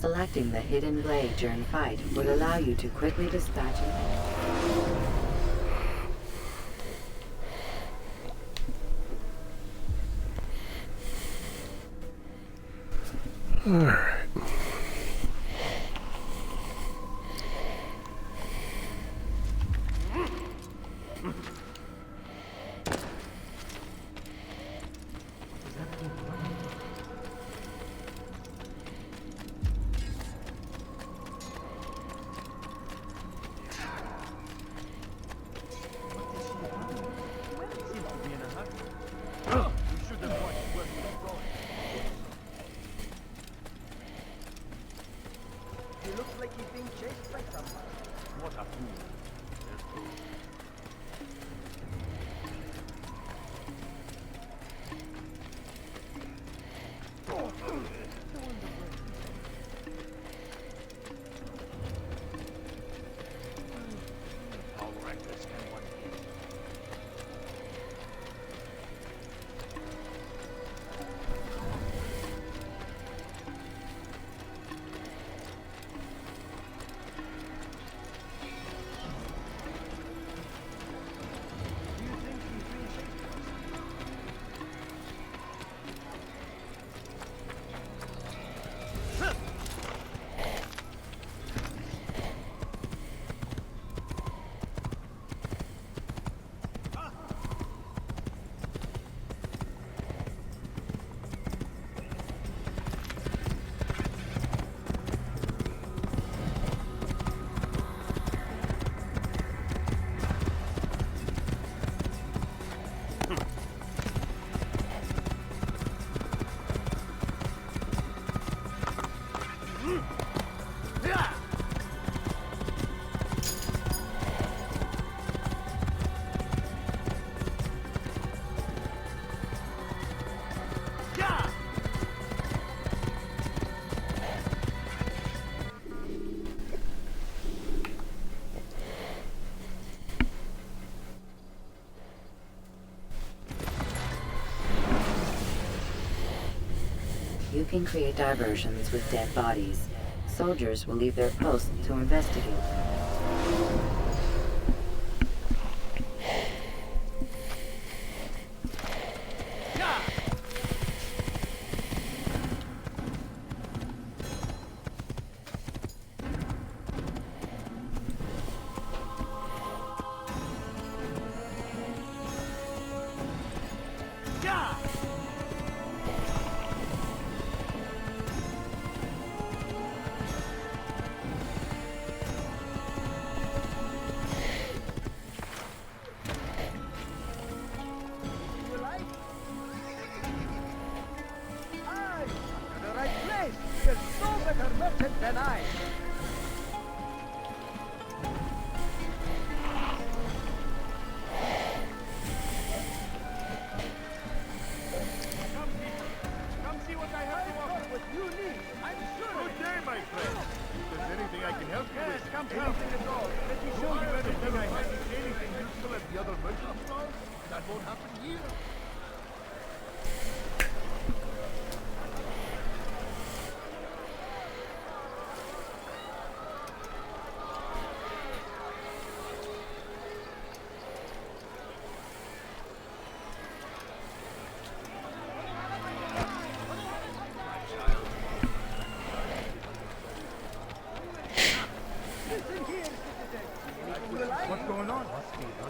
Selecting the hidden blade during fight will allow you to quickly dispatch it. Alright. You can create diversions with dead bodies. Soldiers will leave their posts to investigate. What's going on?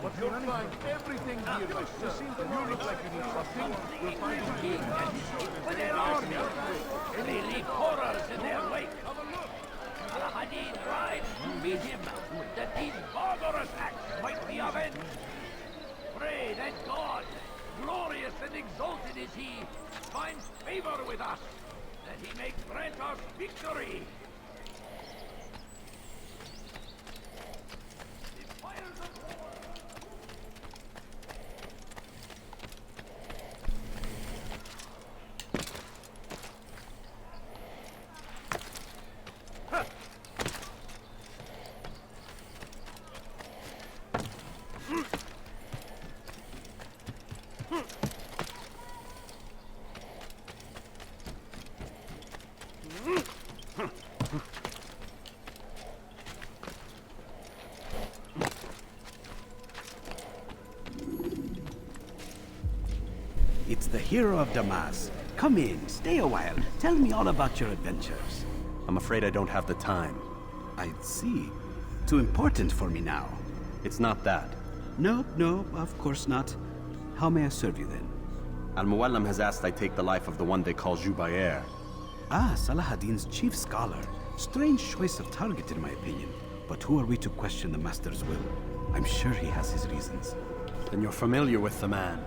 What's going on? You'll find everything here, my son. You look like you need something. You'll find it here. With their army, they leave horrors in their wake. Al-Hadid rides to meet him, that these barbarous acts might be avenged. Pray that God, glorious and exalted is he, finds favor with us, that he may grant us victory. it's the hero of Damas. Come in, stay a while. Tell me all about your adventures. I'm afraid I don't have the time. I see. Too important for me now. It's not that. No, of course not. How may I serve you then? Al-Muallim has asked I take the life of the one they call Jubair. Ah, Salah-ad-Din's chief scholar. Strange choice of target in my opinion. But who are we to question the Master's will? I'm sure he has his reasons. Then you're familiar with the man.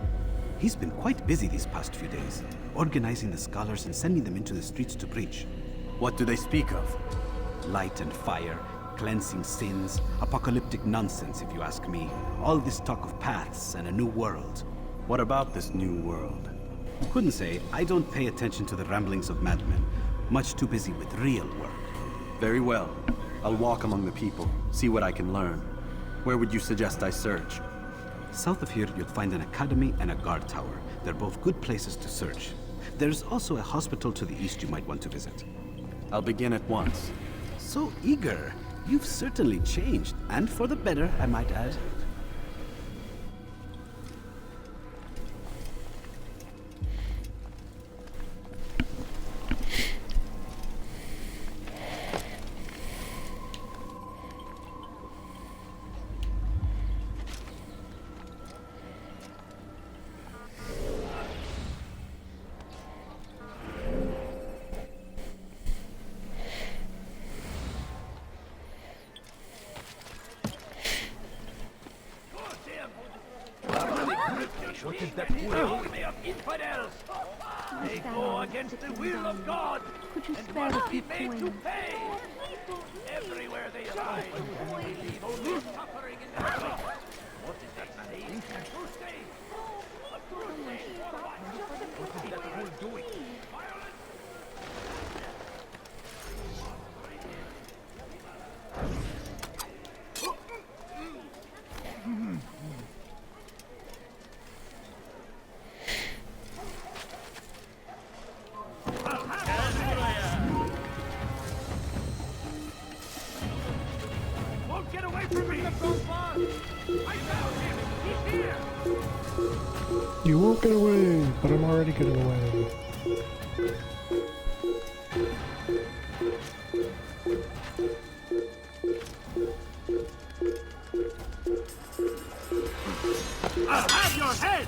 He's been quite busy these past few days, organizing the scholars and sending them into the streets to preach. What do they speak of? Light and fire, cleansing sins, apocalyptic nonsense if you ask me. All this talk of paths and a new world. What about this new world? Couldn't say. I don't pay attention to the ramblings of madmen. Much too busy with real work. Very well. I'll walk among the people, see what I can learn. Where would you suggest I search? South of here, you'd find an academy and a guard tower. They're both good places to search. There's also a hospital to the east you might want to visit. I'll begin at once. So eager. You've certainly changed, and for the better, I might add. Army of infidels! They go against the will of God and must be made to pay! Everywhere they arrive, they leave only suffering in their wake. What is that name? Crusade! A crusade for what? What is that whole doing? Violence! Won't get away from me! I found him! He's here! You won't get away, but I'm already getting away. I'll have your head!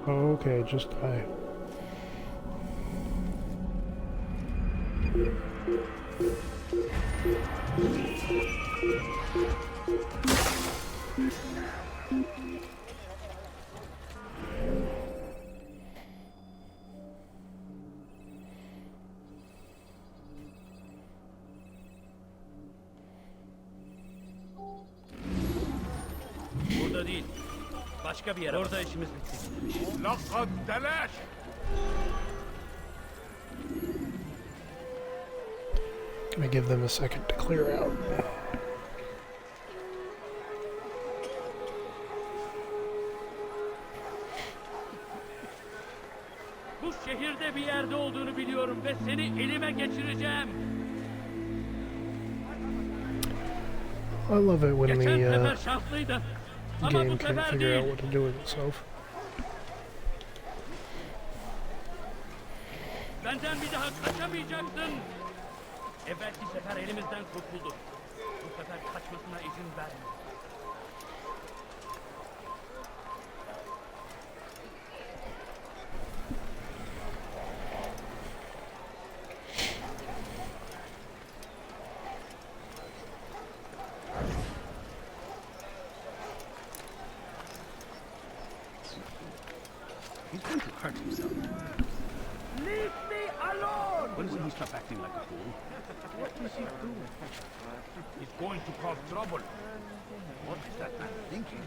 Okay, just die. Burada değil. Başka bir yer. Orada işimiz bitti. لقد تلاش. Gonna give them a second to clear out. Bu şehirde bir yerde olduğunu biliyorum ve seni elime geçireceğim. I love it when Geçen the sefer şanslıydı. Ama game bu can't sefer figure out değil. what to do with itself. Benden bir daha kaçamayacaksın. Evvelki sefer elimizden kurtuldu. Bu sefer kaçmasına izin verme. He's going to hurt himself. Leave me alone! When will he stop acting like a fool? What is he doing? He's going to cause trouble. What is that man thinking?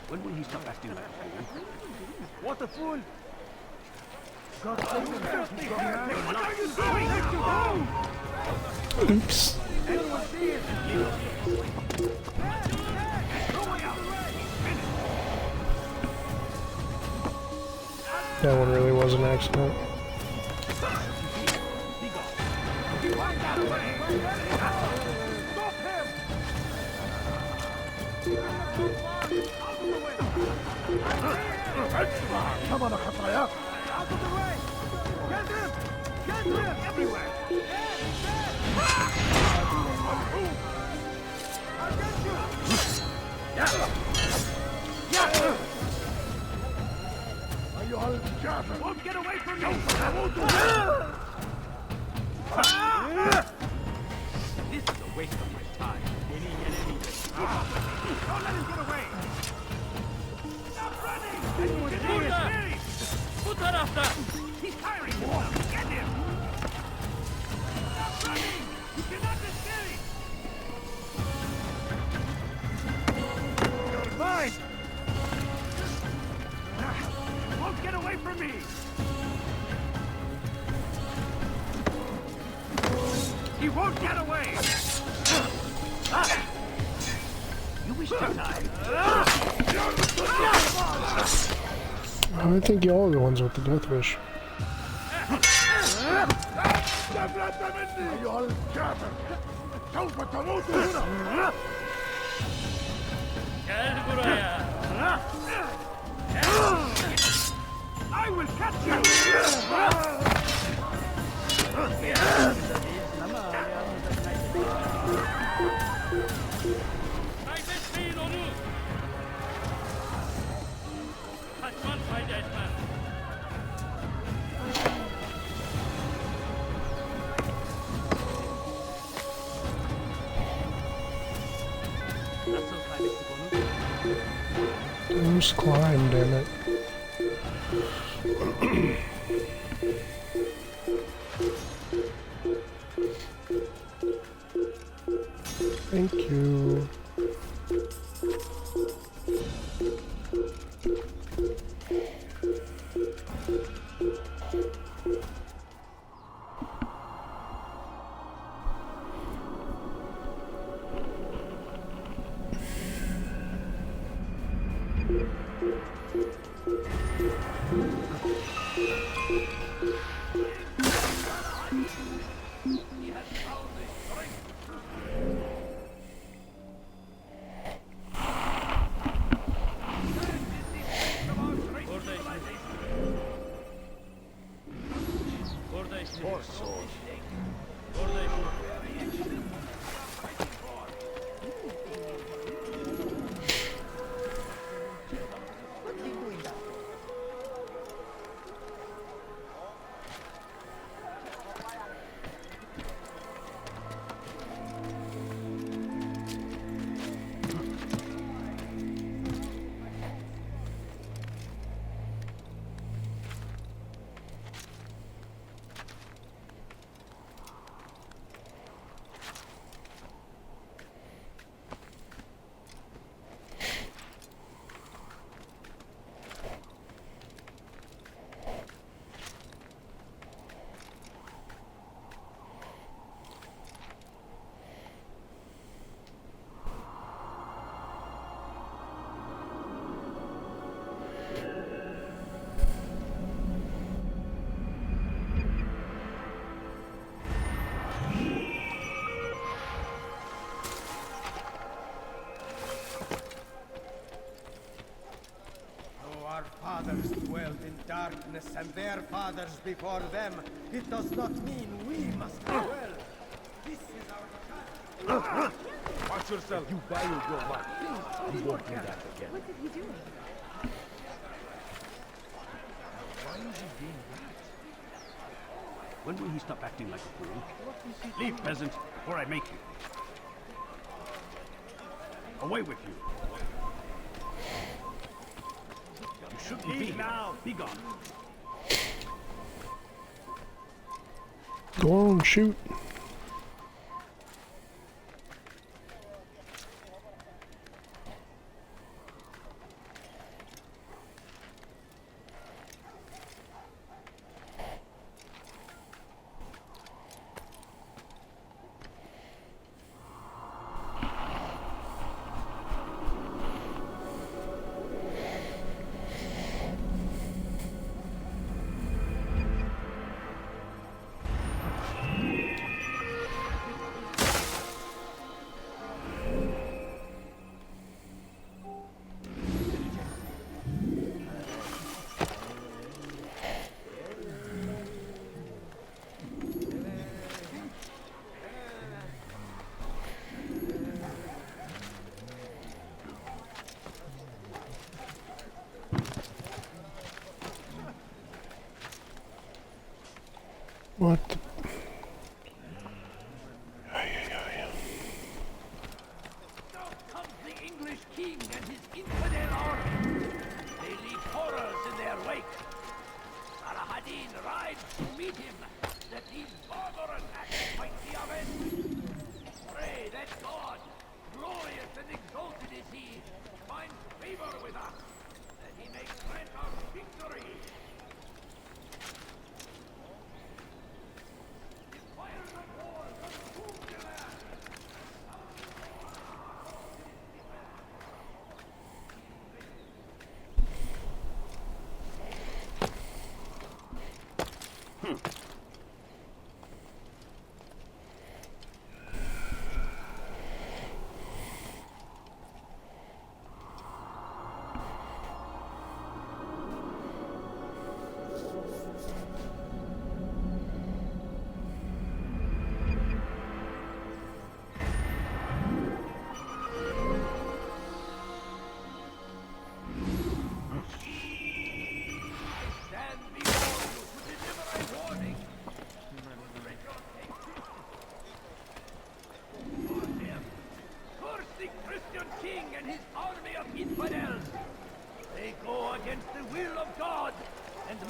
When will he stop acting like a fool? What a fool! What are you doing? Oops. That one really was an accident. Come on, Khataya! Out of the way! Get him! Get him! Everywhere! I'll get you! أيها الكافر! Won't get away from me! This is a waste of my time. Don't let him get away! Stop running! Bu tarafta! He's tiring himself! Get him! Stop running! You cannot escape! You're mine! Won't get away from me! He won't get away! You wish to die? I think y'all are the ones with the death wish. أيها الكافر! سوف تموت هنا! Gel buraya! I will catch you! Kaybetmeyin onu! Kaçman fayda etmez. Nasıl kaybettik onu? Who's climb, damn it. Thank you. Our fathers dwelled in darkness and their fathers before them. It does not mean we must dwell. This is our time. Watch yourself! You value your life! You won't do that again. What did he do? Why is he being that? When will he stop acting like a fool? Leave, peasant, or I make you. Away with you. You shouldn't be here. Now. Be gone. Go on, shoot.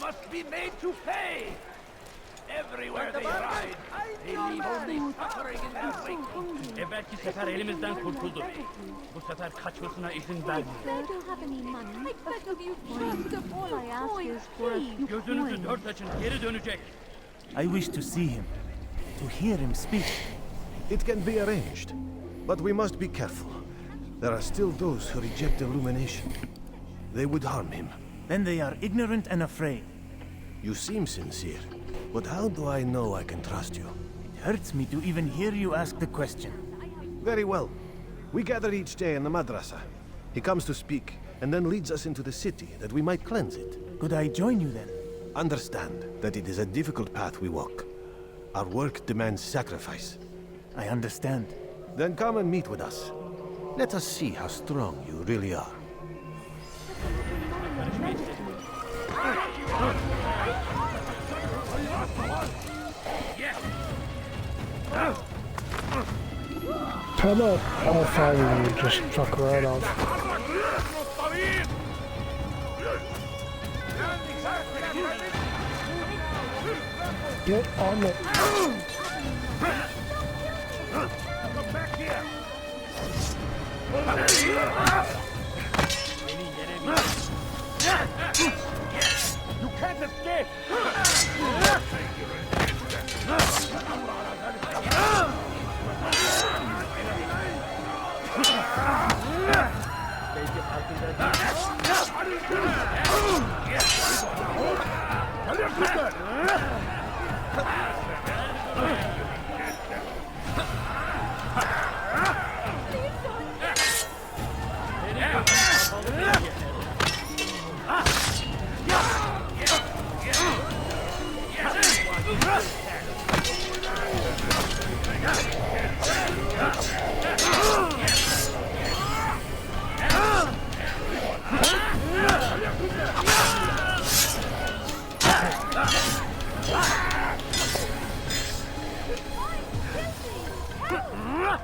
must be made to pay. Everywhere they ride, they leave only suffering in their wake. Evvelki sefer elimizden kurtuldu. Bu sefer kaçmasına izin vermeyin. I don't have any money. I beg of you, just all I ask is for a few Gözünüzü coins. dört açın, geri dönecek. I wish to see him, to hear him speak. It can be arranged, but we must be careful. There are still those who reject illumination. They would harm him. Then they are ignorant and afraid. You seem sincere, but how do I know I can trust you? It hurts me to even hear you ask the question. Very well. We gather each day in the madrasa. He comes to speak, and then leads us into the city, that we might cleanse it. Could I join you then? Understand that it is a difficult path we walk. Our work demands sacrifice. I understand. Then come and meet with us. Let us see how strong you really are. How about all five of you just fuck right off? Get on the... You can't escape!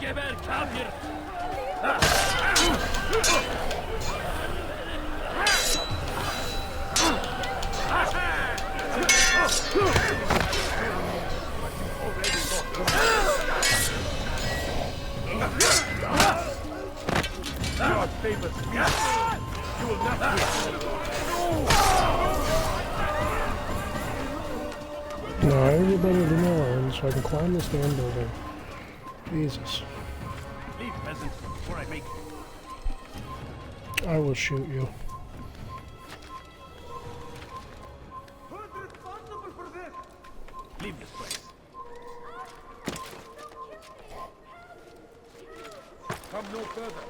Geber kafir! Your famous meat! You will not win! Now everybody leave me alone so I can climb this damn building. Jesus. Leave peasants before I make I will shoot you. Who's responsible for this? Leave this place. Come no further.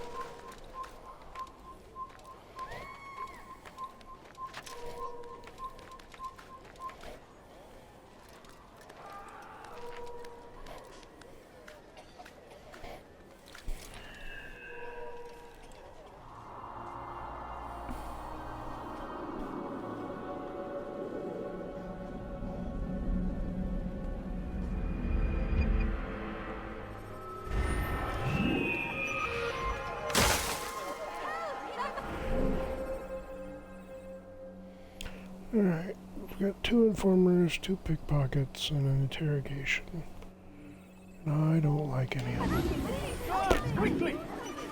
Alright, we've got 2 informers, 2 pickpockets, and an interrogation. I don't like any of them. Quickly!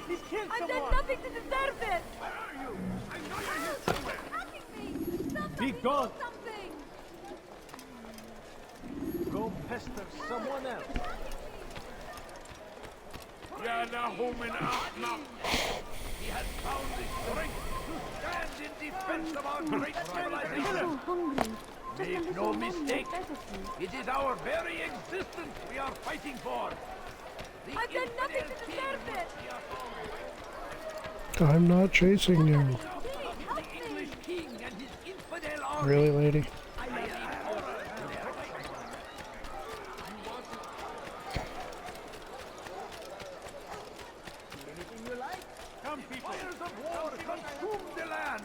He's killed I've someone! done nothing to deserve it! Where are you? I know you're here somewhere! Attacking me! Be Somebody gone! do something! Go pester someone else. He has found the strength to stand in defense of our great civilization. hungry. Make no mistake, it is our very existence we are fighting for. The I've done nothing to infidel deserve king it! we are following. I'm not chasing you. Please help The English me! king and his infidel army. Really, lady? I leave horror in their wake. Come, people! Fires of war consume the land,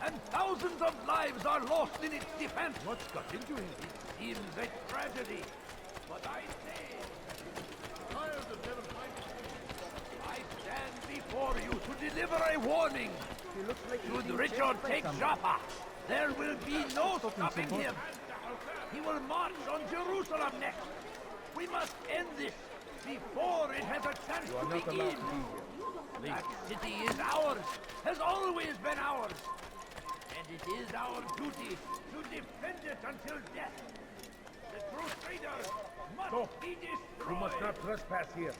and thousands of lives are lost in its defense. What's got into him? It seems a tragedy, but I say, I stand before you to deliver a warning. Should Richard take Jaffa, There will be no stopping him. He will march on Jerusalem next. We must end this before it has a chance to begin. That city is ours, has always been ours. And it is our duty to defend it until death. The Crusaders must be destroyed. You must not trespass here.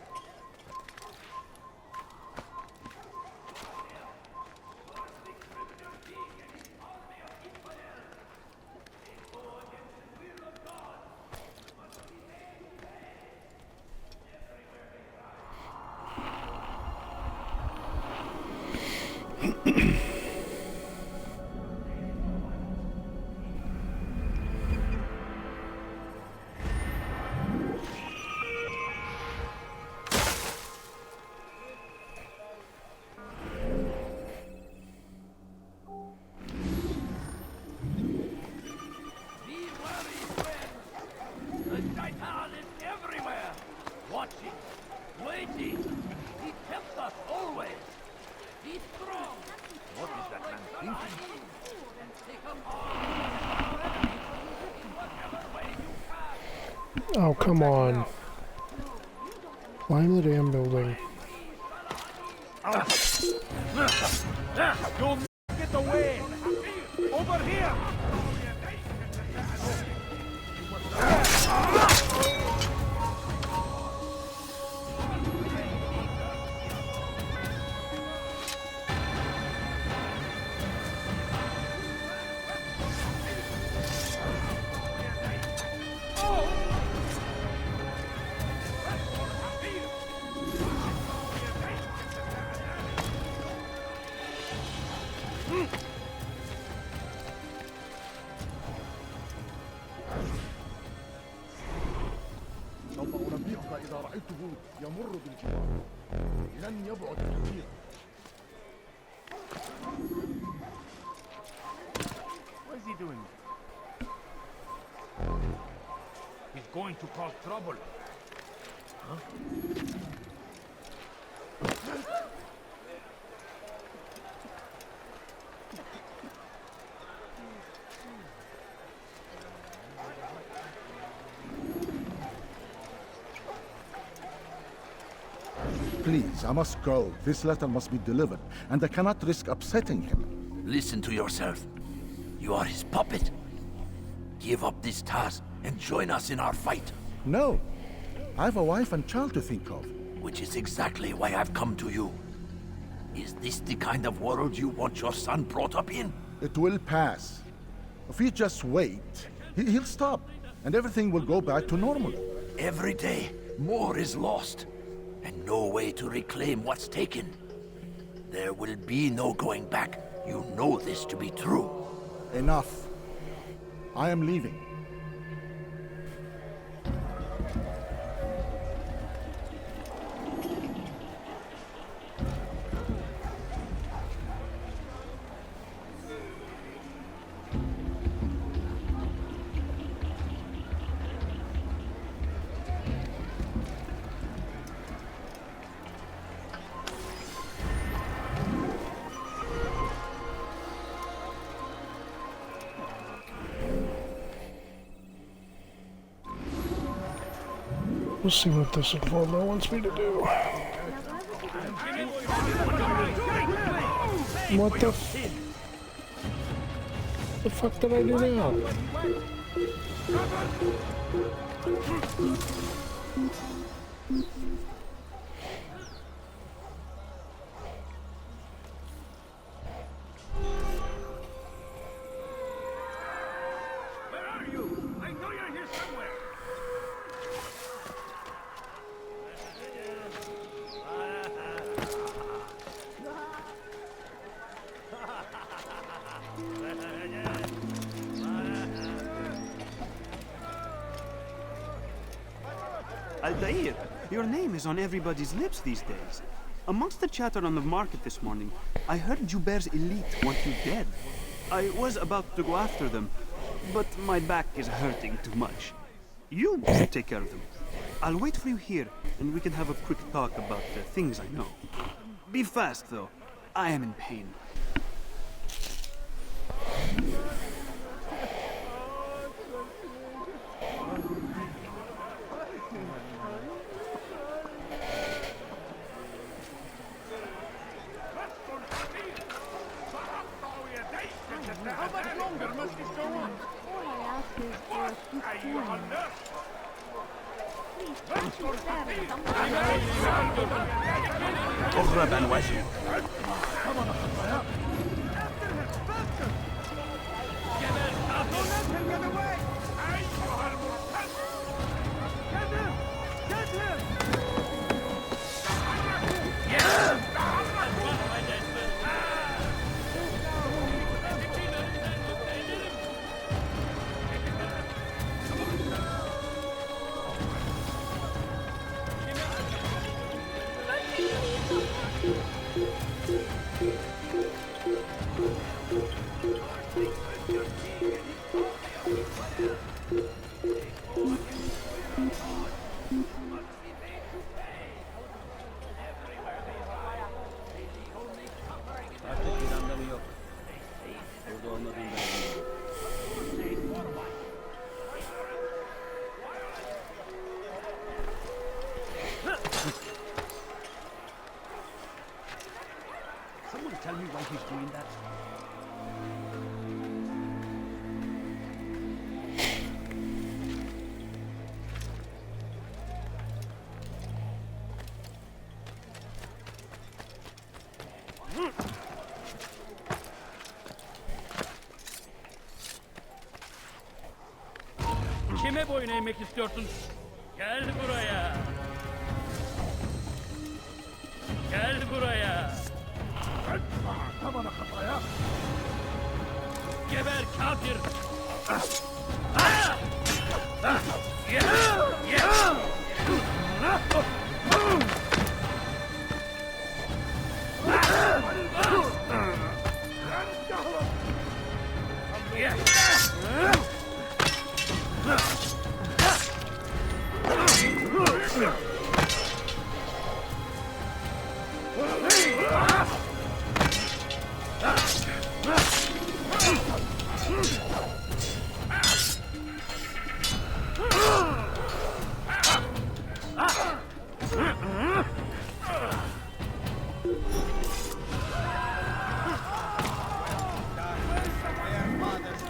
Oh, come on. Climb the damn building. You'll get away! Over here! إذا رأيته يمر بالجوار لن يبعد كثيرا. What is he doing? He's going to cause trouble. Huh? Please, I must go. This letter must be delivered, and I cannot risk upsetting him. Listen to yourself. You are his puppet. Give up this task and join us in our fight. No. I have a wife and child to think of. Which is exactly why I've come to you. Is this the kind of world you want your son brought up in? It will pass. If you just wait, he'll stop, and everything will go back to normal. Every day, more is lost, and no way to reclaim what's taken. There will be no going back. You know this to be true. Enough. I am leaving. We'll see what this informer wants me to do. What the fuck did I do now? Where are you? I know you're here somewhere. Altair, your name is on everybody's lips these days. Amongst the chatter on the market this morning, I heard Joubert's elite want you dead. I was about to go after them, but my back is hurting too much. You take care of them. I'll wait for you here, and we can have a quick talk about the things I know. Be fast, though. I am in pain. اغرب عن وجهي. Someone tell me why he's doing that? Kime boyun eğmek istiyorsun? Gel buraya. Gel buraya. Kafana kafaya. Geber kafir.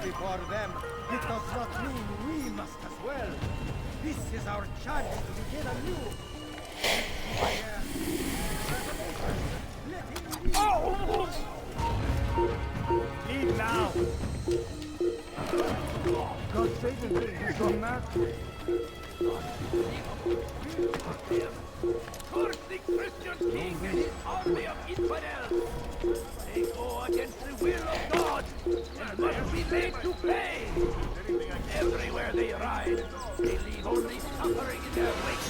Before them, it does not mean we must as well. This is our chance to begin anew. Leave now. God save him, he's on that. Curse the Christian king and his army of infidels! They go against the will of God and must be made to pay! Everywhere they ride, they leave only suffering in their wake.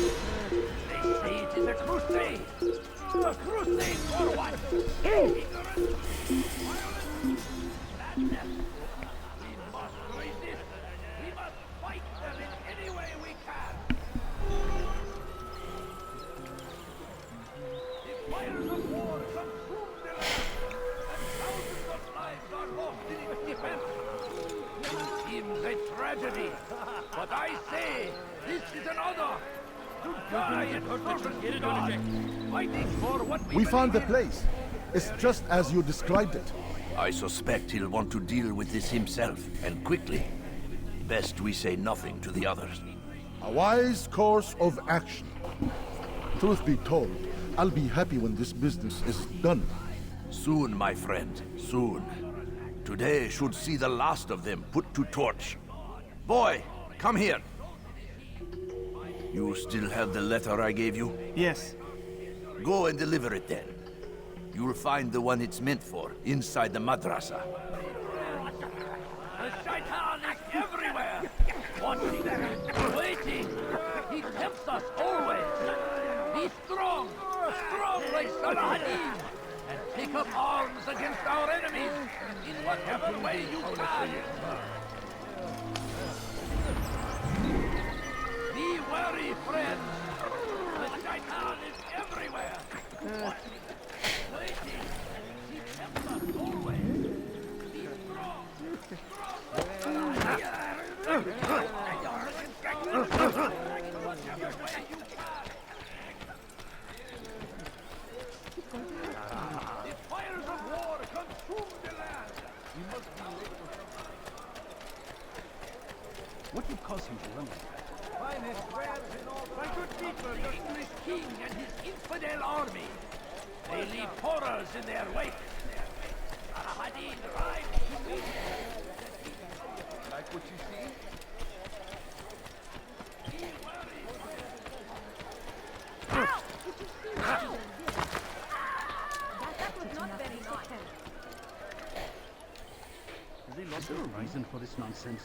They say it is a crusade! A crusade for what? Ignorance, violence, madness! We must resist! We must fight them in any way we can! The fires of war consume the land, and thousands of lives are lost in its defense. It seems a tragedy, but I say this is an honor. To die in service to God, fighting for what We found the believe in. place. It's just as you described it. I suspect he'll want to deal with this himself, and quickly. Best we say nothing to the others. A wise course of action. Truth be told, I'll be happy when this business is done. Soon, my friend, soon. Today should see the last of them put to torch. Boy, come here. You still have the letter I gave you? Yes. Go and deliver it then. You'll find the one it's meant for inside the madrasa. The shaitan is everywhere! Watching, waiting! He tempts us always! Be strong! Strong like Saladin! And take up arms against our enemies in whatever way you can! Be wary, friends! The shaitan is everywhere! Watching, waiting! He tempts us always! Be strong! The fires of war consume the land. You must be What would cause him to run like that? By My good people, the English king and his infidel army. They leave horrors in their wake. Saladin rides to meet them. Like what you see? That was not very nice. Have they lost their reason for this nonsense?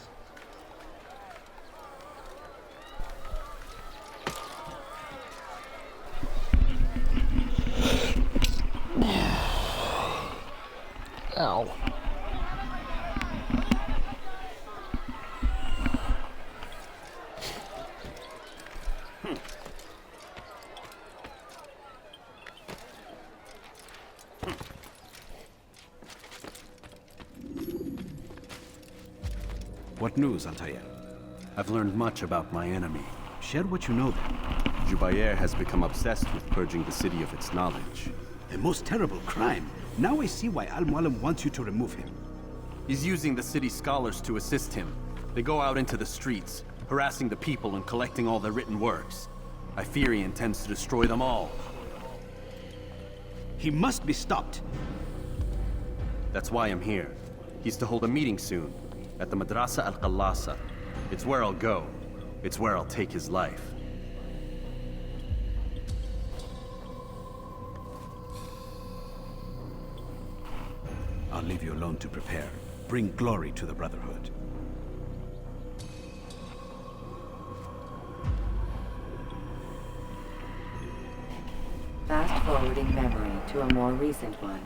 Ow. What news, Altair? I've learned much about my enemy. Share what you know then. Jubair has become obsessed with purging the city of its knowledge. A most terrible crime. Now I see why Al-Mualim wants you to remove him. He's using the city scholars to assist him. They go out into the streets, harassing the people and collecting all their written works. I fear he intends to destroy them all. He must be stopped. That's why I'm here. He's to hold a meeting soon, at the Madrasa Al-Qallasa. It's where I'll go. It's where I'll take his life. I'll leave you alone to prepare. Bring glory to the Brotherhood. Fast-forwarding memory to a more recent one.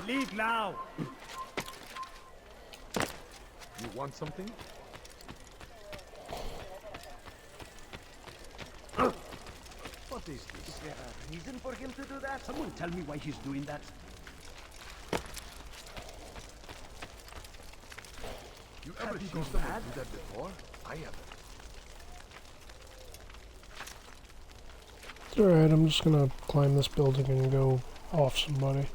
Leave now! You want something? What is this? Is there a reason for him to do that? Someone tell me why he's doing that. You ever seen someone do that before? I haven't. Alright, I'm just gonna climb this building and go off somebody.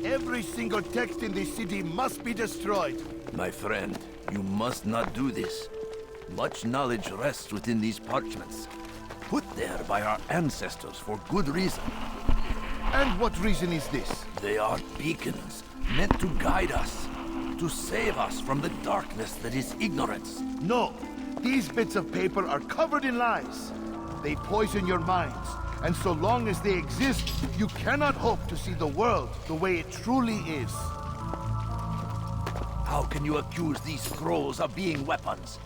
Every single text in this city must be destroyed. My friend, you must not do this. Much knowledge rests within these parchments, put there by our ancestors for good reason. And what reason is this? They are beacons, meant to guide us, to save us from the darkness that is ignorance. No, these bits of paper are covered in lies. They poison your minds, and so long as they exist, you cannot hope to see the world the way it truly is. How can you accuse these scrolls of being weapons?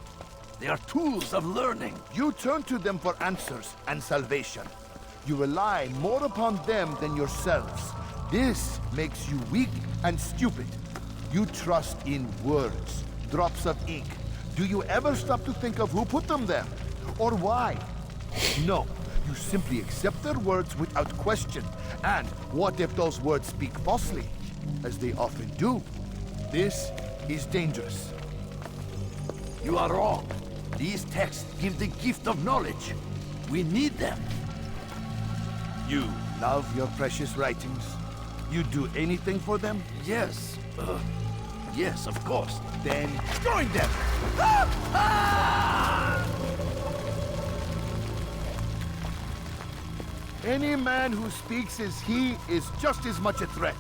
They are tools of learning. You turn to them for answers and salvation. You rely more upon them than yourselves. This makes you weak and stupid. You trust in words, drops of ink. Do you ever stop to think of who put them there? Or why? No. You simply accept their words without question. And what if those words speak falsely? As they often do. This is dangerous. You are wrong. These texts give the gift of knowledge. We need them. You love your precious writings? You'd do anything for them? Yes. Yes, of course. Then join them! Any man who speaks as he is just as much a threat.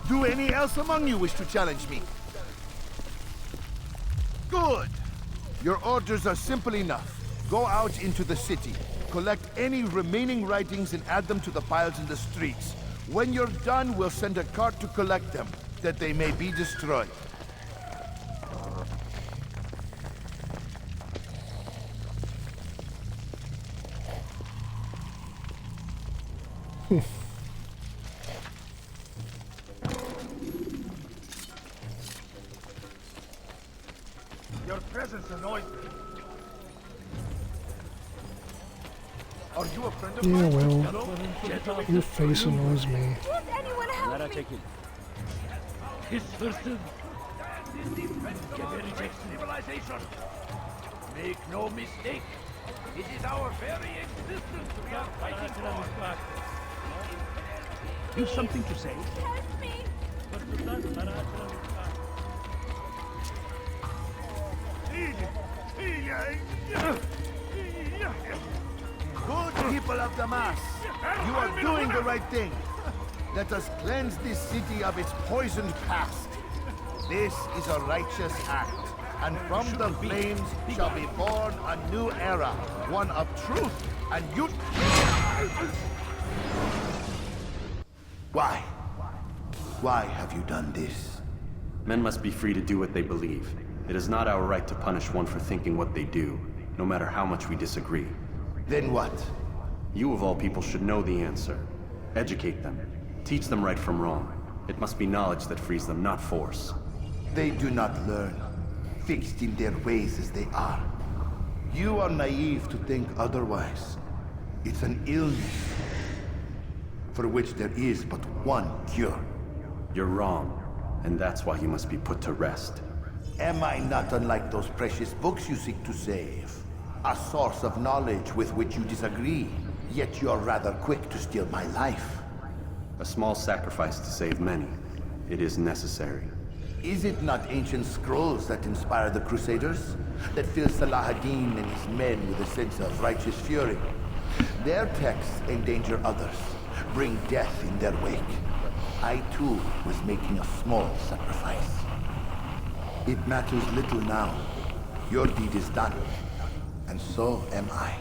Do any else among you wish to challenge me? Good! Your orders are simple enough. Go out into the city, collect any remaining writings and add them to the piles in the streets. When you're done, we'll send a cart to collect them, that they may be destroyed. Your presence annoys me. Are you a friend of Yeah, mine? well, your face annoys me. Won't anyone help me? take it. His person. Reject civilization. Make no mistake. It is our very existence we are fighting for. You've something to say? Help me! Good people of Damas, you are doing the right thing. Let us cleanse this city of its poisoned past. This is a righteous act, and from the flames shall be born a new era, one of truth and youth. Why? Why have you done this? Men must be free to do what they believe. It is not our right to punish one for thinking what they do, no matter how much we disagree. Then what? You of all people should know the answer. Educate them. Teach them right from wrong. It must be knowledge that frees them, not force. They do not learn, fixed in their ways as they are. You are naive to think otherwise. It's an illness for which there is but one cure. You're wrong, and that's why he must be put to rest. Am I not unlike those precious books you seek to save? A source of knowledge with which you disagree, yet you are rather quick to steal my life. A small sacrifice to save many. It is necessary. Is it not ancient scrolls that inspire the Crusaders? That fill Salah ad-Din and his men with a sense of righteous fury? Their texts endanger others, bring death in their wake. I too was making a small sacrifice. It matters little now. Your deed is done, and so am I.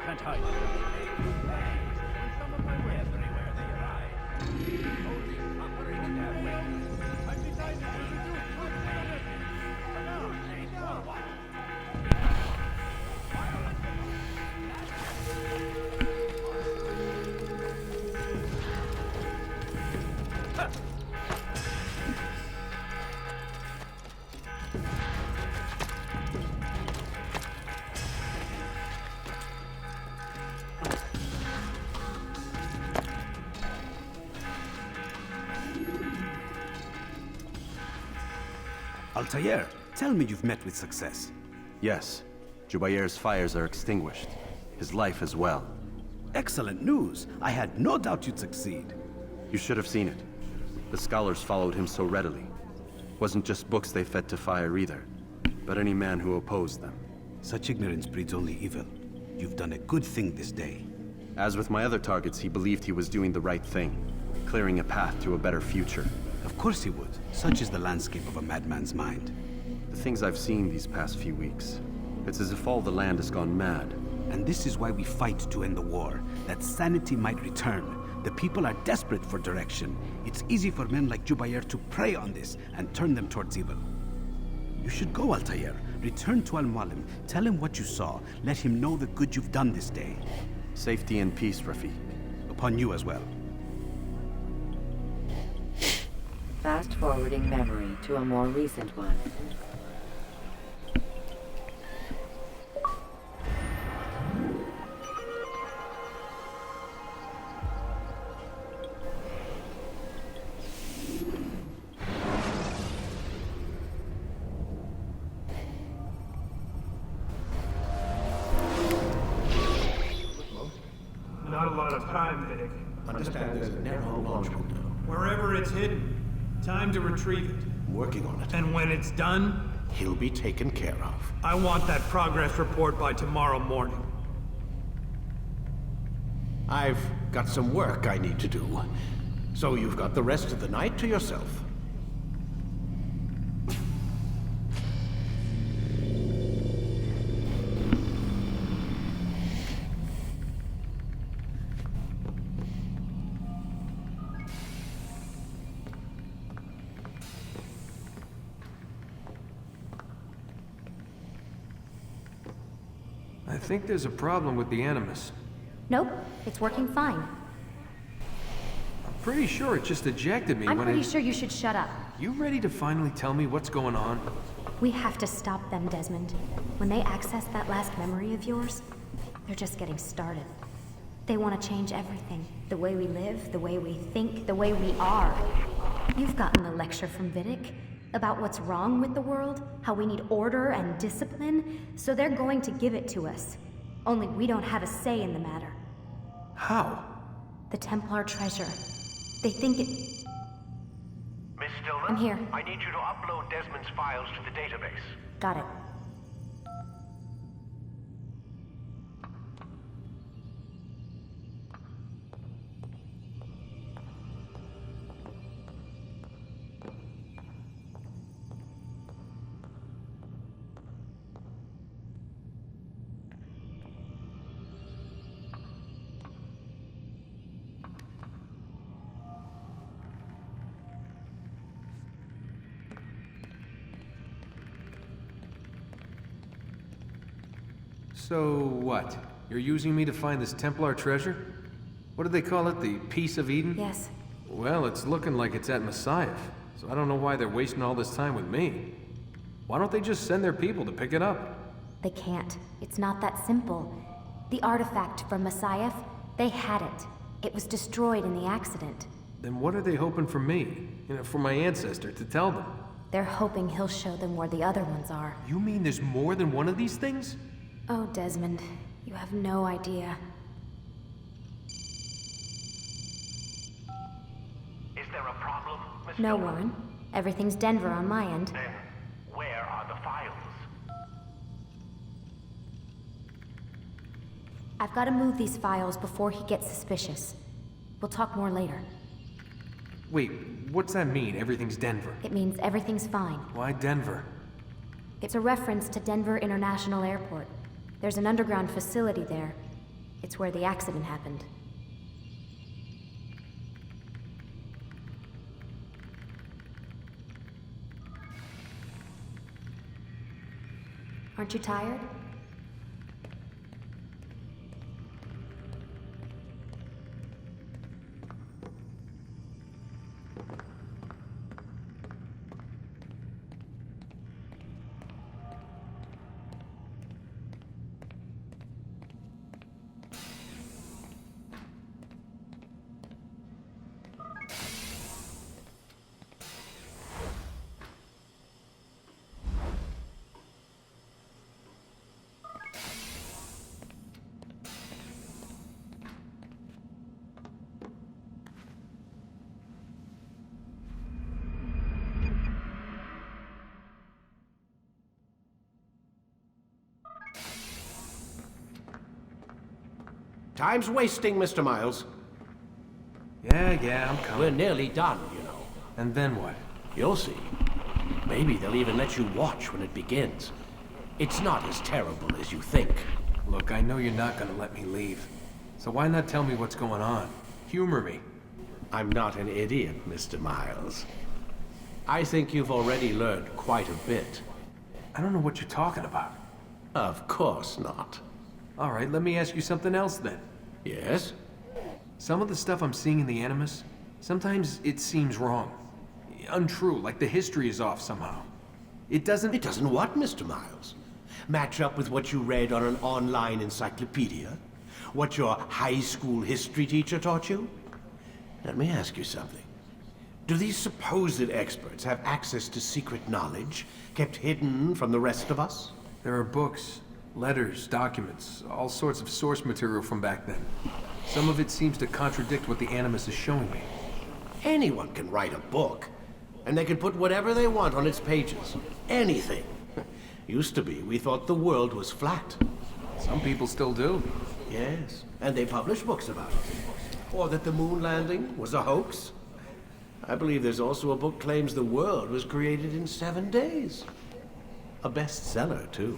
Can't hide. Altair, tell me you've met with success. Yes. Jubayr's fires are extinguished. His life as well. Excellent news. I had no doubt you'd succeed. You should have seen it. The scholars followed him so readily. Wasn't just books they fed to fire either, but any man who opposed them. Such ignorance breeds only evil. You've done a good thing this day. As with my other targets, he believed he was doing the right thing, clearing a path to a better future. Of course he would. Such is the landscape of a madman's mind. The things I've seen these past few weeks, it's as if all the land has gone mad. And this is why we fight to end the war, that sanity might return. The people are desperate for direction. It's easy for men like Jubair to prey on this and turn them towards evil. You should go, Altair. Return to Al-Mualim. Tell him what you saw. Let him know the good you've done this day. Safety and peace, Rafiq. Upon you as well. Fast-forwarding memory to a more recent one. Not a lot of time, Vidic. Understand there's a narrow launch window. Wherever it's hidden, time to retrieve it. I'm working on it. And when it's done, He'll be taken care of. I want that progress report by tomorrow morning. I've got some work I need to do. So you've got the rest of the night to yourself. I think there's a problem with the Animus. Nope, it's working fine. I'm pretty sure it just ejected me I'm when pretty sure you should shut up. You ready to finally tell me what's going on? We have to stop them, Desmond. When they access that last memory of yours, they're just getting started. They want to change everything. The way we live, the way we think, the way we are. You've gotten the lecture from Vidic about what's wrong with the world, how we need order and discipline, so they're going to give it to us. Only we don't have a say in the matter. How? The Templar treasure. They think it... Miss Stillman? I'm here. I need you to upload Desmond's files to the database. Got it. So what? You're using me to find this Templar treasure? What do they call it? The Piece of Eden? Yes. Well, it's looking like it's at Messiah, so I don't know why they're wasting all this time with me. Why don't they just send their people to pick it up? They can't. It's not that simple. The artifact from Messiah, they had it. It was destroyed in the accident. Then what are they hoping for me? For my ancestor to tell them? They're hoping he'll show them where the other ones are. You mean there's more than one of these things? Oh, Desmond, you have no idea. Is there a problem, Miss No, Stillman? Warren. Everything's Denver on my end. Then, where are the files? I've got to move these files before he gets suspicious. We'll talk more later. Wait, what's that mean, everything's Denver? It means everything's fine. Why Denver? It's a reference to Denver International Airport. There's an underground facility there. It's where the accident happened. Aren't you tired? Time's wasting, Mr. Miles. Yeah, I'm coming. We're nearly done, you know. And then what? You'll see. Maybe they'll even let you watch when it begins. It's not as terrible as you think. Look, I know you're not gonna let me leave. So why not tell me what's going on? Humor me. I'm not an idiot, Mr. Miles. I think you've already learned quite a bit. I don't know what you're talking about. Of course not. All right, let me ask you something else then. Yes? Some of the stuff I'm seeing in the Animus, sometimes it seems wrong. Untrue, like the history is off somehow. It doesn't what, Mr. Miles? Match up with what you read on an online encyclopedia? What your high school history teacher taught you? Let me ask you something. Do these supposed experts have access to secret knowledge kept hidden from the rest of us? There are books, letters, documents, all sorts of source material from back then. Some of it seems to contradict what the Animus is showing me. Anyone can write a book, and they can put whatever they want on its pages. Anything. Used to be, we thought the world was flat. Some people still do. Yes, and they publish books about it. Or that the moon landing was a hoax. I believe there's also a book claims the world was created in 7 days. A bestseller, too.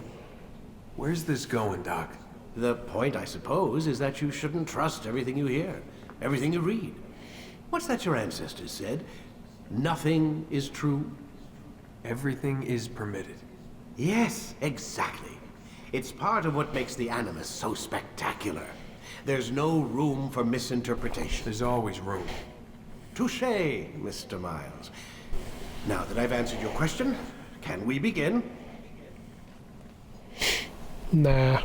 Where's this going, Doc? The point, I suppose, is that you shouldn't trust everything you hear, everything you read. What's that your ancestors said? Nothing is true. Everything is permitted. Yes, exactly. It's part of what makes the Animus so spectacular. There's no room for misinterpretation. There's always room. Touché, Mr. Miles. Now that I've answered your question, can we begin? Nah.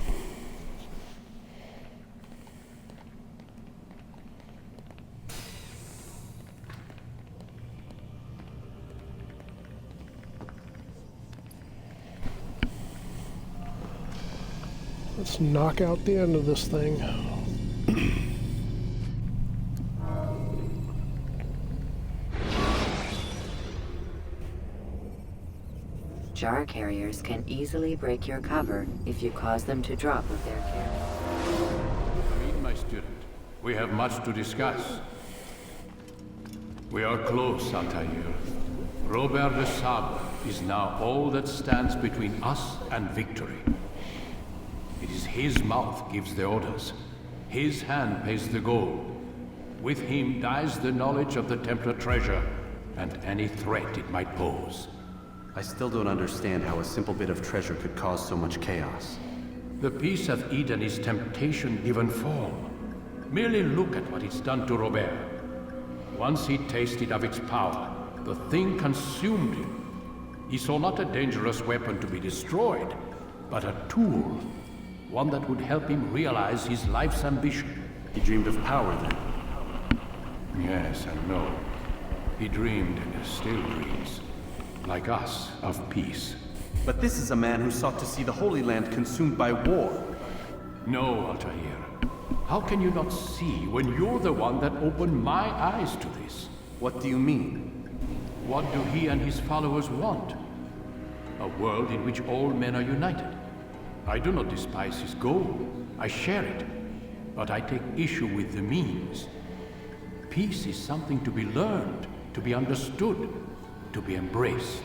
Let's knock out the end of this thing. Jar carriers can easily break your cover if you cause them to drop with their carrier. Come in, my student. We have much to discuss. We are close, Altair. Robert de Sable is now all that stands between us and victory. It is his mouth gives the orders. His hand pays the gold. With him dies the knowledge of the Templar treasure and any threat it might pose. I still don't understand how a simple bit of treasure could cause so much chaos. The peace of Eden is temptation given form. Merely look at what it's done to Robert. Once he tasted of its power, the thing consumed him. He saw not a dangerous weapon to be destroyed, but a tool. One that would help him realize his life's ambition. He dreamed of power then? Yes and no. He dreamed and still dreams. Like us, of peace. But this is a man who sought to see the Holy Land consumed by war. No, Altair. How can you not see when you're the one that opened my eyes to this? What do you mean? What do he and his followers want? A world in which all men are united. I do not despise his goal. I share it. But I take issue with the means. Peace is something to be learned, to be understood, to be embraced.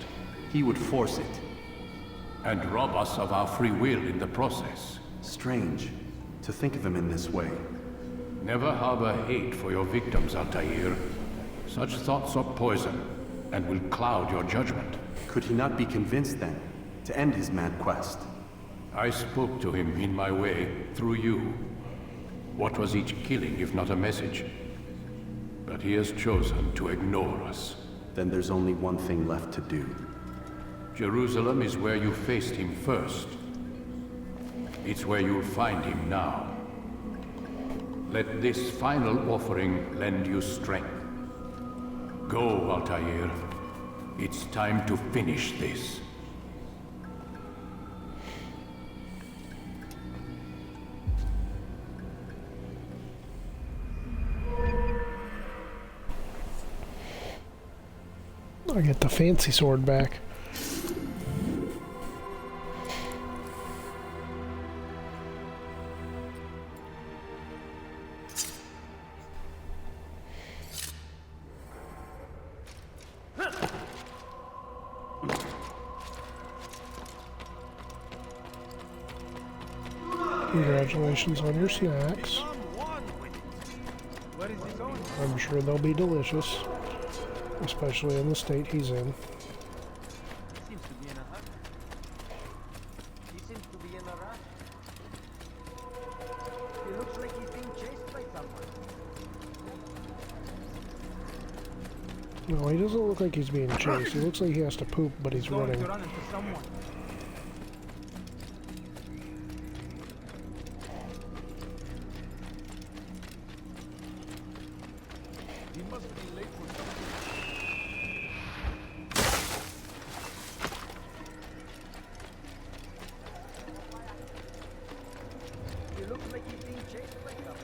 He would force it. And rob us of our free will in the process. Strange to think of him in this way. Never harbor hate for your victims, Altair. Such thoughts are poison, and will cloud your judgment. Could he not be convinced then, to end his mad quest? I spoke to him in my way, through you. What was each killing if not a message? But he has chosen to ignore us. Then there's only one thing left to do. Jerusalem is where you faced him first. It's where you'll find him now. Let this final offering lend you strength. Go, Altair. It's time to finish this. I get the fancy sword back. Congratulations on your snacks. I'm sure they'll be delicious, especially in the state he's in. Seems to be in a hurry. He seems to be in a rush. He looks like he's being chased by someone. No, he doesn't look like he's being chased. He looks like he has to poop, but he's running. Run into someone. He must be late for something. He looks like he's being chased by someone.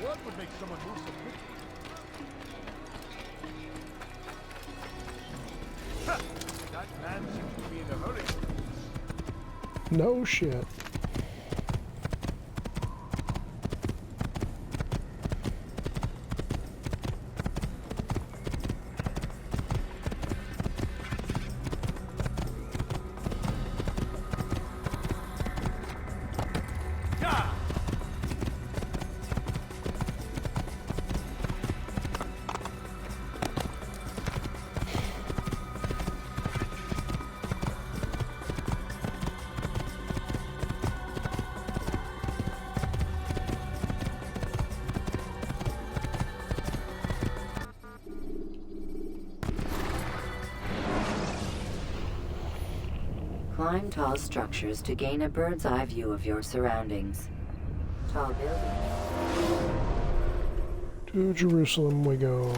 What would make someone move so quickly? That man seems to be in a hurry. No shit. Climb tall structures to gain a bird's eye view of your surroundings. Tall buildings. To Jerusalem we go.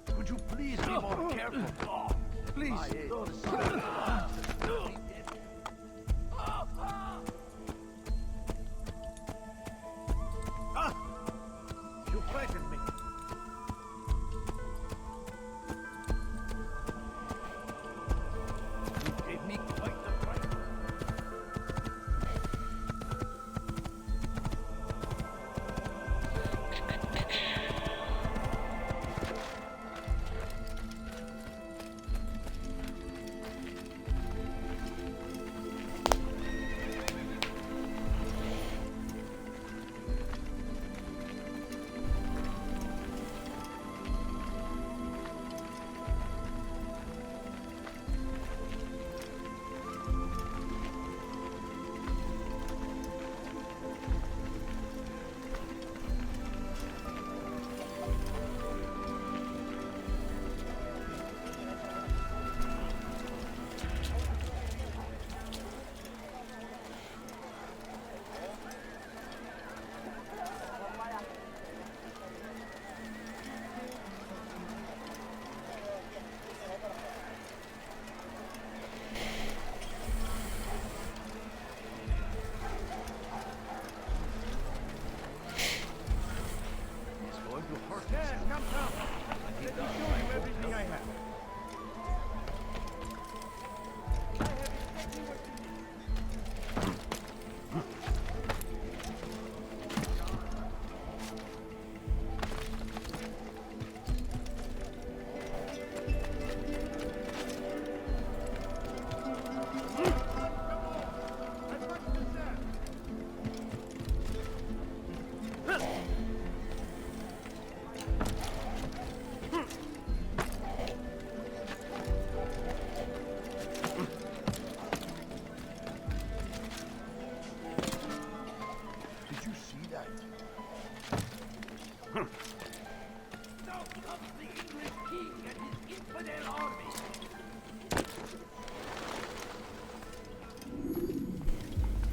Could you please be more careful? Please. You frightened me. You gave me quite the fright.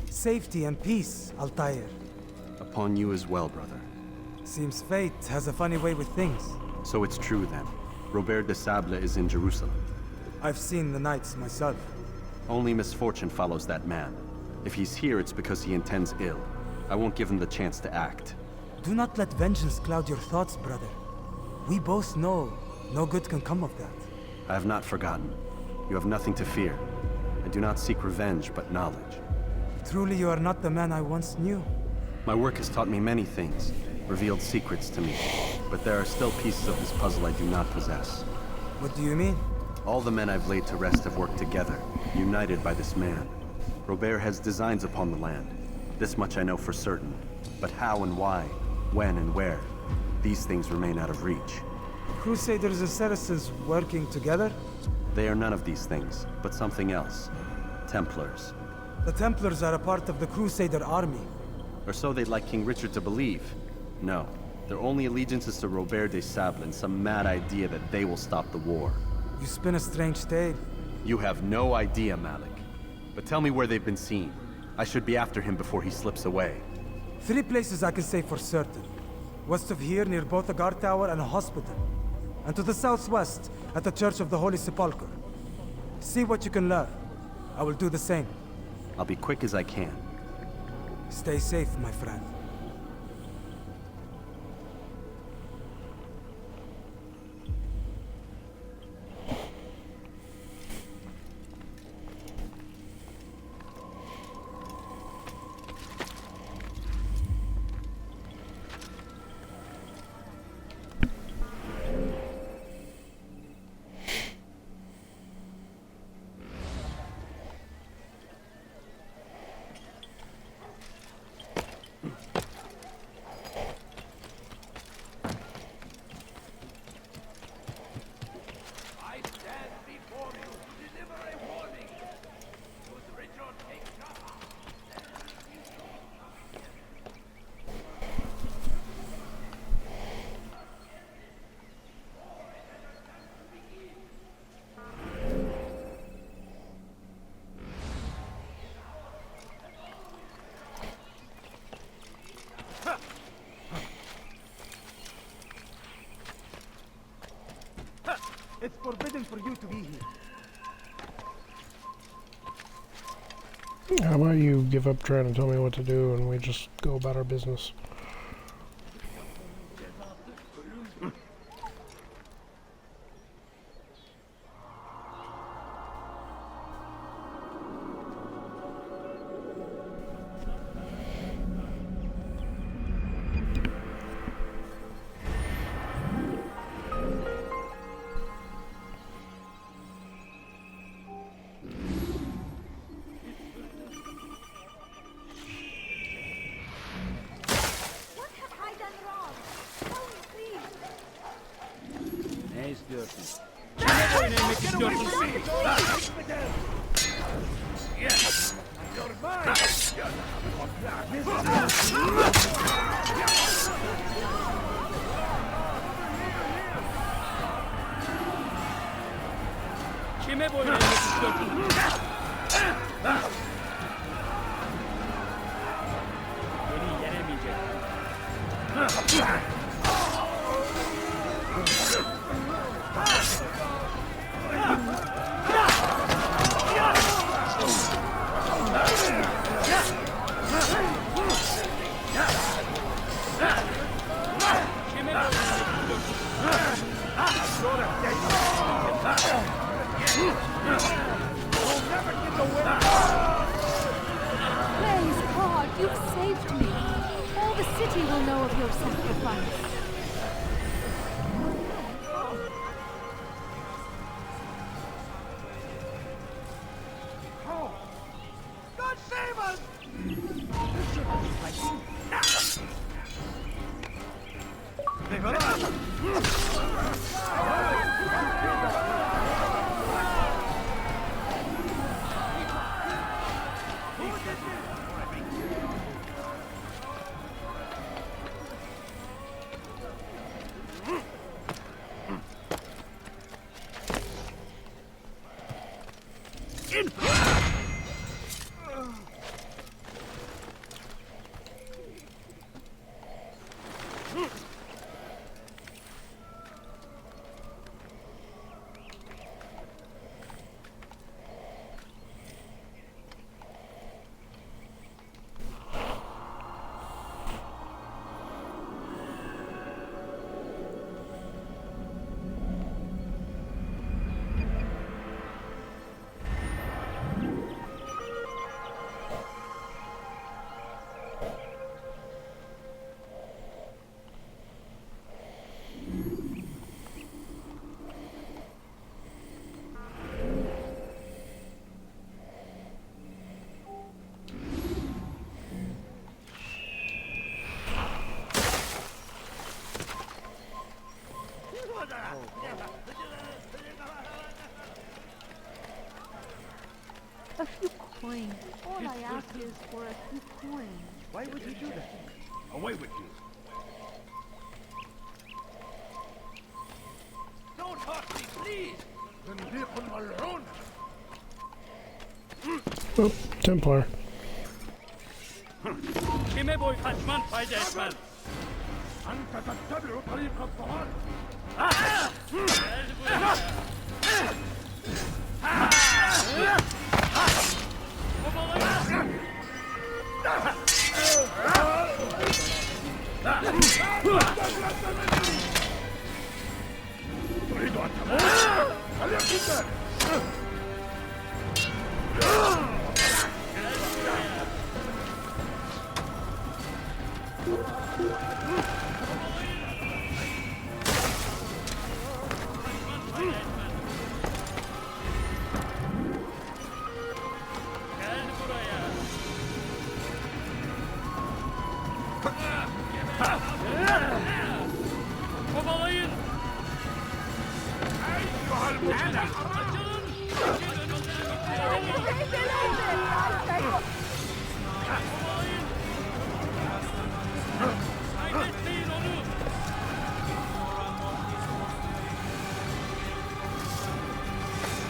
Safety and peace, Altair. Upon you as well, brother. Seems fate has a funny way with things. So it's true then. Robert de Sable is in Jerusalem. I've seen the knights myself. Only misfortune follows that man. If he's here, it's because he intends ill. I won't give him the chance to act. Do not let vengeance cloud your thoughts, brother. We both know no good can come of that. I have not forgotten. You have nothing to fear. I do not seek revenge, but knowledge. Truly you are not the man I once knew. My work has taught me many things, revealed secrets to me. But there are still pieces of this puzzle I do not possess. What do you mean? All the men I've laid to rest have worked together, united by this man. Robert has designs upon the land. This much I know for certain. But how and why, when and where, these things remain out of reach. Crusaders and Saracens working together? They are none of these things, but something else. Templars. The Templars are a part of the Crusader army. Or so they'd like King Richard to believe. No, their only allegiance is to Robert de Sable and some mad idea that they will stop the war. You spin a strange tale. You have no idea, Malik. But tell me where they've been seen. I should be after him before he slips away. 3 places I can say for certain. West of here, near both a guard tower and a hospital. And to the southwest, at the Church of the Holy Sepulchre. See what you can learn. I will do the same. I'll be quick as I can. Stay safe, my friend. It's forbidden for you to be here. How about you give up trying to tell me what to do and we just go about our business? Praise God, you've saved me. All the city will know of your sacrifice. God save us! coin. All I ask is for a few coins. Why would you do that? Away with you. Don't hurt me, please. Oh, Templar. Kime boy kaçman fayda etmez. أنت تتبع طريق الضلال. تريد أن تموت؟ فليكن ذلك. Kovalayın. Kaybetmeyin onu.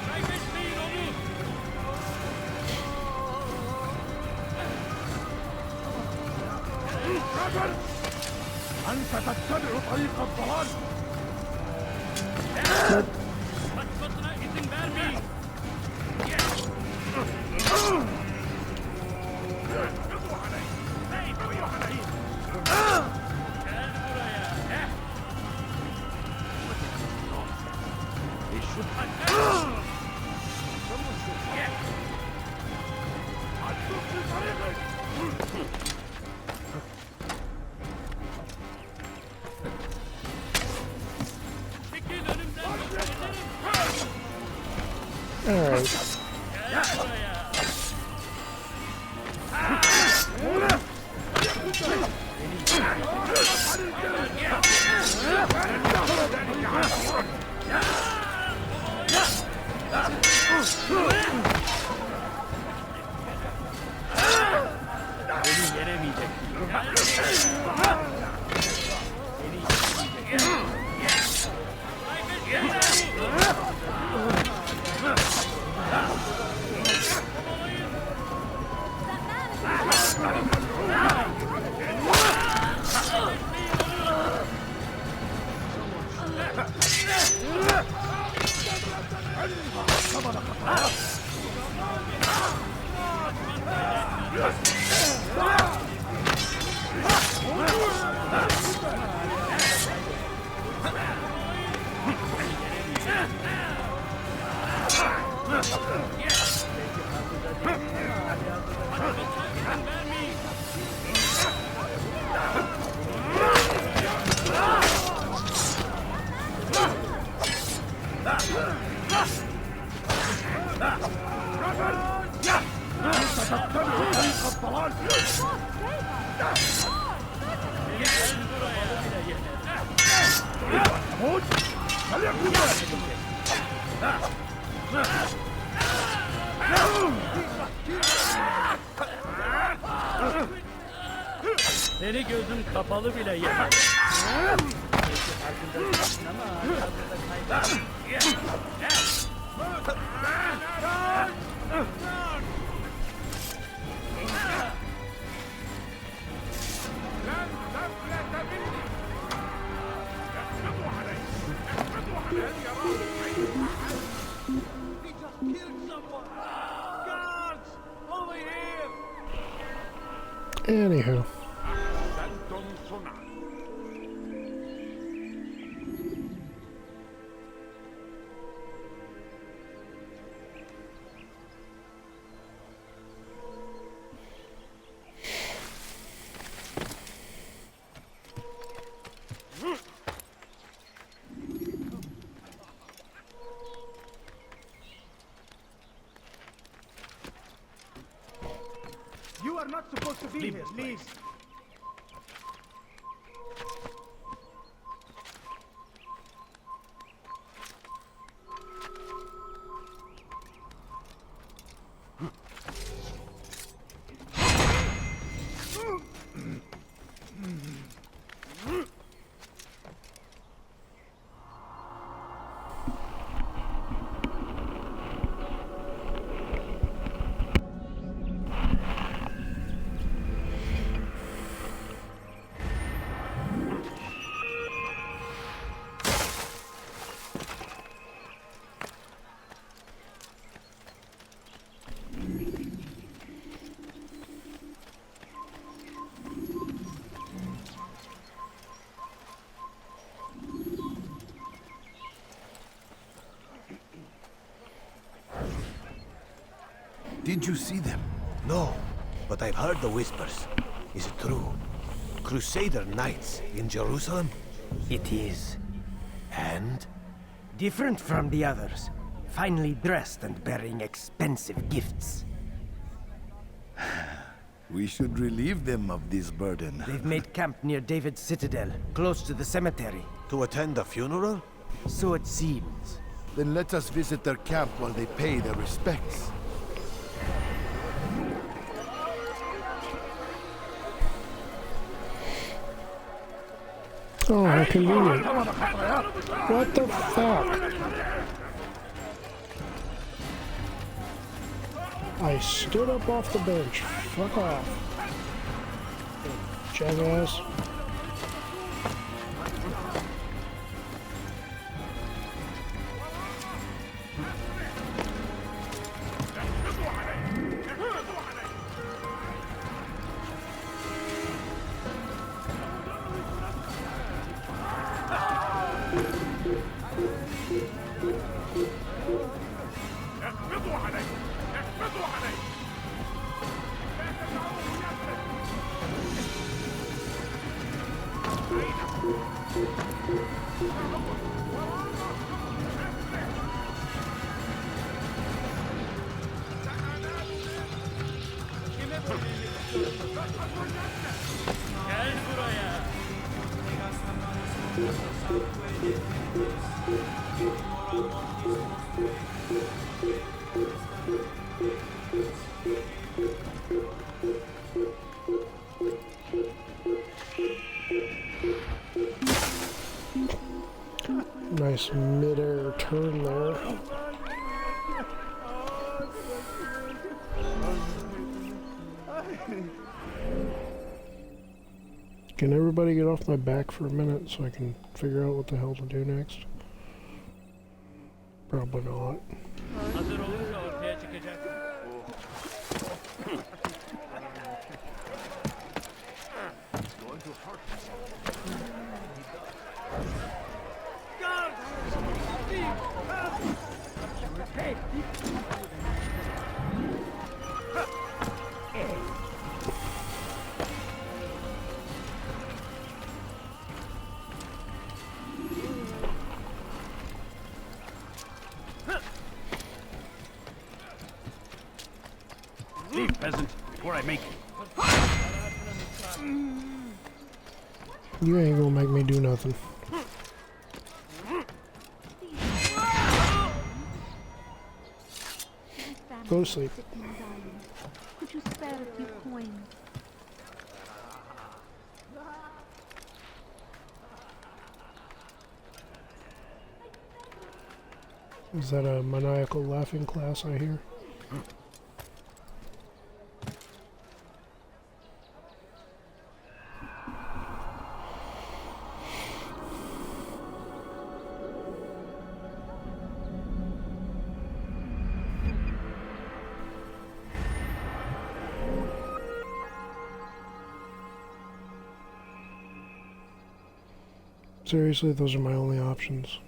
Kaybetmeyin onu. أنت تتبع طريق الضلال. Kaçmasına izin vermeyin. Alright. Beni yenemeyecek. Seni gözüm kapalı bile yemedim. Belki farkında değilsin ama burada Anywho. You are not supposed to be here. Leave. Did you see them? No, but I've heard the whispers. Is it true? Crusader knights in Jerusalem? It is. And? Different from the others. Finely dressed and bearing expensive gifts. We should relieve them of this burden. They've made camp near David's citadel, close to the cemetery. To attend a funeral? So it seems. Then let us visit their camp while they pay their respects. Oh, how convenient. What the fuck? I stood up off the bench. Fuck off. Jackass. Nice mid-air turn there. Can everybody get off my back for a minute so I can figure out what the hell to do next? Probably not. Leave, peasant, before I make you. You ain't gonna make me do nothing. Go to sleep. Could you spare a few coins? Is that a maniacal laughing class I hear? Seriously, those are my only options.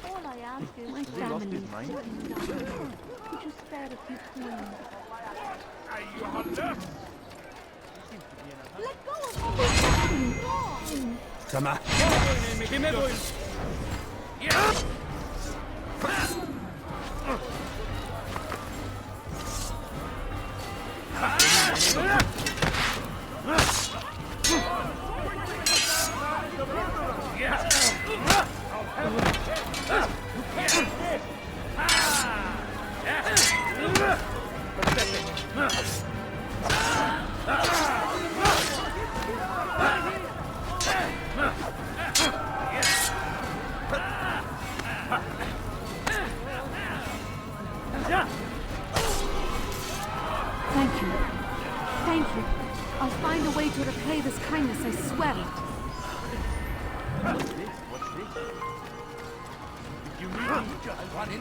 All I ask is my family. Could you spare a few coins? Let go of me! Come on. Thank you. Thank you. I'll find a way to repay this kindness, I swear it. What's this? If you need me, just run in.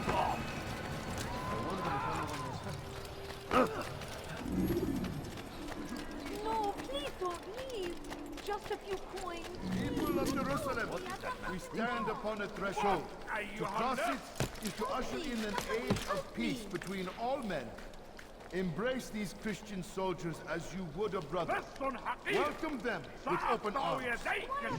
No, please don't leave. just a few coins. People of Jerusalem, we stand upon a threshold. To cross it is to usher in an age of peace between all men. Embrace these Christian soldiers as you would a brother. Welcome them with open arms.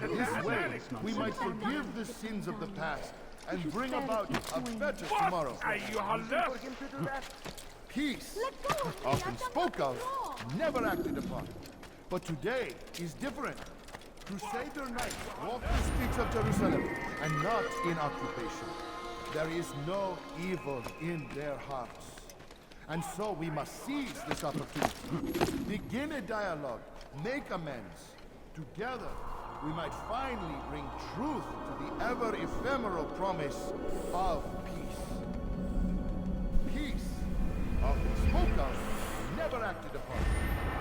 In this way, we might forgive the sins of the past and bring about a better tomorrow. Peace, often spoke of, never acted upon. But today is different. Crusader knights walk the streets of Jerusalem and not in occupation. There is no evil in their hearts. And so we must seize this opportunity. Begin a dialogue, make amends. Together, we might finally bring truth to the ever-ephemeral promise of peace. Peace, often spoke of, never acted upon.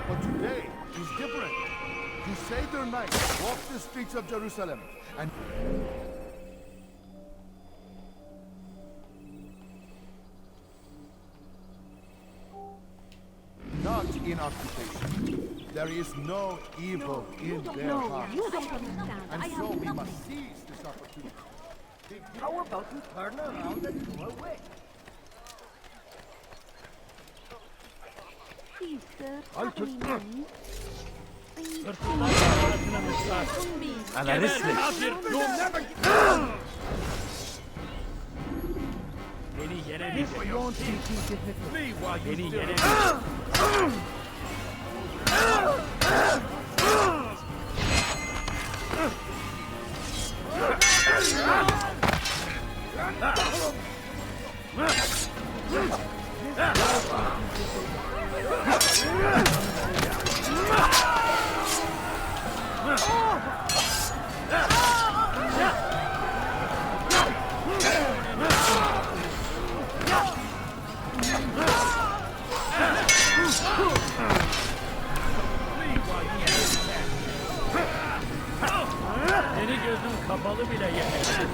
But today is different. Crusader knights walk the streets of Jerusalem and... not in occupation. There is no evil in their hearts. You don't understand. And so we must seize this opportunity. How about you turn around and go away? Please, sir. I'll have any just- money? Alla lyssna! You'll never Beni yere dizeceksin. Beni yere Seni gözüm kapalı bile yeter.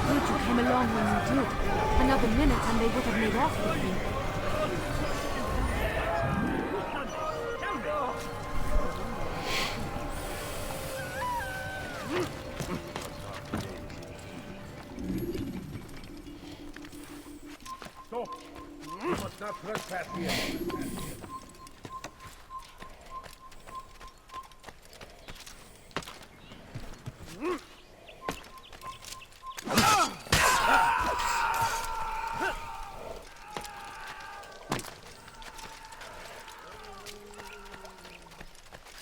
Would you come along when you do? Another minute and they would have made off with me. Stop! You must not trespass here.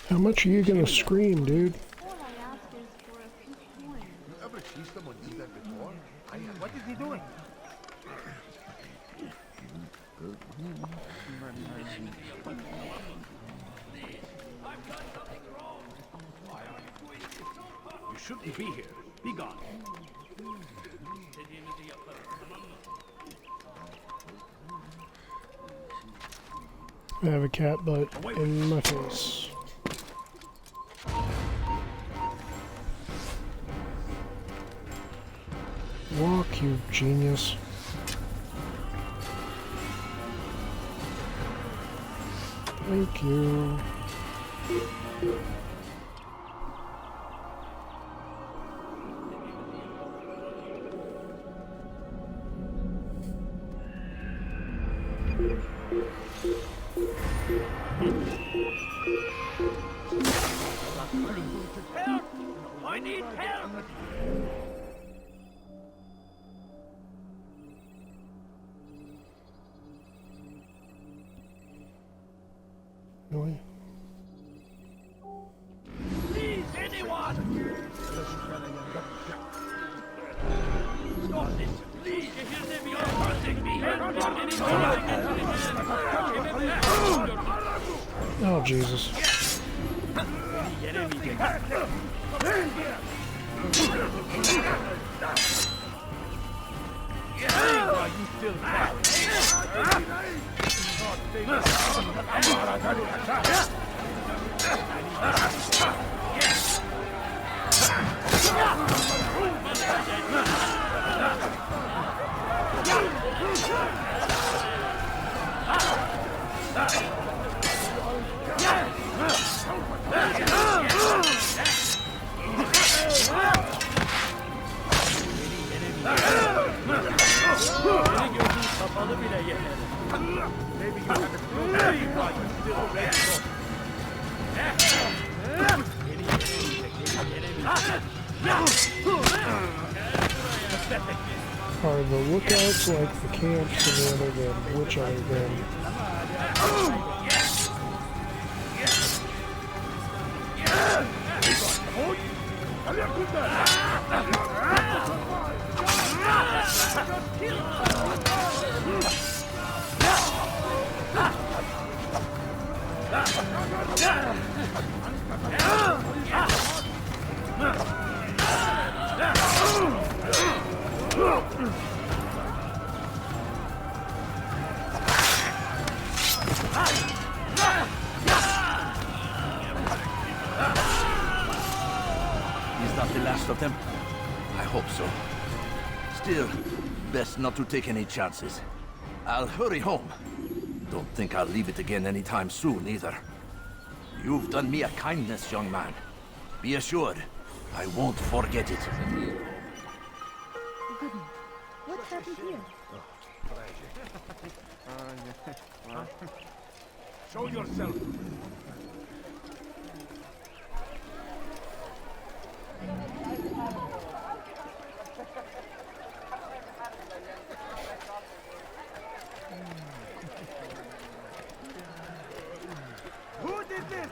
How much are you gonna scream, dude? You ever see someone do that before? What is he doing? You shouldn't be here. Be gone. I have a cat butt in my face. Walk, you genius. Thank you. Help! I need help! Really? Please, anyone! Stop this, please! You're hurting me! Oh, Jesus. Are the lookouts like the camps in the other game? Which other game? Is that the last of them? I hope so. Still, best not to take any chances. I'll hurry home. Don't think I'll leave it again anytime soon, either. You've done me a kindness, young man. Be assured, I won't forget it. What's happened here? Show yourself. Who did this?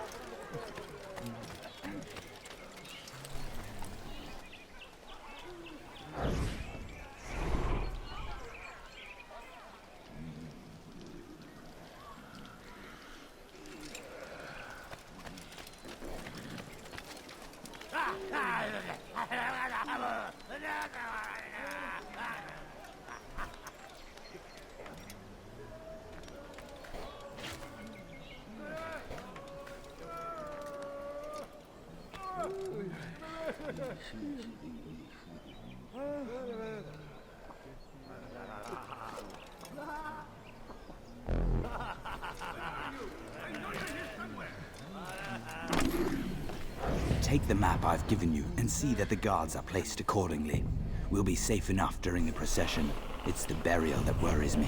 Take the map I've given you and see that the guards are placed accordingly. We'll be safe enough during the procession. It's the burial that worries me.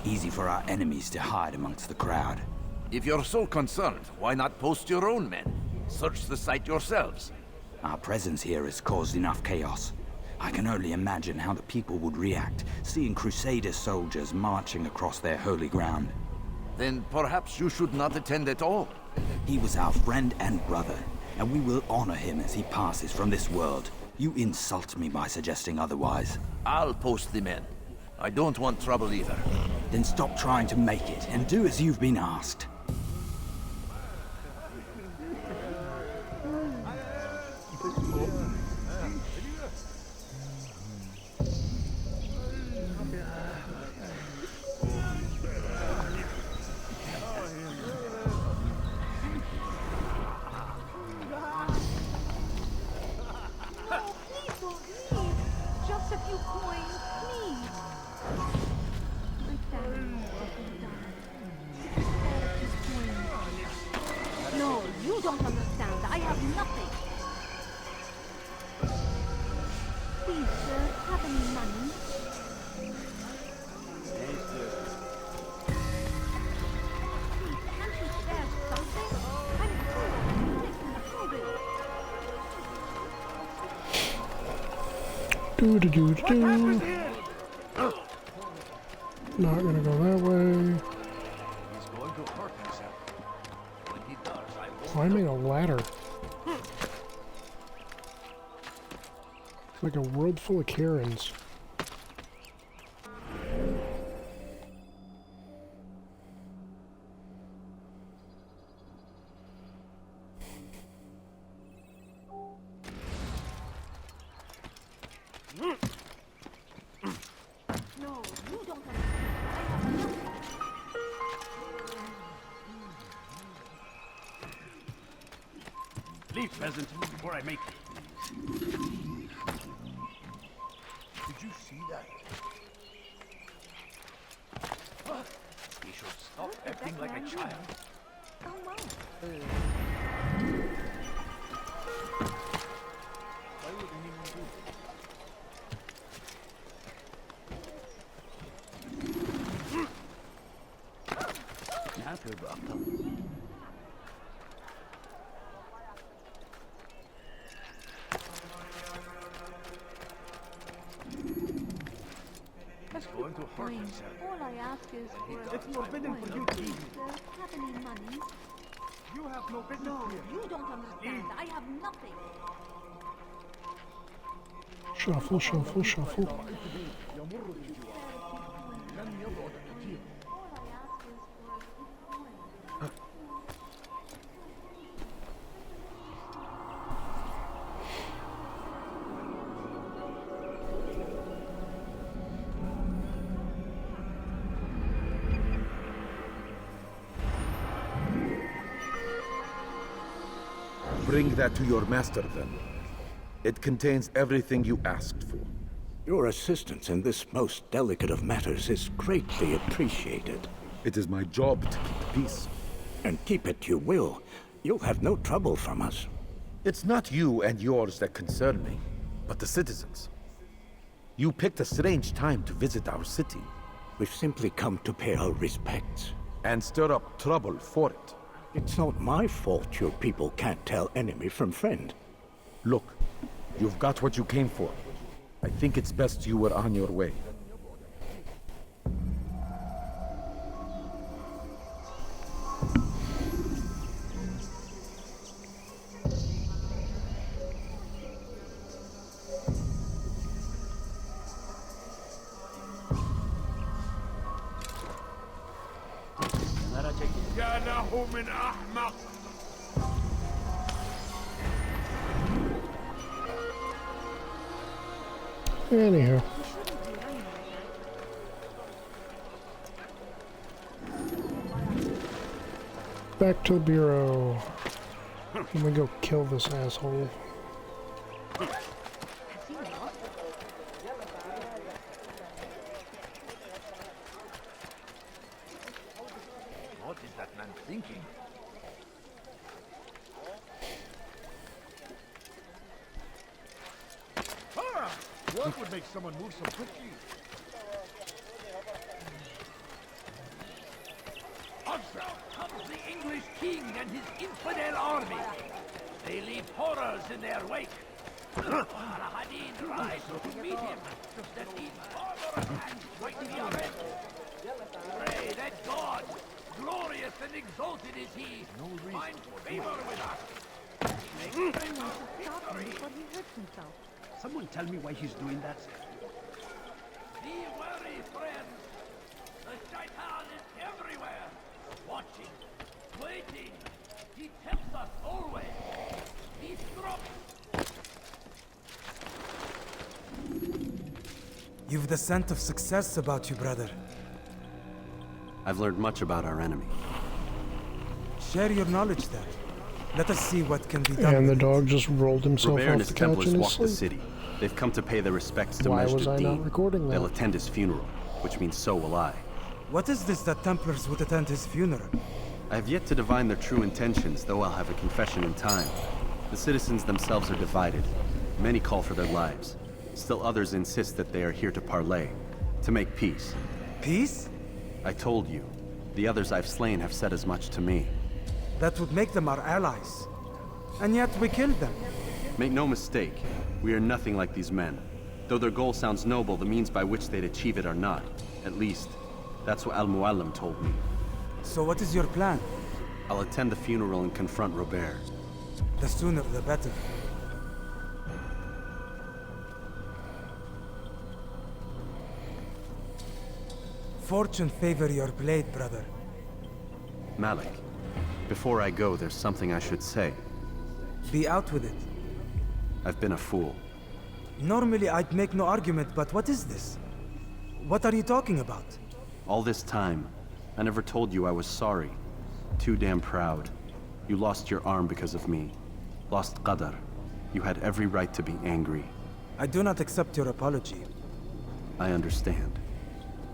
Easy for our enemies to hide amongst the crowd. If you're so concerned, why not post your own men? Search the site yourselves. Our presence here has caused enough chaos. I can only imagine how the people would react, seeing Crusader soldiers marching across their holy ground. Then perhaps you should not attend at all. He was our friend and brother, and we will honor him as he passes from this world. You insult me by suggesting otherwise. I'll post the men. I don't want trouble either. Then stop trying to make it, and do as you've been asked. Just a few coins, please. My family has died. No, you don't understand. I have nothing. Please, sir, have any money? Please, can't you spare something? I'm poor. Not gonna go that way. Climbing a ladder. It's like a world full of Karens. No, you don't understand. I have nothing. Leave, peasant, before I make it. Did you see that? He should stop acting like a child. He's going to hurt himself. All I ask is for It's forbidden for you to eat. have any money? You have no business No, here. you don't understand. I have nothing. Shuffle, shuffle, shuffle. Bring that to your master, then. It contains everything you asked for. Your assistance in this most delicate of matters is greatly appreciated. It is my job to keep peace. And keep it you will. You'll have no trouble from us. It's not you and yours that concern me, but the citizens. You picked a strange time to visit our city. We've simply come to pay our respects. And stir up trouble for it. It's not my fault your people can't tell enemy from friend. Look, you've got what you came for. I think it's best you were on your way. يا له من أحمق. Anyhow. Back to the bureau. Let me go kill this asshole. What is that man thinking? Ah! What would make someone move so quickly? Onslaught comes the English king and his infidel army. They leave horrors in their wake. Al-Hadid rides to meet him, that these barbarous acts might be avenged. Pray that God, glorious and exalted is he, find favor with us. He makes friends with victory. But he hurts himself. Someone tell me why he's doing that? Be wary, friends. The Shaitan is everywhere, watching, waiting. He tempts us always. He strokes. You've the scent of success about you, brother. I've learned much about our enemy. Share your knowledge then. Let us see what can be done. And the dog just rolled himself Robert and off his the couch Templars in his walk the sleep. city. They've come to pay their respects to Why Majd was I not ad-Din. recording that? They'll attend his funeral, which means so will I. What is this that Templars would attend his funeral? I have yet to divine their true intentions, though I'll have a confession in time. The citizens themselves are divided. Many call for their lives. Still others insist that they are here to parley, to make peace. Peace? I told you. The others I've slain have said as much to me. That would make them our allies. And yet we killed them. Make no mistake, we are nothing like these men. Though their goal sounds noble, the means by which they'd achieve it are not. At least, that's what Al-Mualim told me. So what is your plan? I'll attend the funeral and confront Robert. The sooner the better. Fortune favor your blade, brother. Malik, before I go, there's something I should say. Be out with it. I've been a fool. Normally I'd make no argument, but what is this? What are you talking about? All this time, I never told you I was sorry. Too damn proud. You lost your arm because of me. lost Qadar. You had every right to be angry. I do not accept your apology. I understand.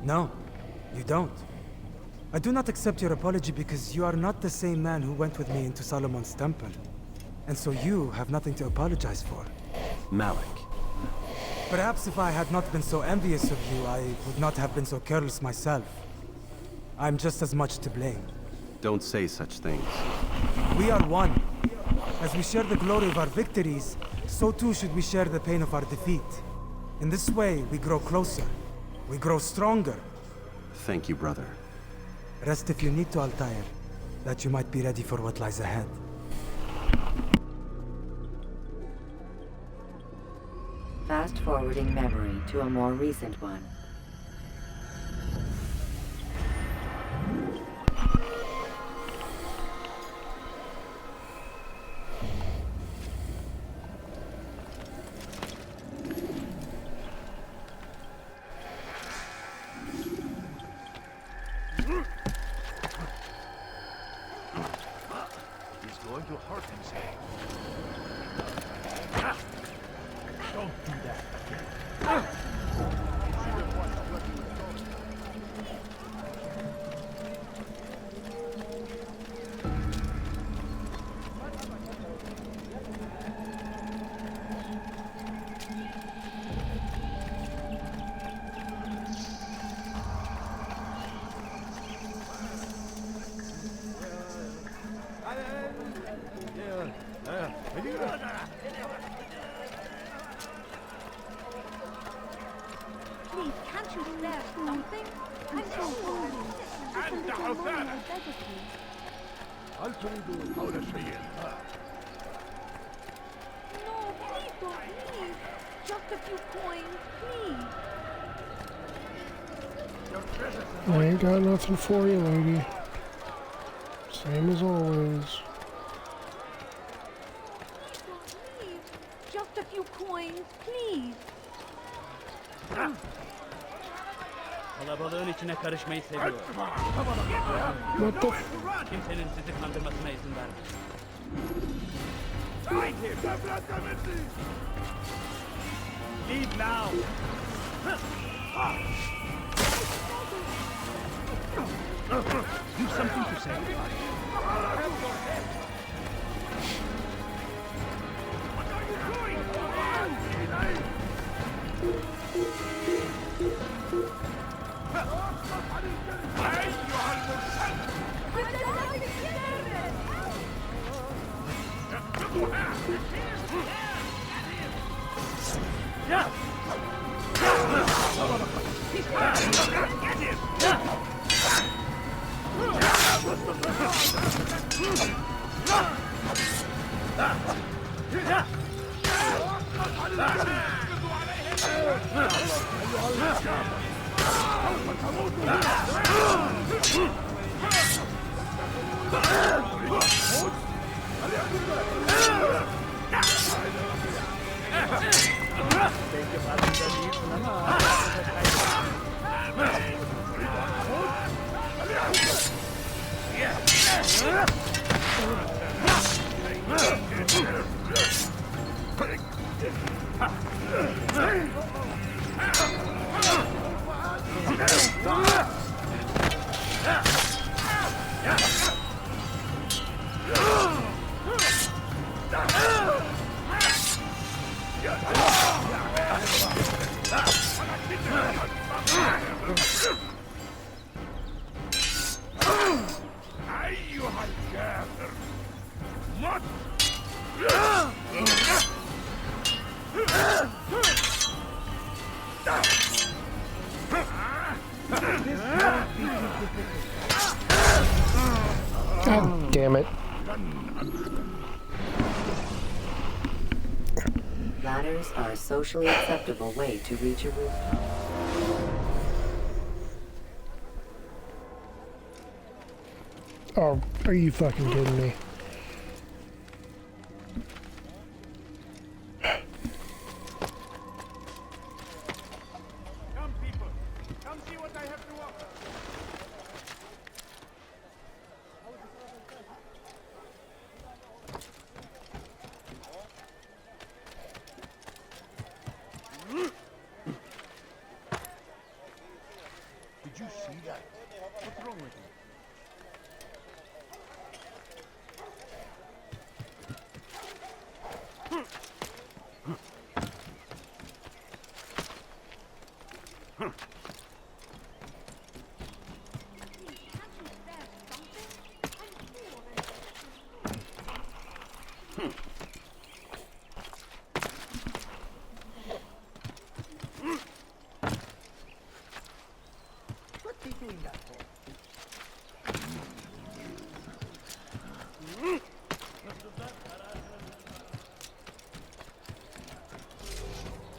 No, you don't. I do not accept your apology because you are not the same man who went with me into Solomon's temple. And so you have nothing to apologize for. Malik. Perhaps if I had not been so envious of you, I would not have been so careless myself. I'm just as much to blame. Don't say such things. We are one. As we share the glory of our victories, so too should we share the pain of our defeat. In this way, we grow closer. We grow stronger. Thank you, brother. Rest if you need to, Altair, that you might be ready for what lies ahead. Fast-forwarding memory to a more recent one. He's going to hurt himself. Don't do that again. Please, can't you spare something? I'm so hungry. أنت حسانة. هل تريد قول شيء؟ No, please don't leave. Just a few coins, please. I ain't got nothing for you, lady. Same as always. Please, just a few coins, please. Kalabalığın içine karışmayı seviyorum. What the Kimsenin sizi kandırmasına izin vermem. Leave now. You've something to say. أيها الكافر مت God damn it. Ladders are a socially acceptable way to reach a rooftop. Oh, are you fucking kidding me? Come, people. Come see what I have to offer.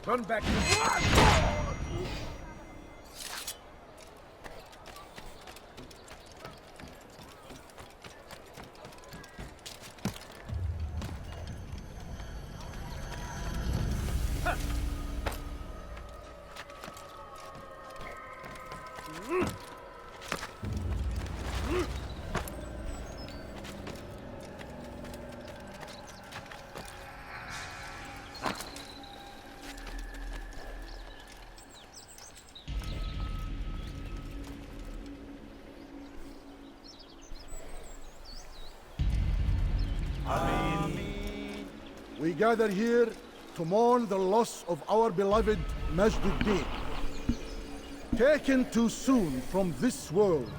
Turn back. We gather here to mourn the loss of our beloved Majduddin. Taken too soon from this world.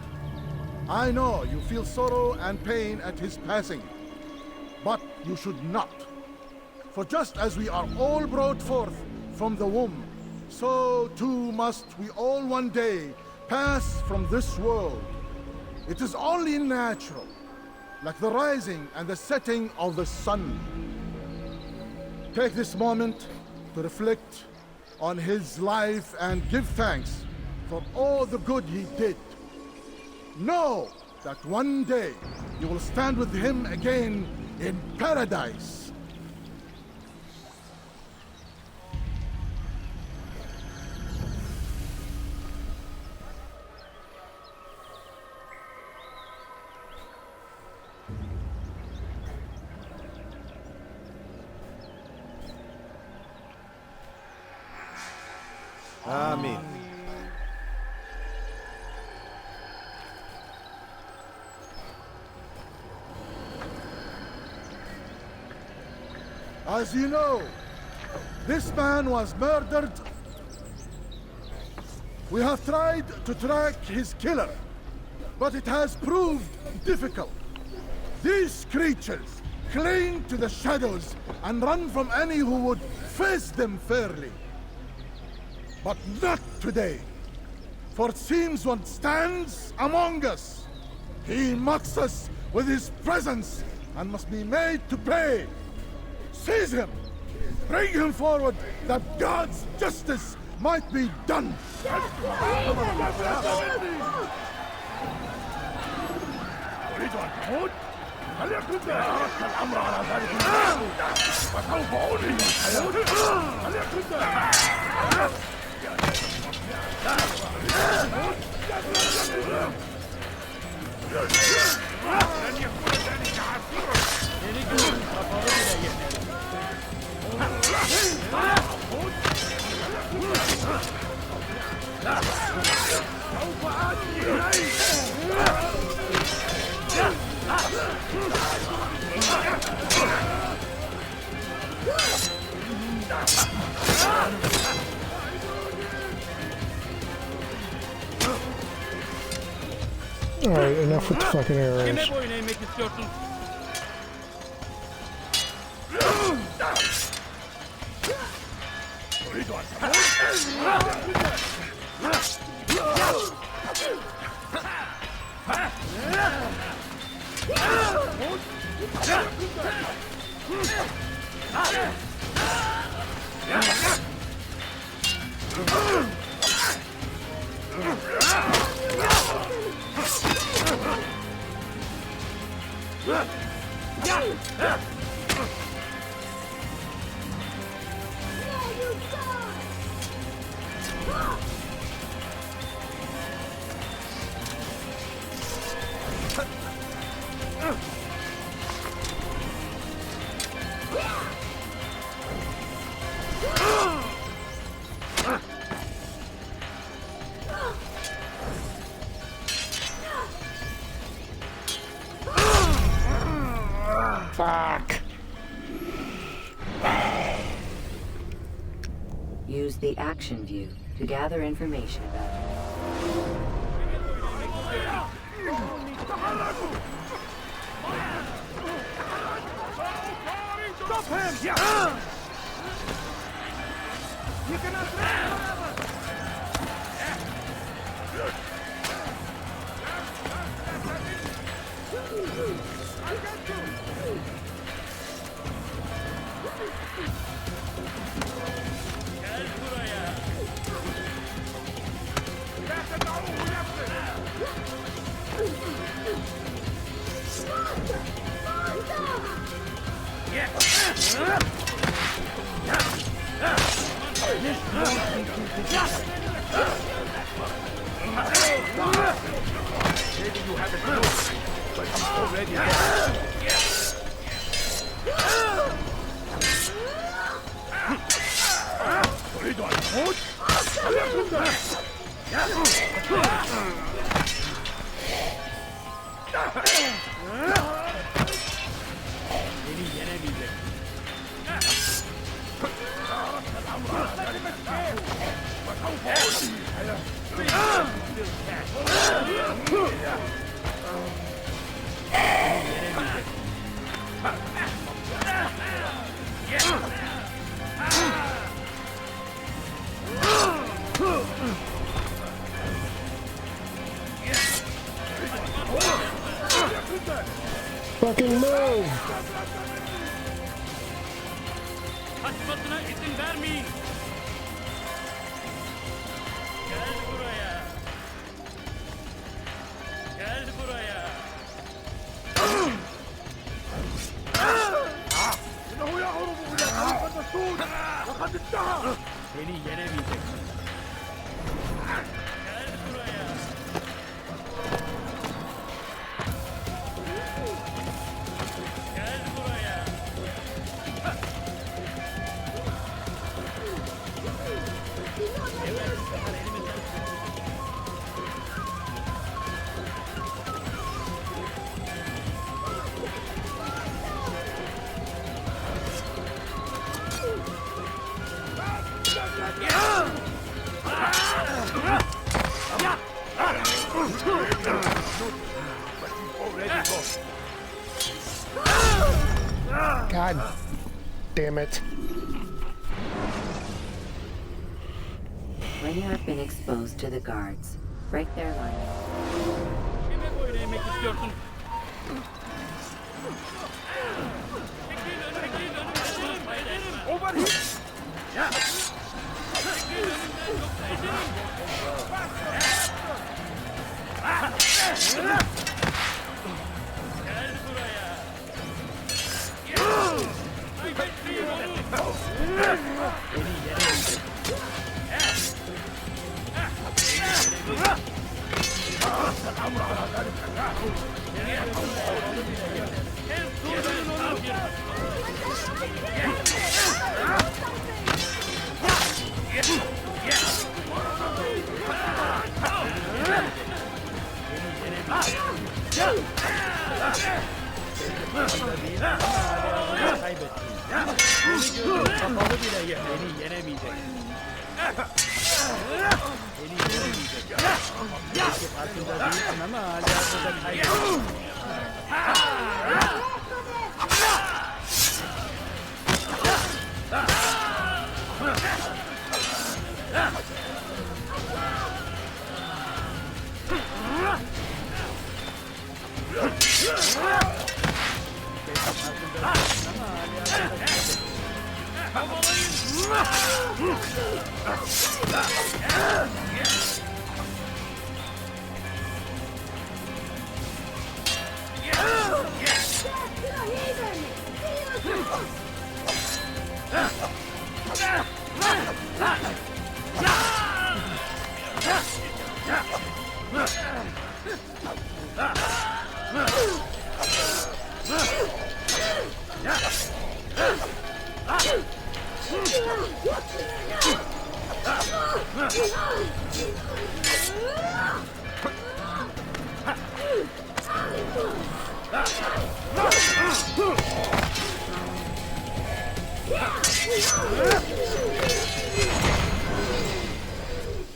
I know you feel sorrow and pain at his passing, but you should not. For just as we are all brought forth from the womb, so too must we all one day pass from this world. It is only natural, like the rising and the setting of the sun. Take this moment to reflect on his life and give thanks for all the good he did. Know that one day you will stand with him again in paradise. Amen. As you know, this man was murdered. We have tried to track his killer, but it has proved difficult. These creatures cling to the shadows and run from any who would face them fairly. But not today, for it seems one stands among us. He mocks us with his presence and must be made to pay. Seize him! Bring him forward that God's justice might be done! Alright, enough with the fucking arrows. Fuck. Use the action view to gather information about him. Stop him! Yeah! You cannot Maybe you haven't noticed, but he's already there. Fucking move! Kaçmasına izin vermeyin. Gel buraya. Gel buraya. Seni yenemeyeceksin. Gel buraya. Gel buraya. God damn it. When you have been exposed to the guards, break their line. Kime böyle yemek istiyorsun? Over here! Ya! Gel buraya. Kaybetmeyin onu. Beni yenemeyecek. Kapalı bile beni yenemeyecek. Beni yenemeyecek. Belki farkında değilsin ama hala burada kaybettin.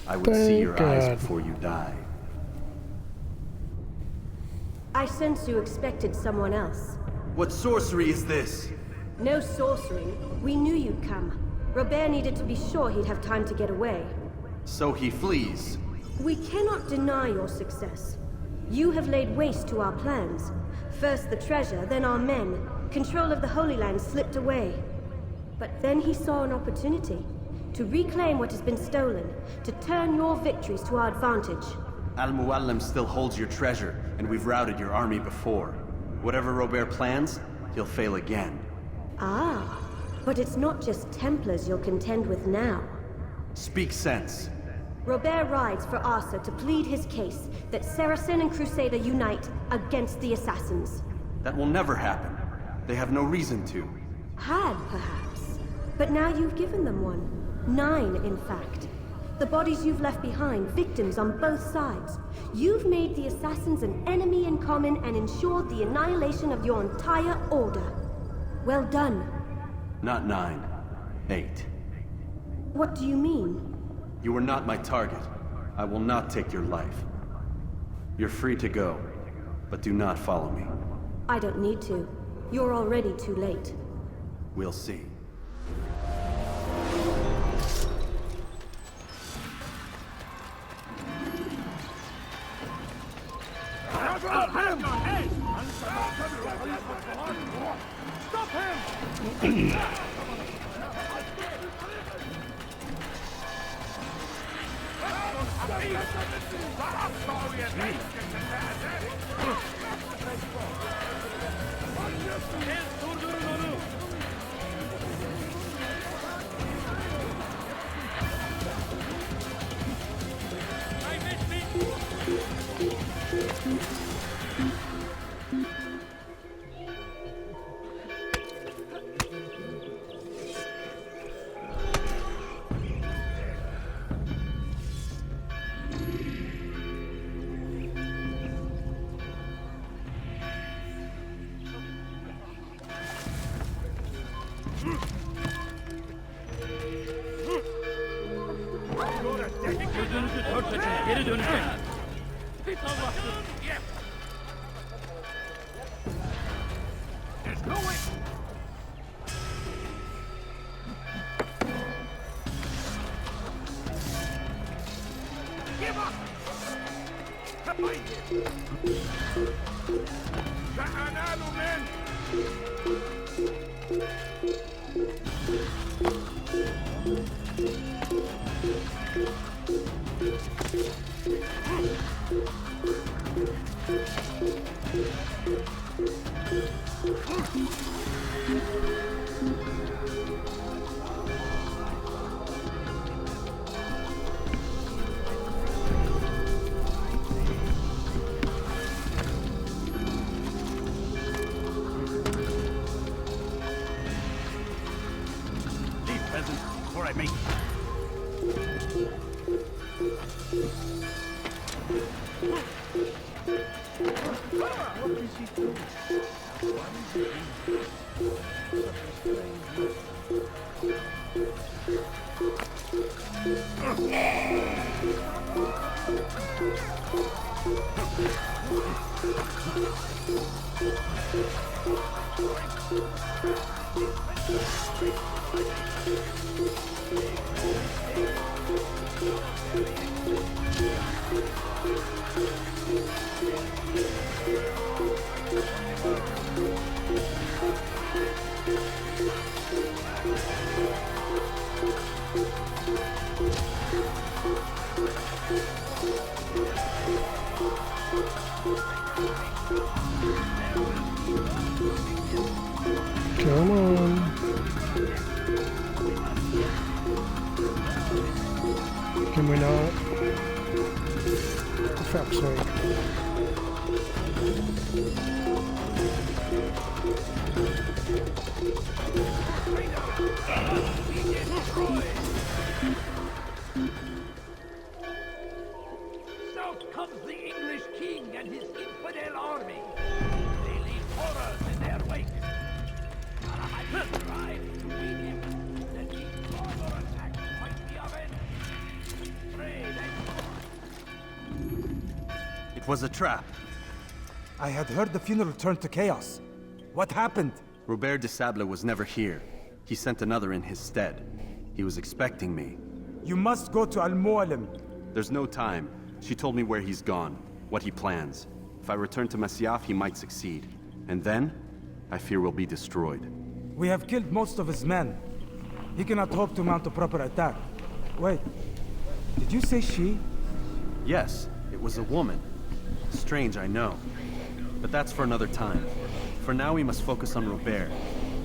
I would see your eyes before you die. I sense you expected someone else. What sorcery is this? No sorcery. We knew you'd come. Robert needed to be sure he'd have time to get away. So he flees. We cannot deny your success. You have laid waste to our plans. First the treasure, then our men. Control of the Holy Land slipped away. But then he saw an opportunity to reclaim what has been stolen, to turn your victories to our advantage. Al-Mualim still holds your treasure, and we've routed your army before. Whatever Robert plans, he'll fail again. Ah, But it's not just Templars you'll contend with now. Speak sense. Robert rides for Arthur to plead his case that Saracen and Crusader unite against the Assassins. That will never happen. They have no reason to. Had, perhaps. But now you've given them one. 9, in fact. The bodies you've left behind, victims on both sides. You've made the Assassins an enemy in common and ensured the annihilation of your entire order. Well done. Not 9. 8. What do you mean? You were not my target. I will not take your life. You're free to go, but do not follow me. I don't need to. You're already too late. We'll see. Stop him! Stop him! Gözünüzü dört açın, geri dönüşün. There's no way. Give up! تعالوا من Leave, peasant, before I make What is he doing? What is he doing? Such Come on. Can we not? For fuck's sake. South comes the English king and his infidel army. They leave horrors in their wake. I will try to beat him, that these further attacks might be avenged. Pray that It was a trap. I had heard the funeral turned to chaos. What happened? Robert de Sable was never here. He sent another in his stead. He was expecting me. You must go to Al-Mualim. There's no time. She told me where he's gone, what he plans. If I return to Masyaf, he might succeed. And then, I fear we'll be destroyed. We have killed most of his men. He cannot hope to mount a proper attack. Wait, did you say she? Yes, it was a woman. Strange, I know. But that's for another time. For now, we must focus on Robert.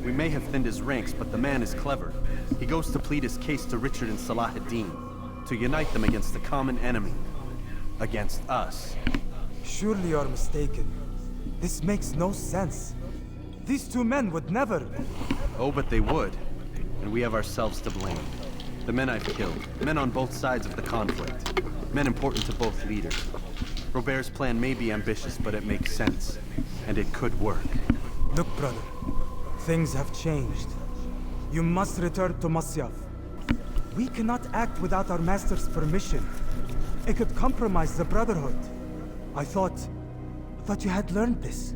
We may have thinned his ranks, but the man is clever. He goes to plead his case to Richard and Salah ad-Din, to unite them against the common enemy. Against us. Surely you're mistaken. This makes no sense. These two men would never... Oh, but they would. And we have ourselves to blame. The men I've killed, men on both sides of the conflict, men important to both leaders. Robert's plan may be ambitious, but it makes sense. And it could work. Look, brother. Things have changed. You must return to Masyaf. We cannot act without our master's permission. It could compromise the Brotherhood. I thought you had learned this.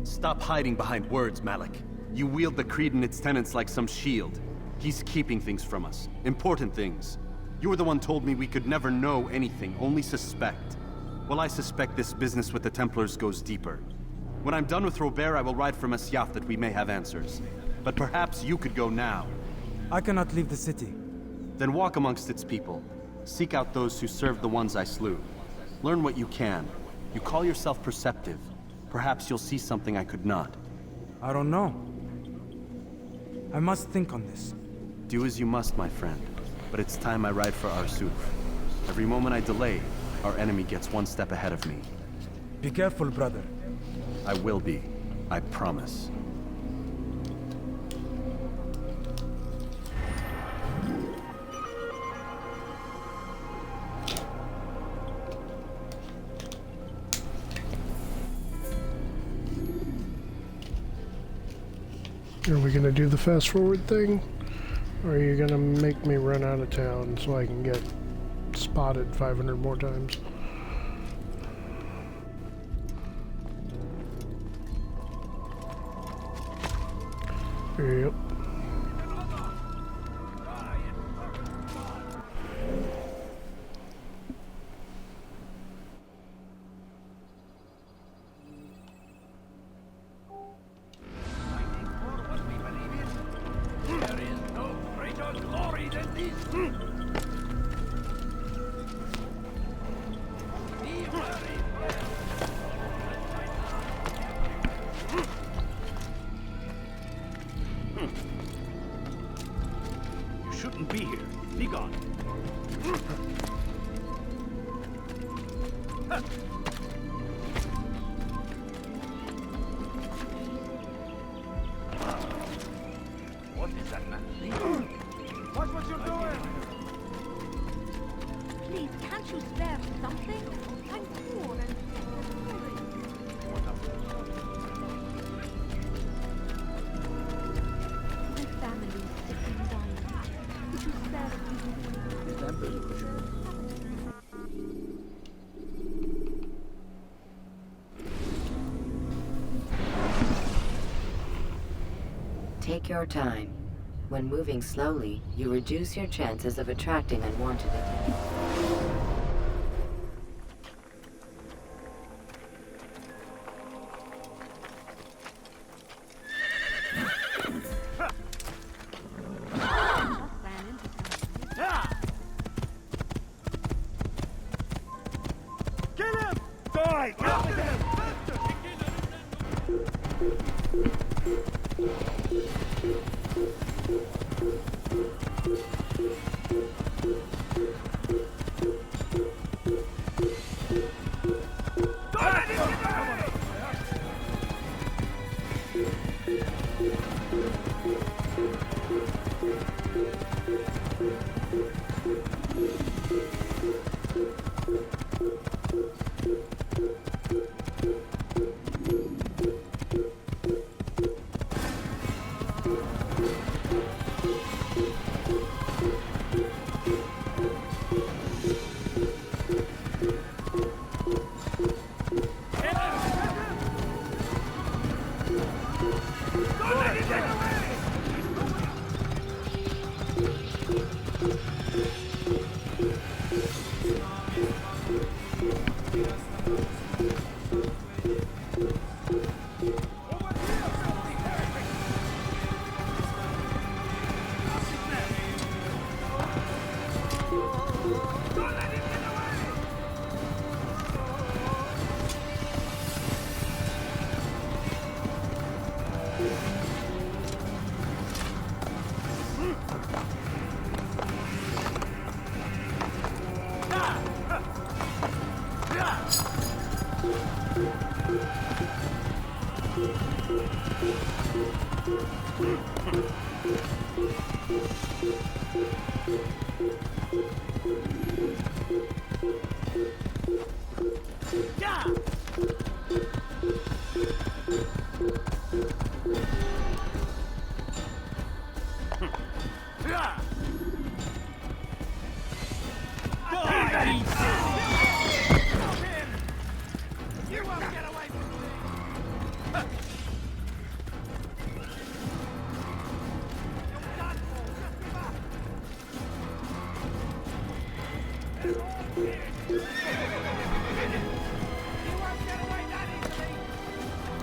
Stop hiding behind words, Malik. You wield the creed and its tenets like some shield. He's keeping things from us. Important things. You were the one told me we could never know anything, only suspect. Well, I suspect this business with the Templars goes deeper. When I'm done with Robert, I will ride for Masyaf that we may have answers. But perhaps you could go now. I cannot leave the city. Then walk amongst its people. Seek out those who served the ones I slew. Learn what you can. You call yourself perceptive. Perhaps you'll see something I could not. I don't know. I must think on this. Do as you must, my friend. But it's time I ride for Arsuf. Every moment I delay, our enemy gets one step ahead of me. Be careful, brother. I will be. I promise. Are we gonna do the fast forward thing? Or are you gonna make me run out of town so I can get spotted 500 more times? Yep. There is no greater glory than this. Be wary. You shouldn't be here. Be gone. What is that man? Watch what you're doing! Please, can't you spare something? I'm poor and hungry. My family is sick and dying. Could you spare a few? The Templars push. Take your time. When moving slowly, you reduce your chances of attracting unwanted attention. Kill him! Die! Get with him!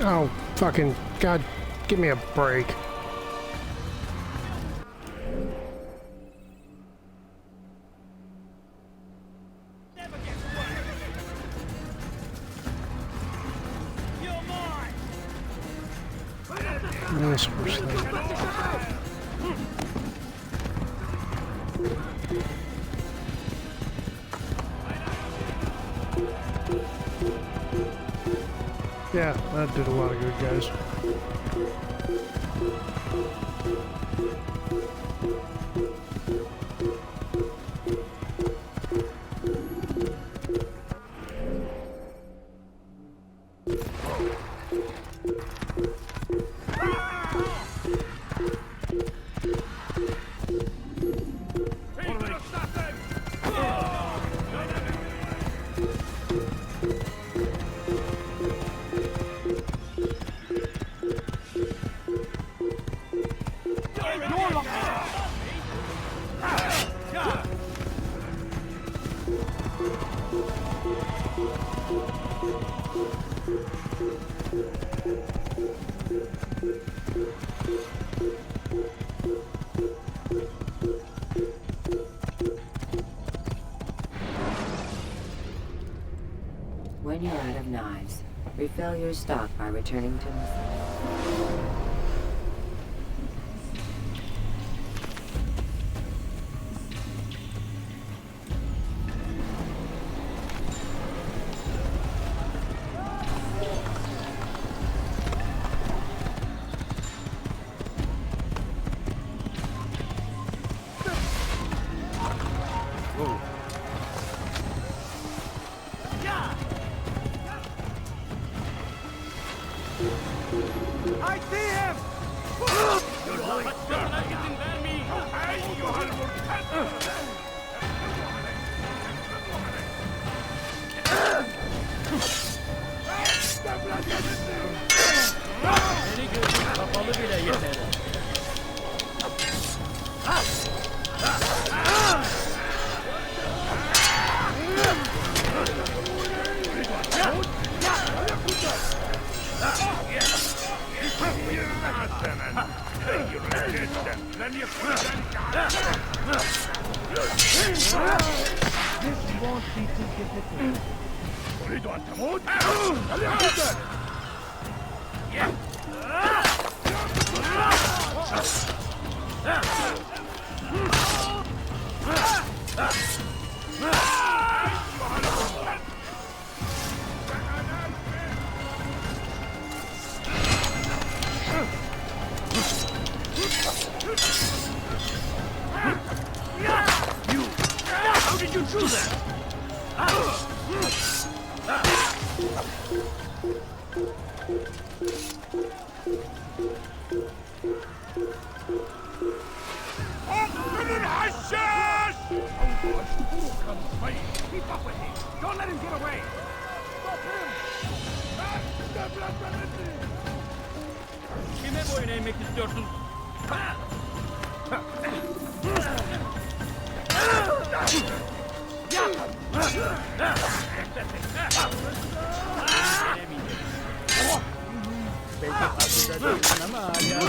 Oh, fucking God, give me a break. This horse thing. Yeah, that did a lot of good, guys. When you're out of knives, refill your stock by returning to Mississippi. I see him! Kapalı bile yeter. This won't be too difficult. How did you do that? Keep up with him! Don't let him get away! Stop him! Kime boyun eğmek istiyorsun? Belki farkında değilsin ama hala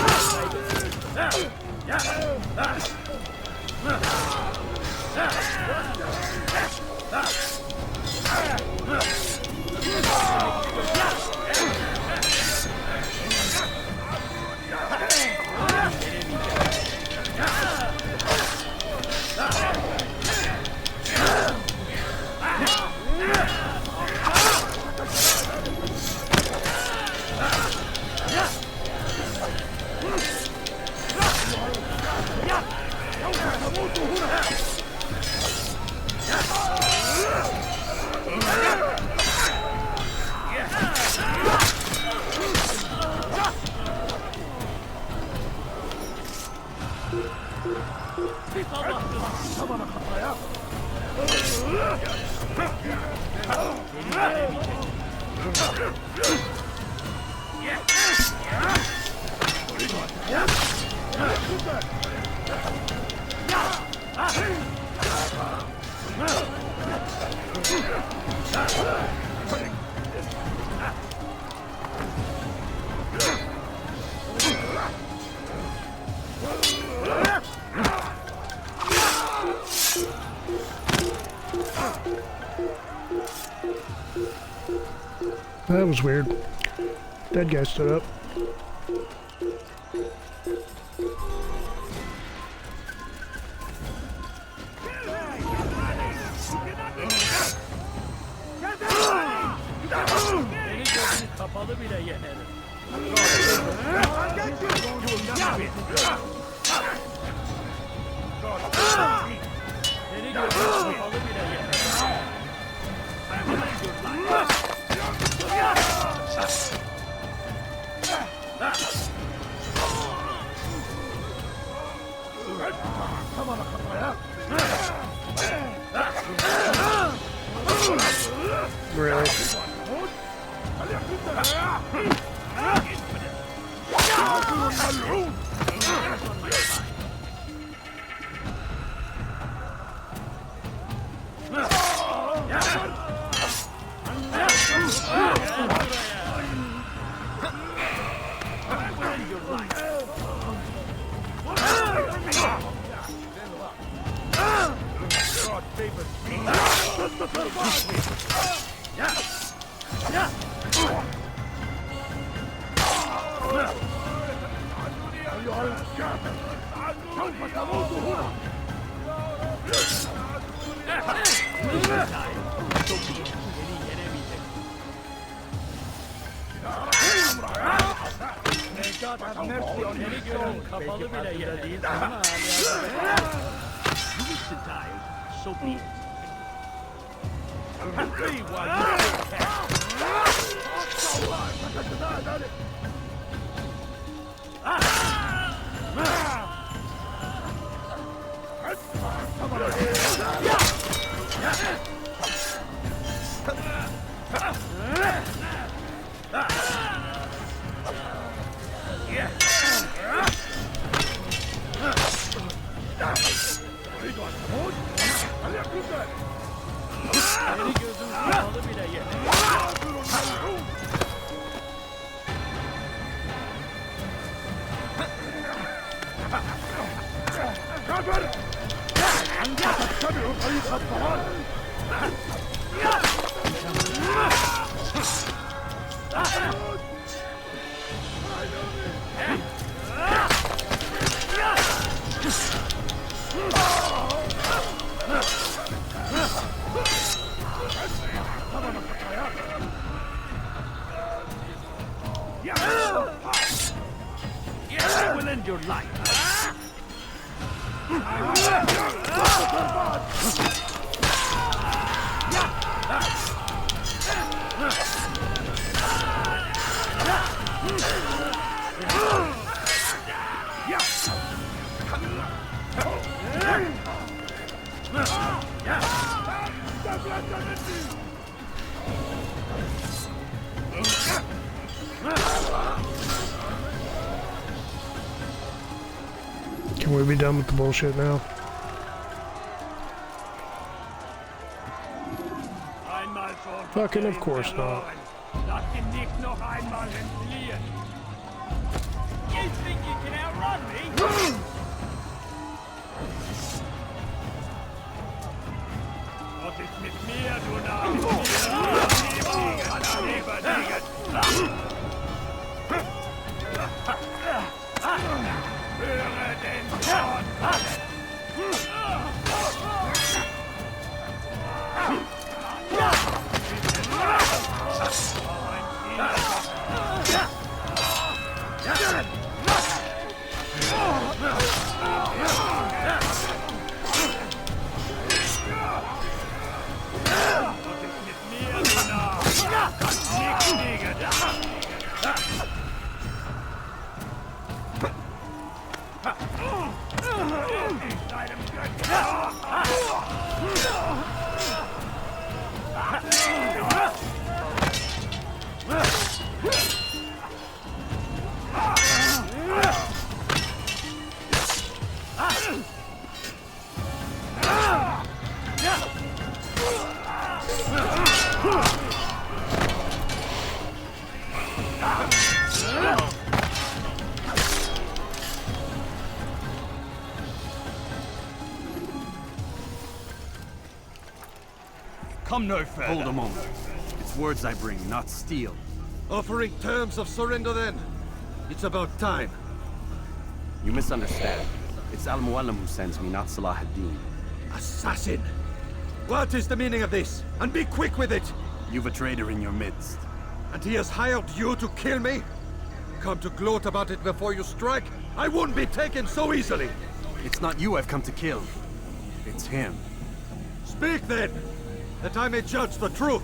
That was weird. Dead guy stood up. Kapalı bile yenerim. Beni görün, kapalı bile yenerim. Really? Kapalı bile yenerim. So be it. I will end your life. Can we be done with the bullshit now? Fucking of course not. Lass ihn nicht noch einmal entfliehen. You think you can outrun me? Was ist mit mir, du Narr? Höre den Zorn kommen! come no further. Hold a moment. It's words I bring, not steel. Offering terms of surrender then? It's about time. You misunderstand. It's Al-Mualim who sends me, not Salah ad-Din. Assassin! What is the meaning of this? And be quick with it! You've a traitor in your midst. And he has hired you to kill me? Come to gloat about it before you strike? I won't be taken so easily! It's not you I've come to kill. It's him. Speak then, that I may judge the truth.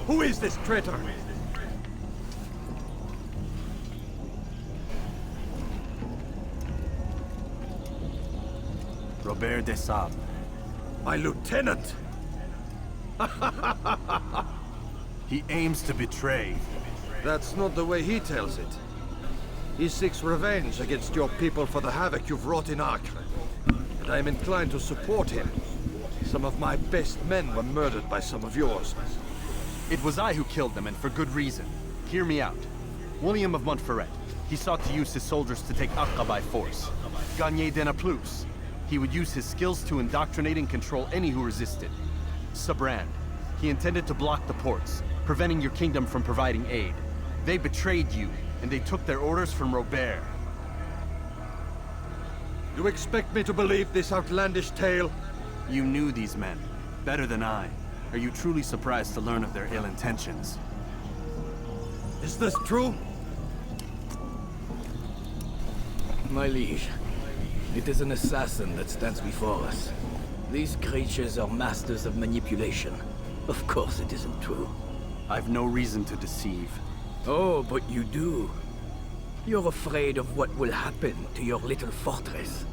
Who is this traitor? Robert de Sable. My lieutenant! He aims to betray. That's not the way he tells it. He seeks revenge against your people for the havoc you've wrought in Acre. And I am inclined to support him. Some of my best men were murdered by some of yours. It was I who killed them, and for good reason. Hear me out. William of Montferrat. He sought to use his soldiers to take Acre by force. Gagné de Naplouse. He would use his skills to indoctrinate and control any who resisted. Sabrand. He intended to block the ports, preventing your kingdom from providing aid. They betrayed you, and they took their orders from Robert. You expect me to believe this outlandish tale? You knew these men, better than I. Are you truly surprised to learn of their ill intentions? Is this true? My liege, it is an assassin that stands before us. These creatures are masters of manipulation. Of course it isn't true. I've no reason to deceive. Oh, but you do. You're afraid of what will happen to your little fortress.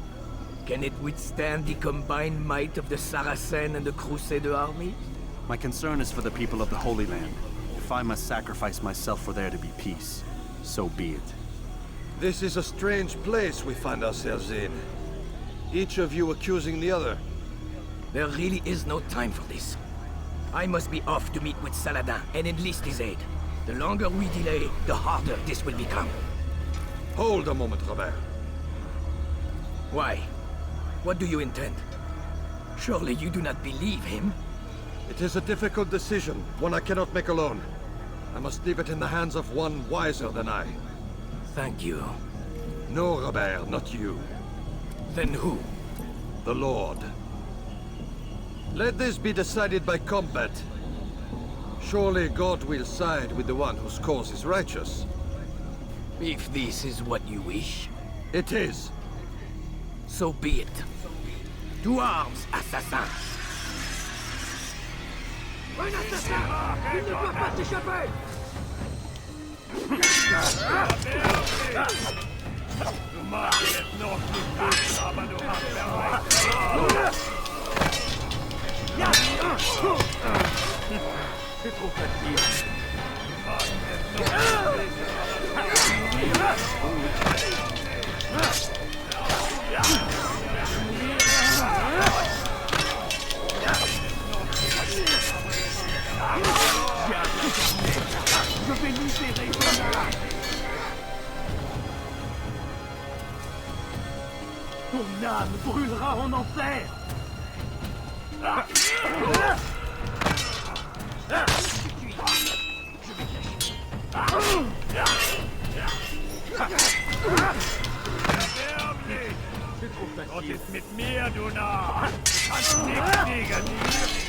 Can it withstand the combined might of the Saracen and the Crusader army? My concern is for the people of the Holy Land. If I must sacrifice myself for there to be peace, so be it. This is a strange place we find ourselves in. Each of you accusing the other. There really is no time for this. I must be off to meet with Saladin and enlist his aid. The longer we delay, the harder this will become. Hold a moment, Robert. Why? What do you intend? Surely you do not believe him? It is a difficult decision, one I cannot make alone. I must leave it in the hands of one wiser than I. Thank you. No, Robert, not you. Then who? The Lord. Let this be decided by combat. Surely God will side with the one whose cause is righteous. If this is what you wish. It is. So be it. To arms, assassin! Un assassin! Il ne doit pas s'échapper! C'est trop facile. Je vais libérer Bernard! Ton âme brûlera en enfer! Das ist mit mir, du Narr! Du kannst nichts Negatives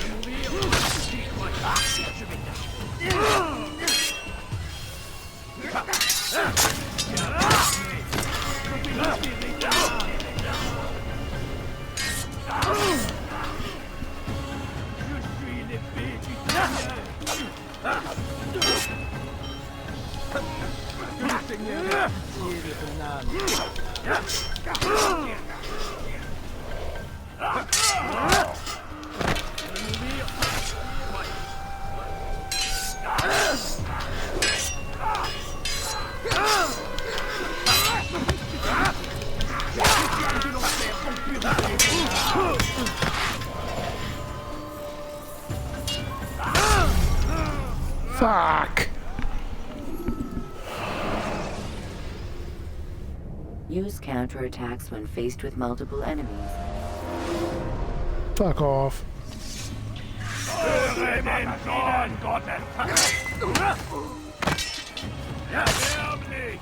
Fuck! Use counterattacks when faced with multiple enemies. Fuck off. Höre den Sohn Gottes! Erblich!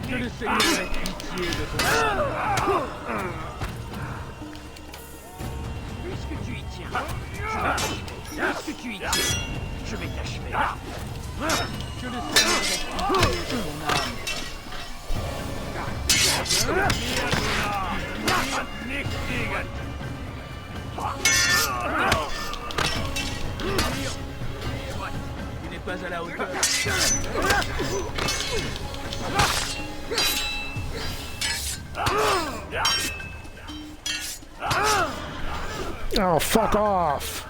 Que le Seigneur ait pitié de ton âme. Puisque tu y tiens, puisque tu y tiens, je vais t'achever. Que le Seigneur ait pitié de ton âme. Tu n'es pas à la hauteur. Oh, fuck off!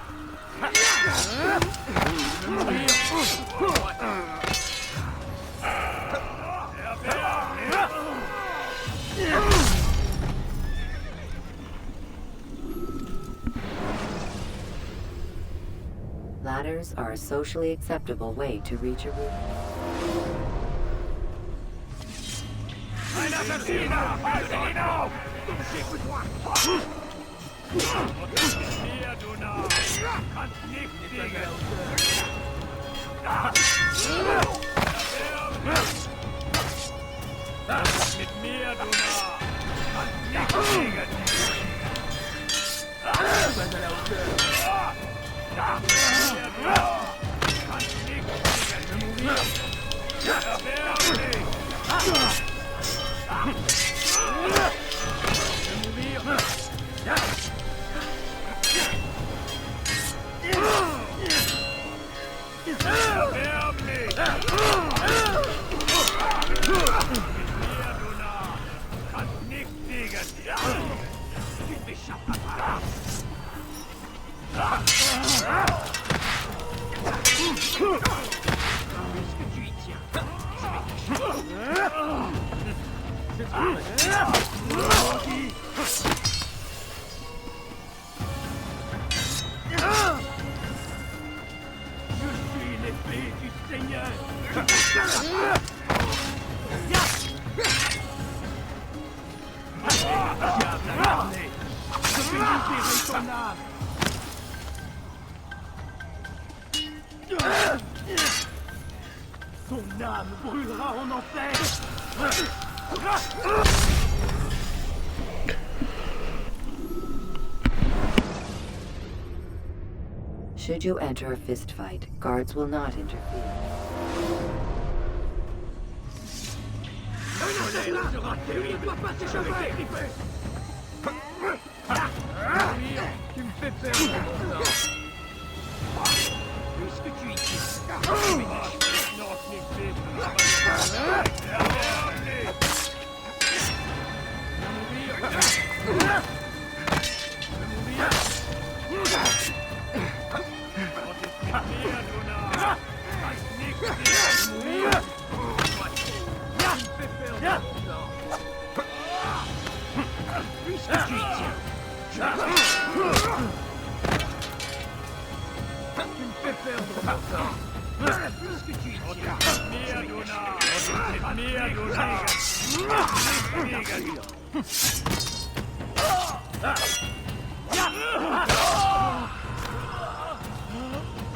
Ladders are a socially acceptable way to reach a roof. Un assassino! Assassino! Mit mir, du Narr! Son âme brûlera en enfer. Should you enter a fistfight, guards will not interfere. Tu me fais peur. Puisque tu y tiens.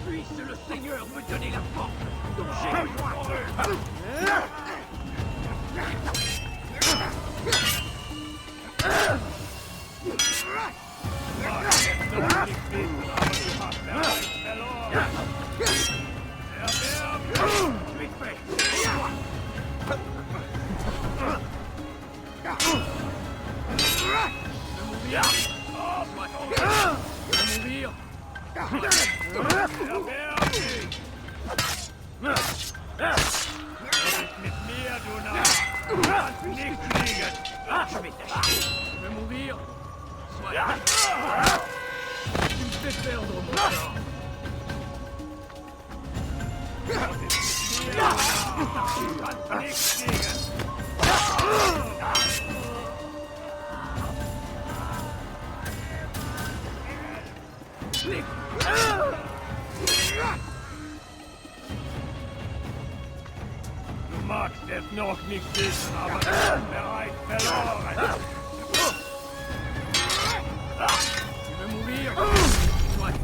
Puisse le Seigneur me donner la force dont j'ai besoin. vais t'acheter. Tu veux mourir? Sois là. Tu me fais perdre mon temps. Du magst es noch nicht wissen, aber du bist bereits verloren. Tu veux mourir? Soit.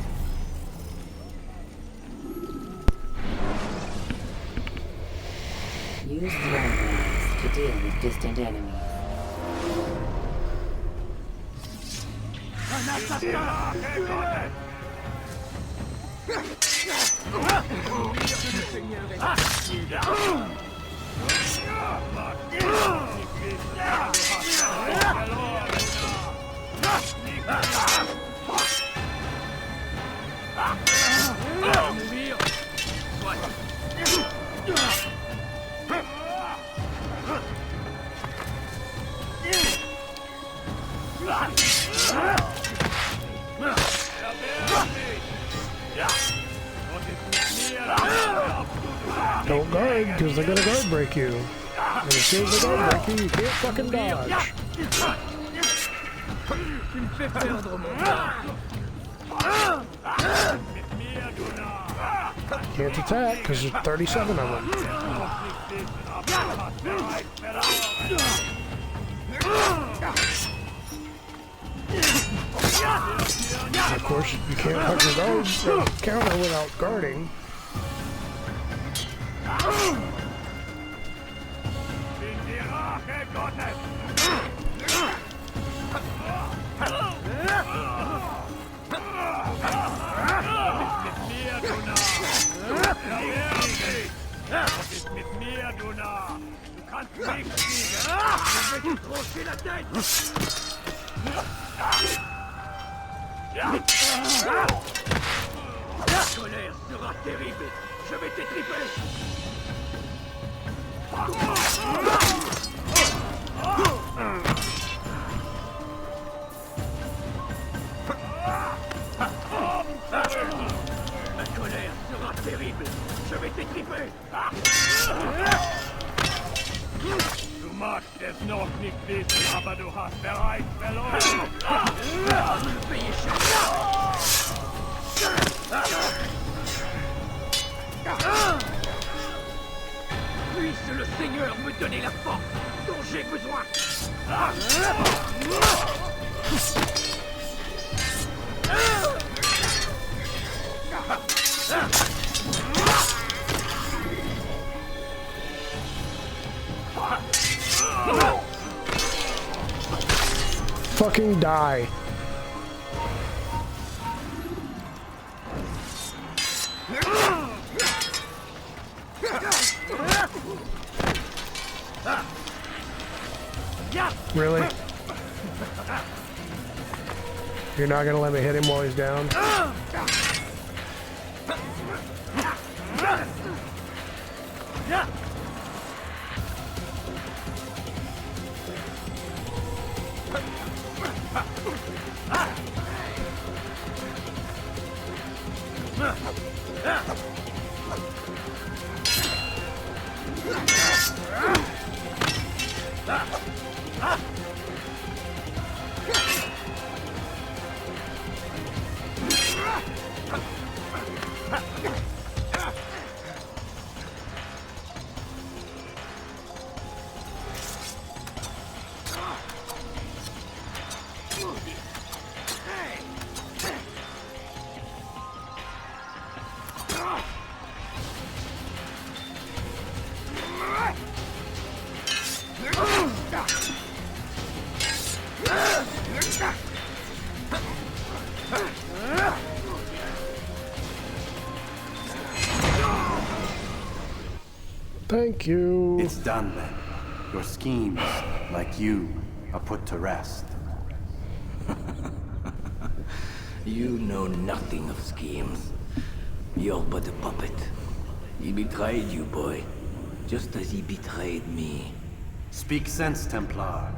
Use throne blades to deal with distant enemies. Un assassin! Mourir! Don't guard, because they're gonna guard break you. And as soon as they guard break you, you can't fucking dodge. Tu me fais perdre mon temps. Can't attack, because there's 37 of them. Of course, you can't hug your guard counter without guarding. Was ist mit mir, du Narr? Du kannst nicht fliegen. Du willst groß la tête. La colère sera terrible. Je vais t'étriper. La colère sera terrible. Je vais t'étriper. Du magst es noch nicht wissen, aber du hast bereits verloren. Puisse le Seigneur me donner la force dont j'ai besoin. Fucking die. Really? You're not gonna let me hit him while he's down? Thank you. It's done then. Your schemes, like you, are put to rest. You know nothing of schemes. You're but a puppet. He betrayed you, boy. Just as he betrayed me. Speak sense, Templar,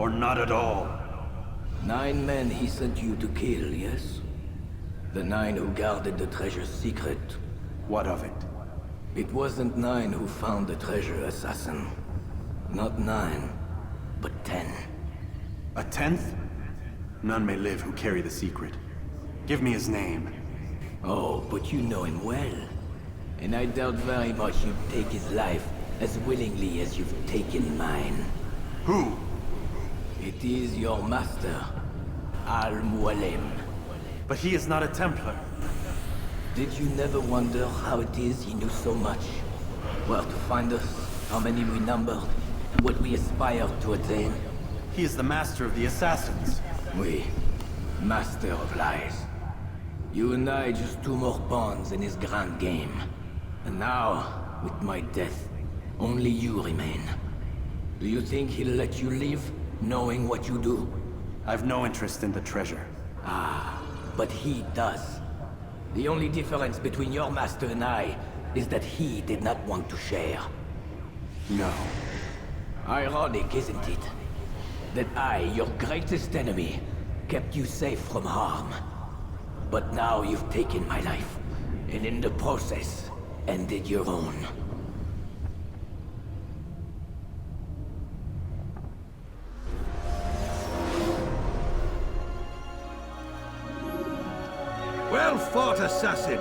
Or not at all? 9 men he sent you to kill, yes? The 9 who guarded the treasure's secret. What of it? It wasn't 9 who found the treasure, assassin. Not 9, but 10. A 10th? None may live who carry the secret. Give me his name. Oh, but you know him well. And I doubt very much you'd take his life as willingly as you've taken mine. Who? It is your master, Al-Mualim. But he is not a Templar. Did you never wonder how it is he knew so much? Where to find us, how many we numbered, what we aspired to attain? He is the master of the assassins. Oui, master of lies. You and I just 2 more pawns in his grand game. And now, with my death, only you remain. Do you think he'll let you live, knowing what you do? I've no interest in the treasure. Ah, but he does. The only difference between your master and I is that he did not want to share. No. Ironic, isn't it? That I, your greatest enemy, kept you safe from harm. But now you've taken my life, and in the process, ended your own. Well fought, assassin!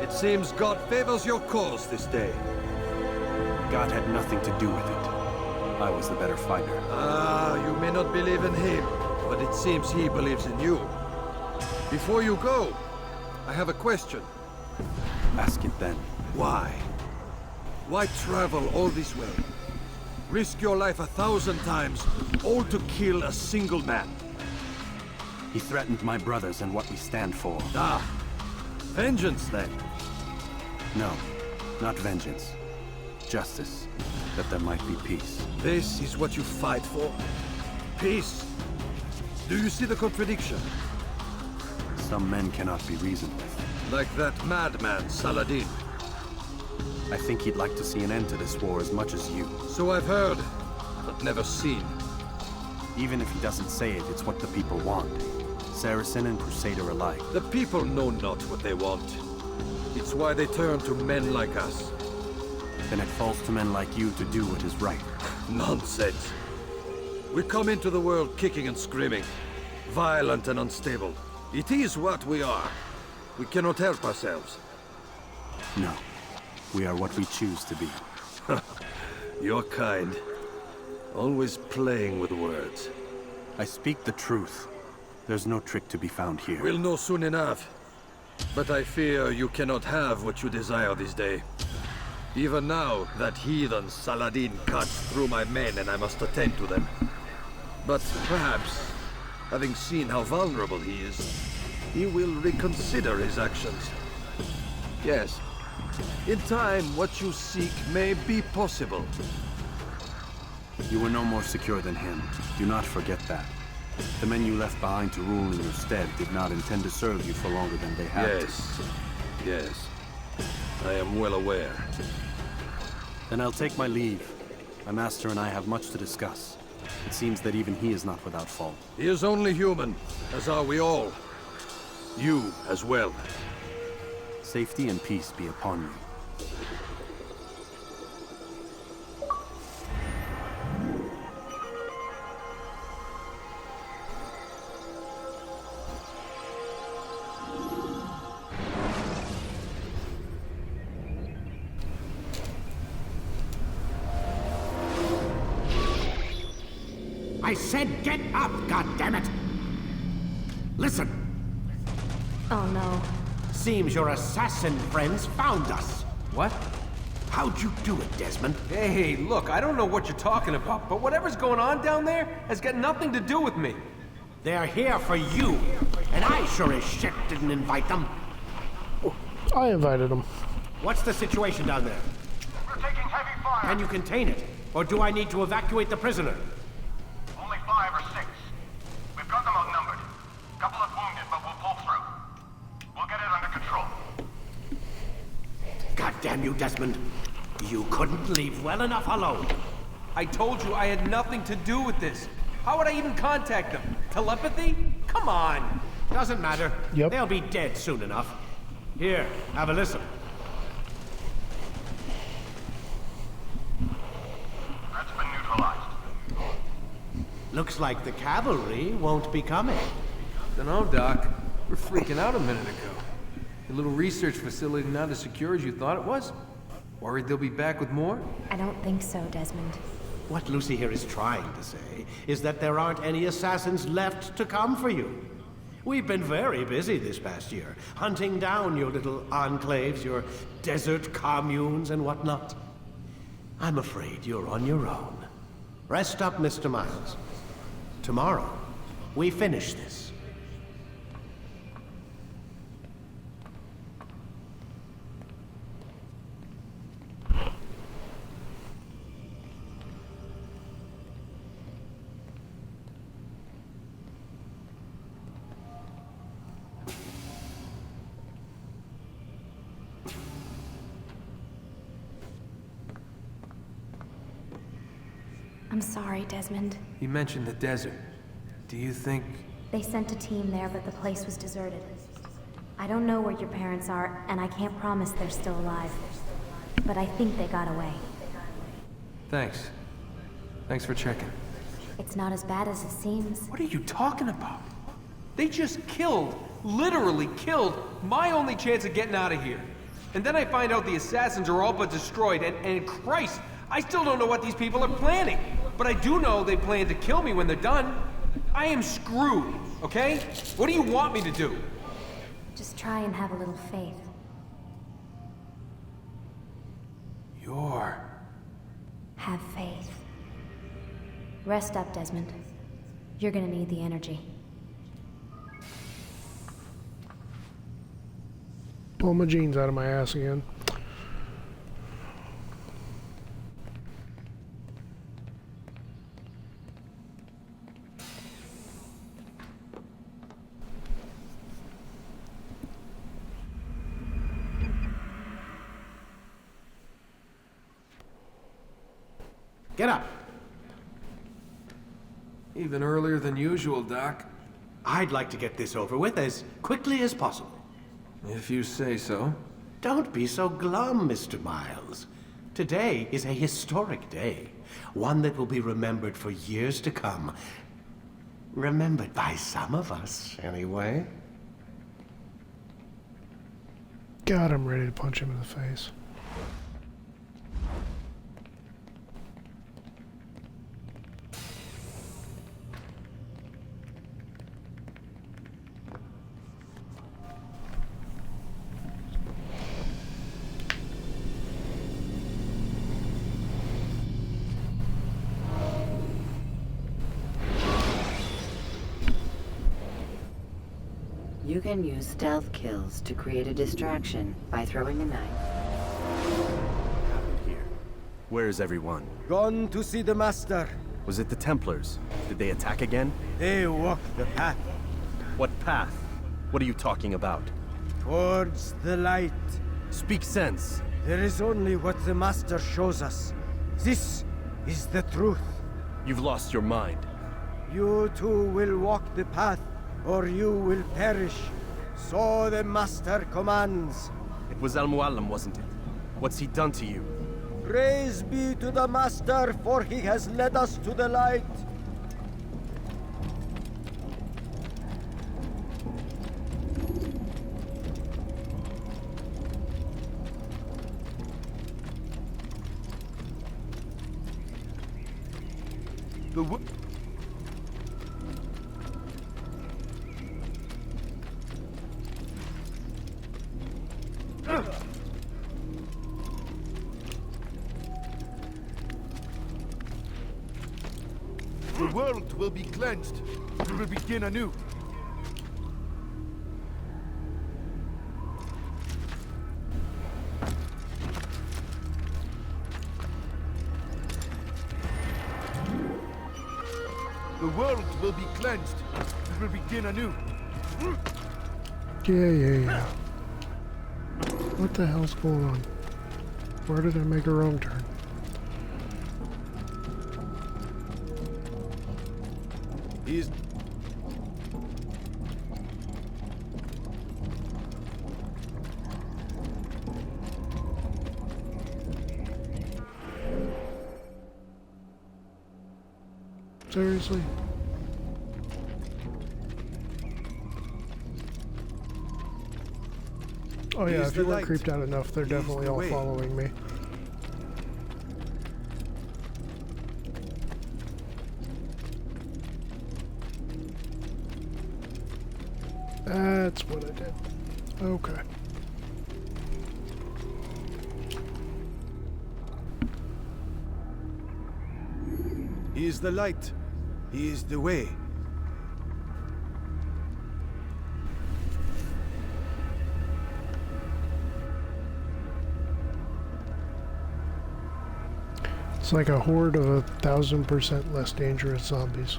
It seems God favors your cause this day. God had nothing to do with it. I was the better fighter. Ah, you may not believe in him, but it seems he believes in you. Before you go, I have a question. Ask it then. Why? Why travel all this way? Risk your life 1,000 times, all to kill a single man. He threatened my brothers and what we stand for. Ah, vengeance then? No, not vengeance. Justice, that there might be peace. This is what you fight for? Peace? Do you see the contradiction? Some men cannot be reasoned with. Like that madman, Saladin. I think he'd like to see an end to this war as much as you. So I've heard, but never seen. Even if he doesn't say it, it's what the people want. Saracen and Crusader alike. The people know not what they want. It's why they turn to men like us. Then it falls to men like you to do what is right. Nonsense. We come into the world kicking and screaming, violent and unstable. It is what we are. We cannot help ourselves. No. We are what we choose to be. You're kind. Always playing with words. I speak the truth. There's no trick to be found here. We'll know soon enough. But I fear you cannot have what you desire this day. Even now, that heathen Saladin cuts through my men and I must attend to them. But perhaps, having seen how vulnerable he is, he will reconsider his actions. Yes, in time, what you seek may be possible. You were no more secure than him. Do not forget that. The men you left behind to rule in your stead did not intend to serve you for longer than they had to. Yes. I am well aware. Then I'll take my leave. My master and I have much to discuss. It seems that even he is not without fault. He is only human, as are we all. You as well. Safety and peace be upon you. I said get up, goddammit! Listen! Oh no. Seems your assassin friends found us. What? How'd you do it, Desmond? Hey, look, I don't know what you're talking about, but whatever's going on down there has got nothing to do with me. They're here for you, and I sure as shit didn't invite them. I invited them. What's the situation down there? We're taking heavy fire. Can you contain it? Or do I need to evacuate the prisoner? Only 5 or 6. We've got them outnumbered. Couple of wounded, but we'll pull through. We'll get it under control. God damn you, Desmond. You couldn't leave well enough alone. I told you I had nothing to do with this. How would I even contact them? Telepathy? Come on! Doesn't matter. Yep. They'll be dead soon enough. Here, have a listen. That's been neutralized. Looks like the cavalry won't be coming. Dunno, Doc. We're freaking out a minute ago. Your little research facility not as secure as you thought it was? Worried they'll be back with more? I don't think so, Desmond. What Lucy here is trying to say is that there aren't any assassins left to come for you. We've been very busy this past year, hunting down your little enclaves, your desert communes and whatnot. I'm afraid you're on your own. Rest up, Mr. Miles. Tomorrow, we finish this. I'm sorry, Desmond. You mentioned the desert. Do you think... They sent a team there, but the place was deserted. I don't know where your parents are, and I can't promise they're still alive. But I think they got away. Thanks. Thanks for checking. It's not as bad as it seems. What are you talking about? They just killed, literally killed, my only chance of getting out of here. And then I find out the assassins are all but destroyed, and Christ, I still don't know what these people are planning. But I do know they plan to kill me when they're done. I am screwed, okay? What do you want me to do? Just try and have a little faith. Have faith. Rest up, Desmond. You're gonna need the energy. Pull my jeans out of my ass again. Get up. Even earlier than usual, Doc. I'd like to get this over with as quickly as possible. If you say so. Don't be so glum, Mr. Miles. Today is a historic day. One that will be remembered for years to come. Remembered by some of us, anyway. God, I'm ready to punch him in the face. You can use stealth kills to create a distraction by throwing a knife. Here. Where is everyone? Gone to see the Master. Was it the Templars? Did they attack again? They walk the path. What path? What are you talking about? Towards the light. Speak sense. There is only what the Master shows us. This is the truth. You've lost your mind. You too will walk the path, or you will perish. So the Master commands. It was Al-Mualim, wasn't it? What's he done to you? Praise be to the Master, for he has led us to the light. The world will be cleansed. We will begin anew. The world will be cleansed. We will begin anew. Yeah. What the hell's going on? Where did I make a wrong turn? He's... Seriously? Oh yeah, if you weren't creeped out enough, they're definitely all following me. That's what I did. Okay. He is the light. He is the way. It's like a horde of 1,000% less dangerous zombies.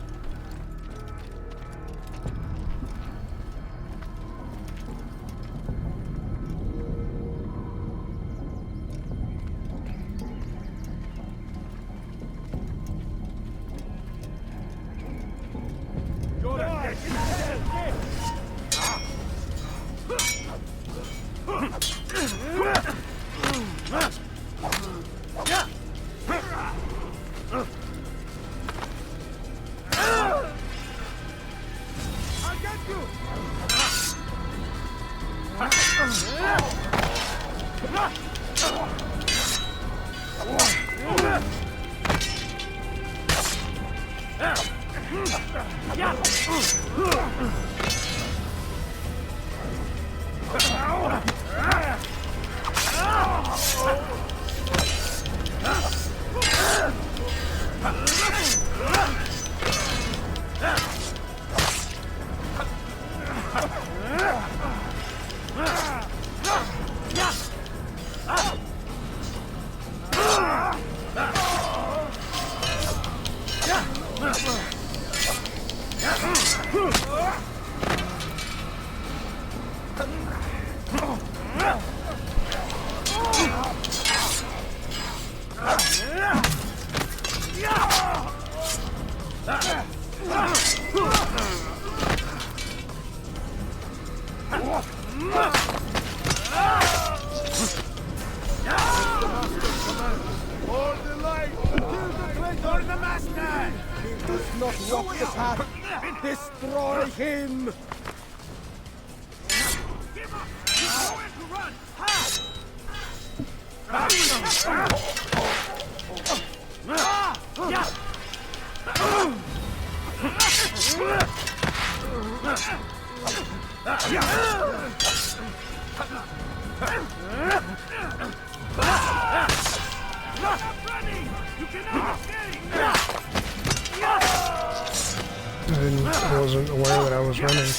I wasn't aware that I was running.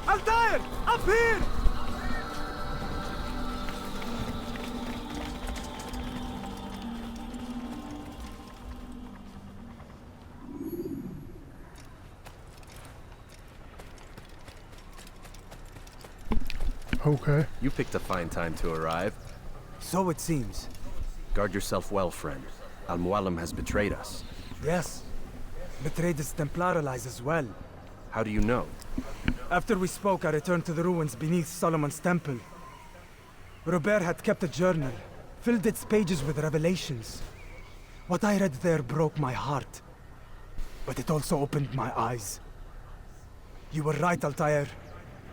Altair! Up here! Okay. You picked a fine time to arrive. So it seems. Guard yourself well, friend. Al-Mualim has betrayed us. Yes. Betrayed his Templar allies as well. How do you know? After we spoke, I returned to the ruins beneath Solomon's temple. Robert had kept a journal, filled its pages with revelations. What I read there broke my heart. But it also opened my eyes. You were right, Altair.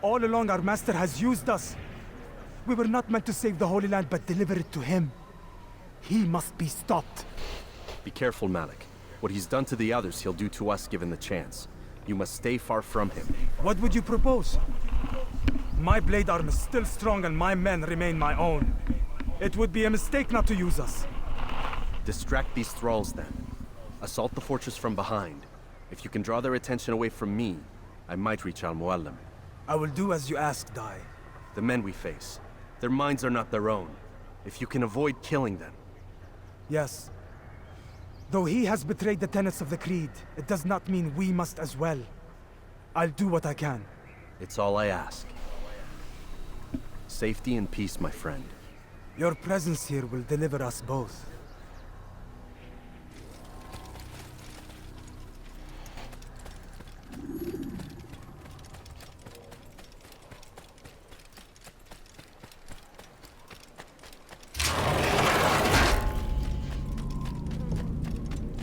All along, our master has used us. We were not meant to save the Holy Land, but deliver it to him. He must be stopped. Be careful, Malik. What he's done to the others, he'll do to us given the chance. You must stay far from him. What would you propose? My blade arm is still strong and my men remain my own. It would be a mistake not to use us. Distract these thralls, then. Assault the fortress from behind. If you can draw their attention away from me, I might reach Al-Mualim. I will do as you ask, Dai. The men we face, their minds are not their own. If you can avoid killing them. Yes. Though he has betrayed the tenets of the Creed, it does not mean we must as well. I'll do what I can. It's all I ask. Safety and peace, my friend. Your presence here will deliver us both.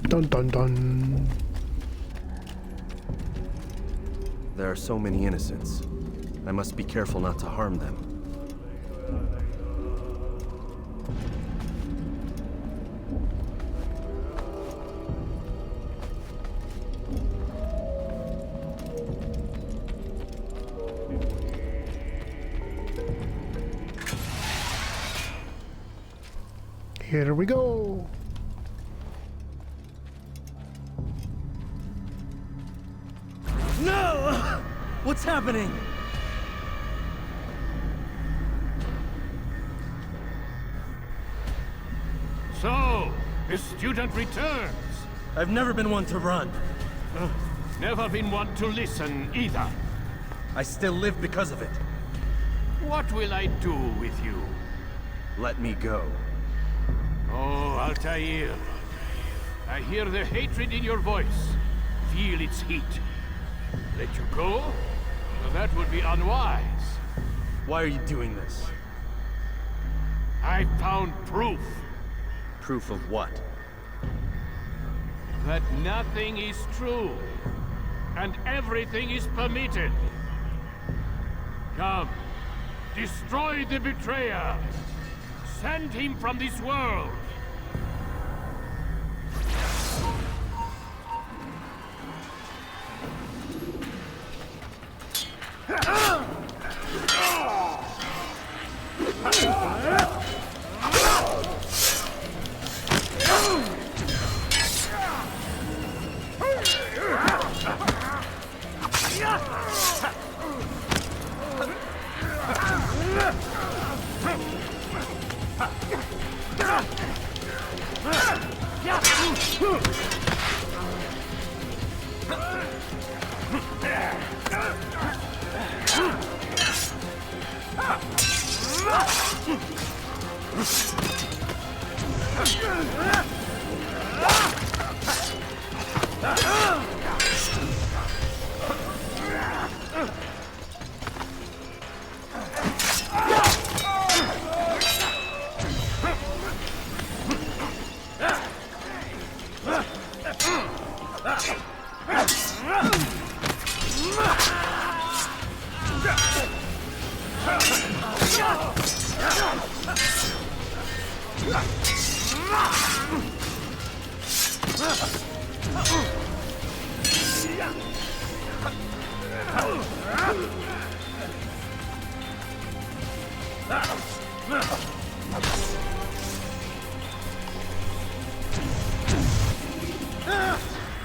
Dun dun dun. There are so many innocents. I must be careful not to harm them. Here we go. No! What's happening? So, the student returns. I've never been one to run. Never been one to listen either. I still live because of it. What will I do with you? Let me go. Oh, Altair. I hear the hatred in your voice. Feel its heat. Let you go? Well, that would be unwise. Why are you doing this? I found proof. Proof of what? That nothing is true. And everything is permitted. Come. Destroy the betrayer. Send him from this world.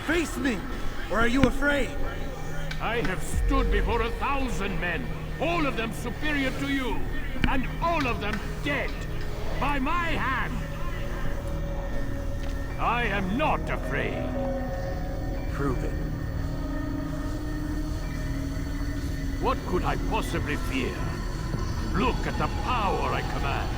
Face me! Or are you afraid? I have stood before 1,000 men, all of them superior to you, and all of them dead, by my hand. I am not afraid. Prove it. What could I possibly fear? Look at the power I command.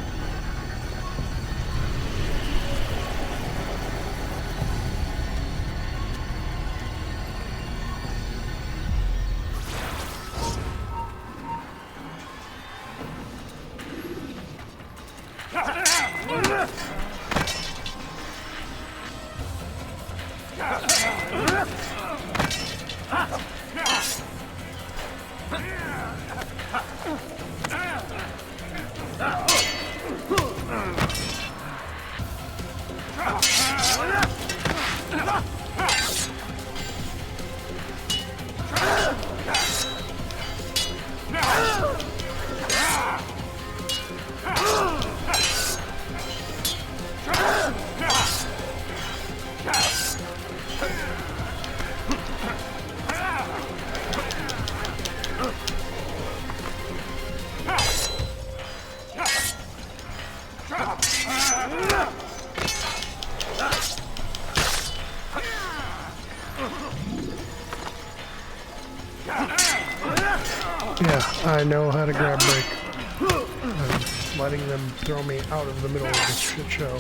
Yeah, I know how to grab break. letting them throw me out of the middle of this shit show.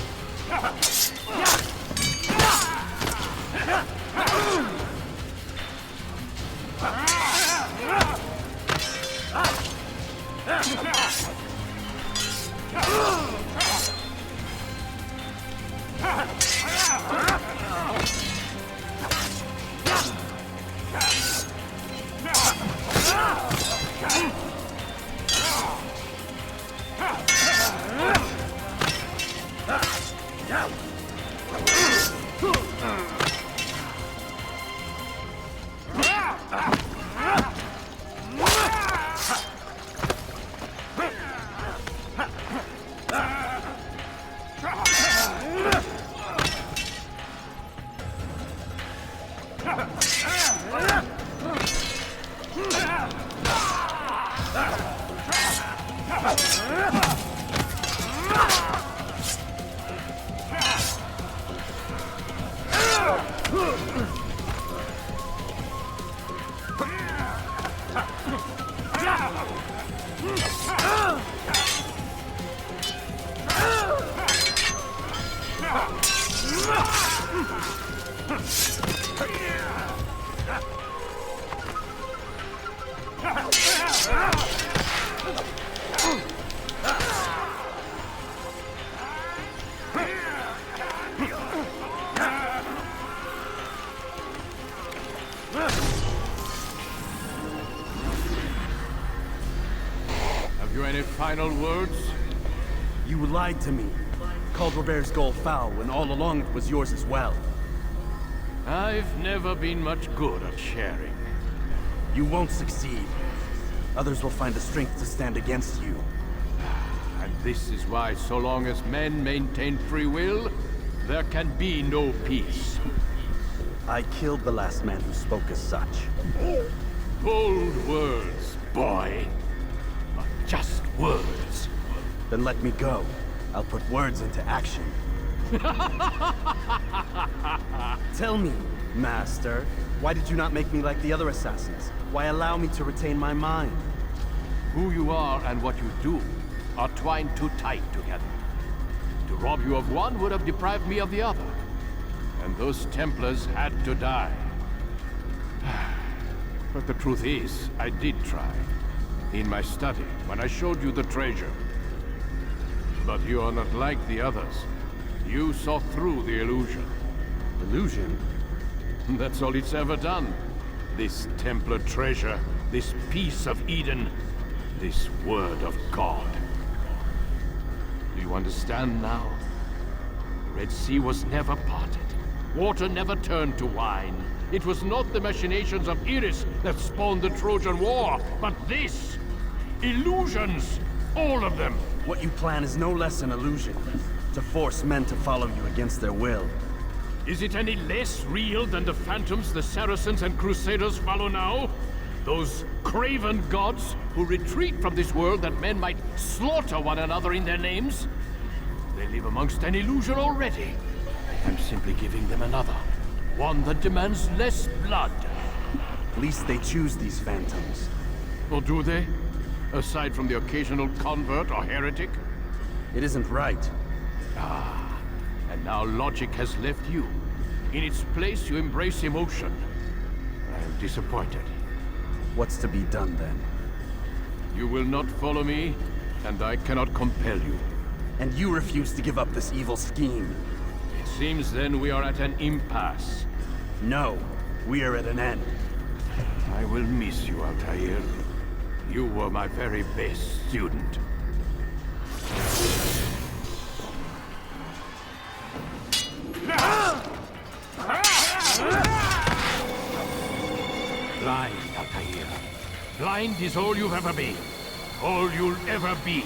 Final words? You lied to me. Called Robert's goal foul when all along it was yours as well. I've never been much good at sharing. You won't succeed. Others will find the strength to stand against you. And this is why, so long as men maintain free will, there can be no peace. I killed the last man who spoke as such. Bold words, boy. But just words. Then let me go. I'll put words into action. Tell me, Master, why did you not make me like the other assassins? Why allow me to retain my mind? Who you are and what you do are twined too tight together. To rob you of one would have deprived me of the other. And those Templars had to die. But the truth is, I did try. In my study, when I showed you the treasure. But you are not like the others. You saw through the illusion. Illusion? That's all it's ever done. This Templar treasure, this piece of Eden, this word of God. Do you understand now? The Red Sea was never parted. Water never turned to wine. It was not the machinations of Eris that spawned the Trojan War, but this! Illusions! All of them! What you plan is no less an illusion. To force men to follow you against their will. Is it any less real than the phantoms the Saracens and Crusaders follow now? Those craven gods who retreat from this world that men might slaughter one another in their names? They live amongst an illusion already. I'm simply giving them another. One that demands less blood. At least they choose these phantoms. Or do they? Aside from the occasional convert or heretic? It isn't right. Ah, and now logic has left you. In its place, you embrace emotion. I am disappointed. What's to be done, then? You will not follow me, and I cannot compel you. And you refuse to give up this evil scheme. It seems then we are at an impasse. No, we are at an end. I will miss you, Altair. You were my very best student. Blind, Altair. Blind is all you've ever been. All you'll ever be.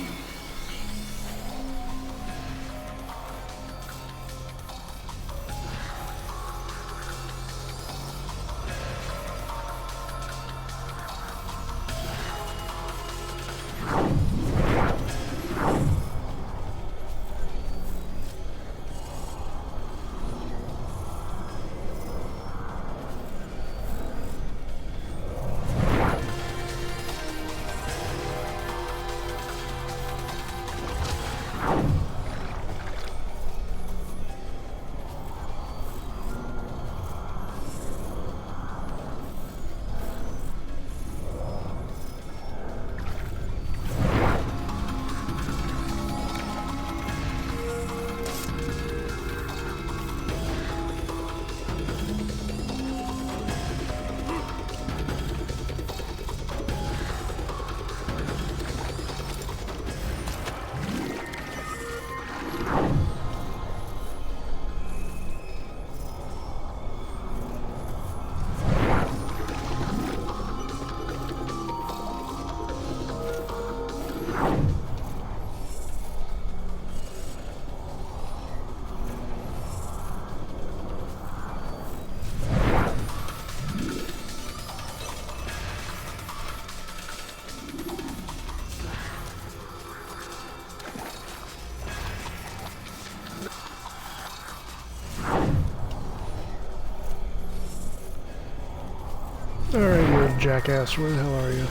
Alright, you jackass. Where the hell are you?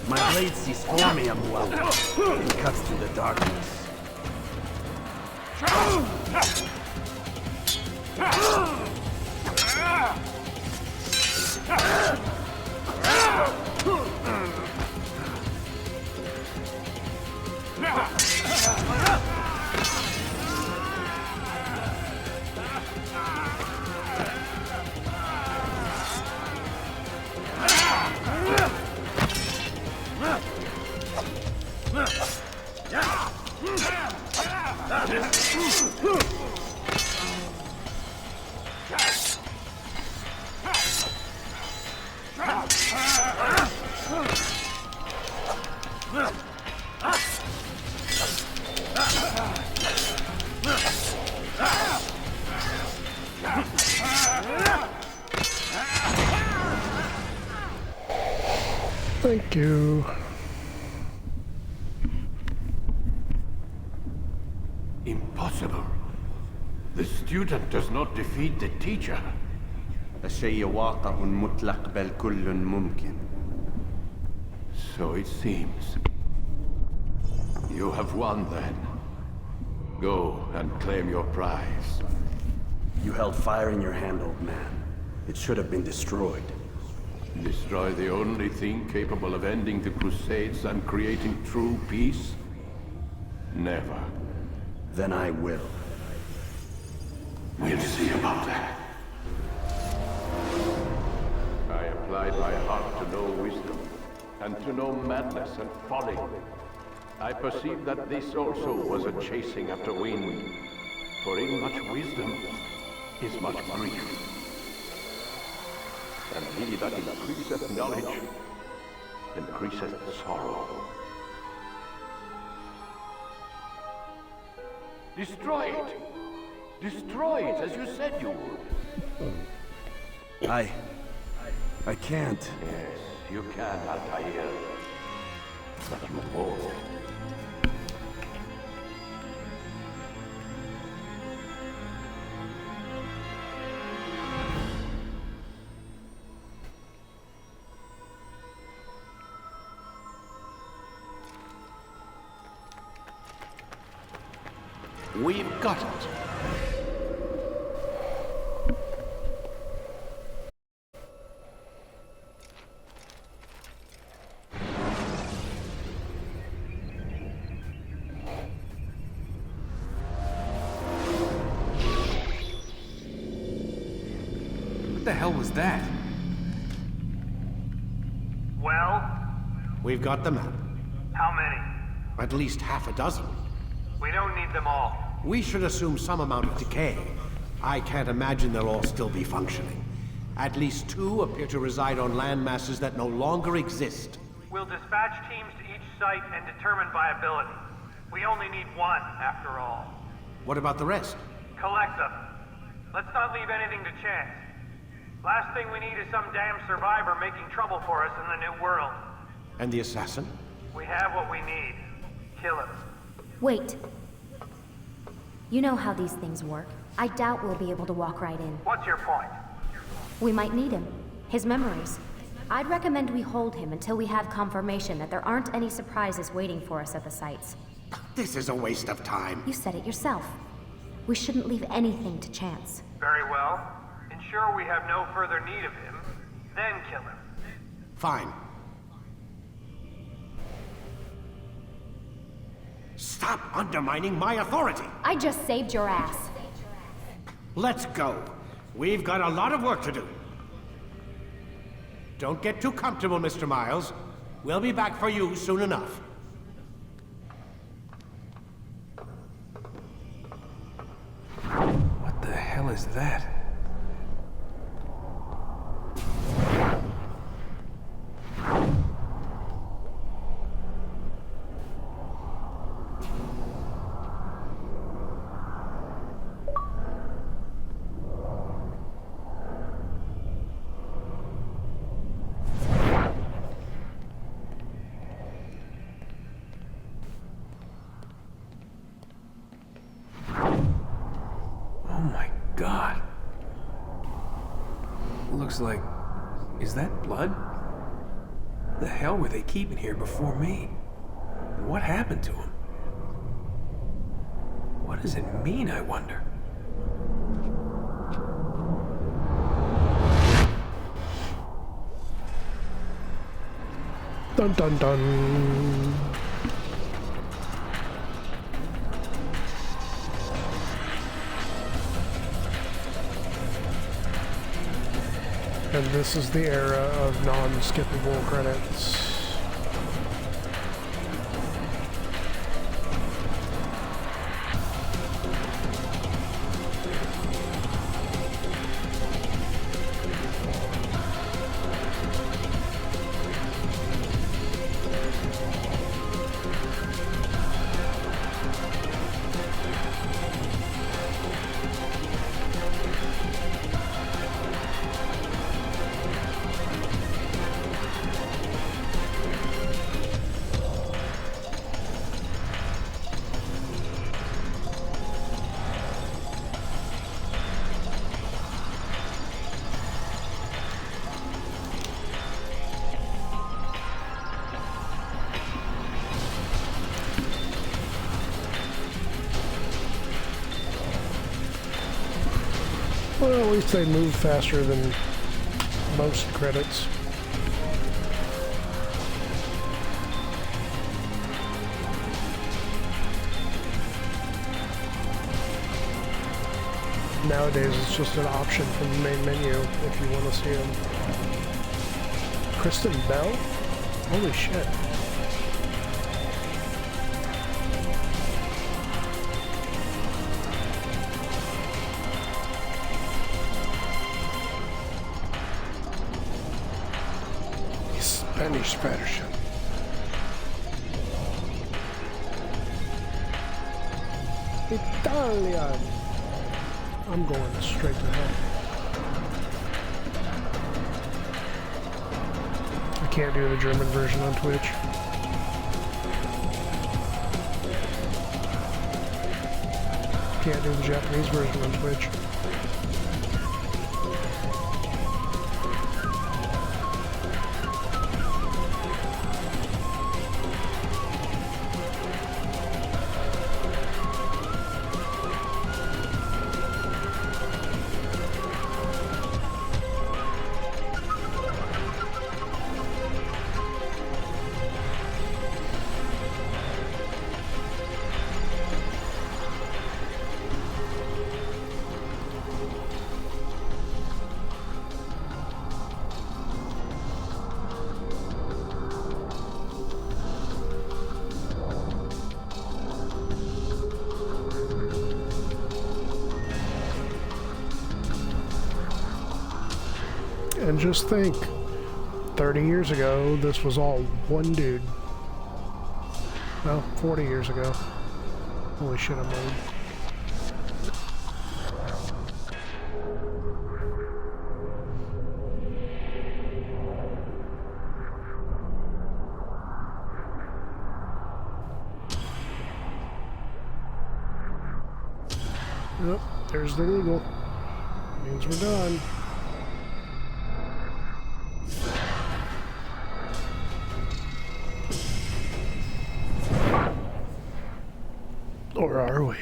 My blade sees formium well. It cuts through the darkness. Thank you. Impossible. The student does not defeat the teacher. الشيء واقع مطلق بل كل ممكن. So it seems. You have won then. Go and claim your prize. You held fire in your hand, old man. It should have been destroyed. Destroy the only thing capable of ending the Crusades and creating true peace? Never. Then I will. We'll see about that. I applied my heart to know wisdom, and to know madness and folly. I perceived that this also was a chasing after wind, for in much wisdom is much grief. And he that increaseth knowledge, increaseth sorrow. Destroy it! Destroy it, as you said you would. I can't. Yes, you can, Altair. But you won't. We've got it. What the hell was that? Well? We've got the map. How many? At least half a dozen. We don't need them all. We should assume some amount of decay. I can't imagine they'll all still be functioning. At least 2 appear to reside on land masses that no longer exist. We'll dispatch teams to each site and determine viability. We only need 1, after all. What about the rest? Collect them. Let's not leave anything to chance. Last thing we need is some damn survivor making trouble for us in the New World. And the assassin? We have what we need. Kill him. Wait. You know how these things work. I doubt we'll be able to walk right in. What's your point? We might need him. His memories. I'd recommend we hold him until we have confirmation that there aren't any surprises waiting for us at the sites. This is a waste of time. You said it yourself. We shouldn't leave anything to chance. Very well. Ensure we have no further need of him, then kill him. Fine. Stop undermining my authority! I just saved your ass. Let's go. We've got a lot of work to do. Don't get too comfortable, Mr. Miles. We'll be back for you soon enough. What the hell is that? God. Looks like... Is that blood? The hell were they keeping here before me? And what happened to him? What does it mean, I wonder? Dun dun dun. And this is the era of non-skippable credits. Well, at least they move faster than most credits. Nowadays, it's just an option from the main menu if you want to see them. Kristen Bell? Holy shit. Spanish version. Italian. I'm going straight to hell. I can't do the German version on Twitch. Can't do the Japanese version on Twitch. And just think, 30 years ago, this was all one dude. Well, 40 years ago. Holy shit, I'm old. Yep, there's the legal. Means we're done. Or are we?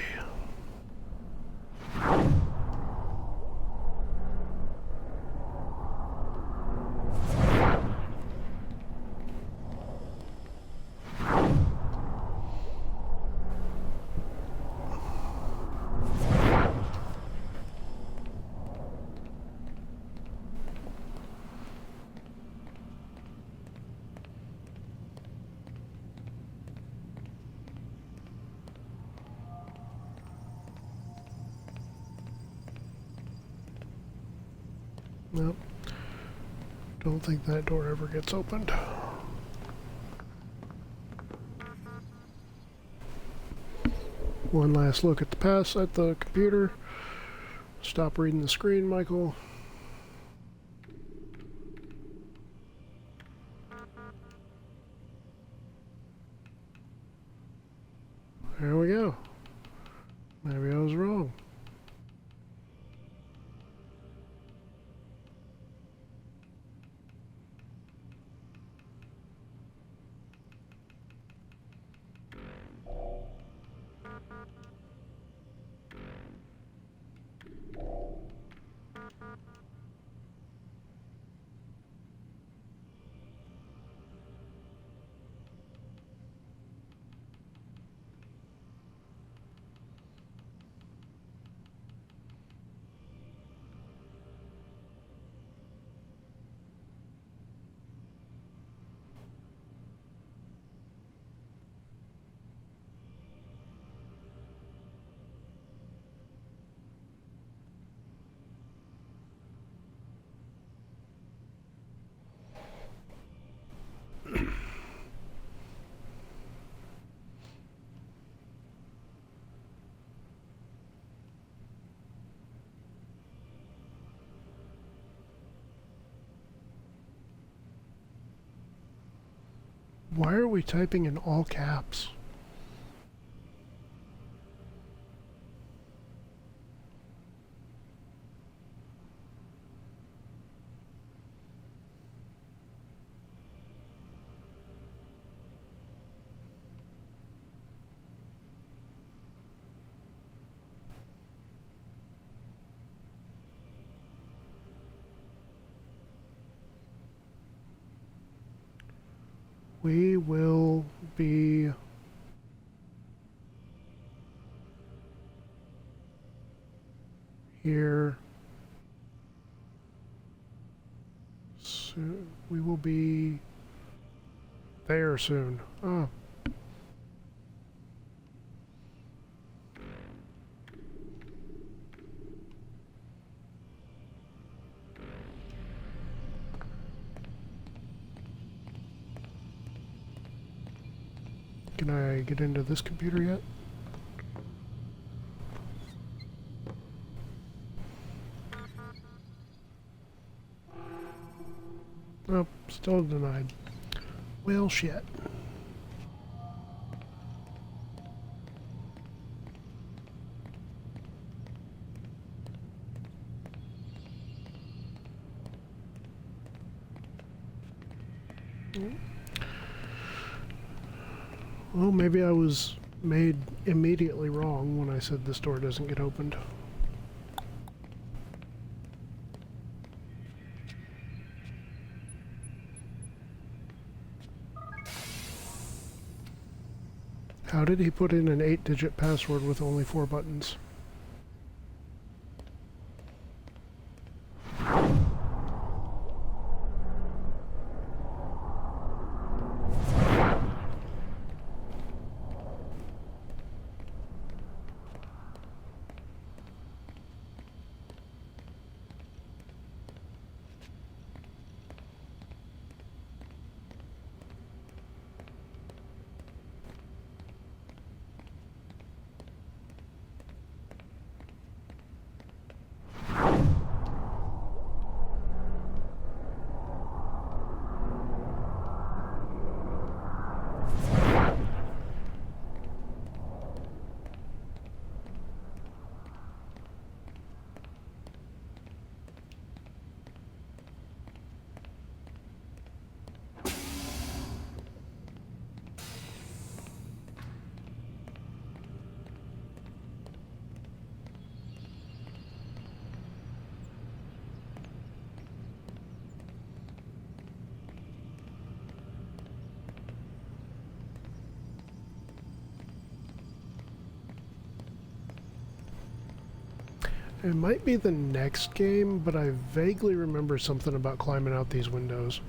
Nope. Don't think that door ever gets opened. One last look at the computer. Stop reading the screen, Michael. There we go. Maybe I was wrong. Why are we typing in all caps? We will be here soon. We will be there soon. Oh. Can I get into this computer yet? Oh, still denied. Well, shit. Well, maybe I was made immediately wrong when I said this door doesn't get opened. How did he put in an 8-digit password with only 4 buttons? It might be the next game, but I vaguely remember something about climbing out these windows.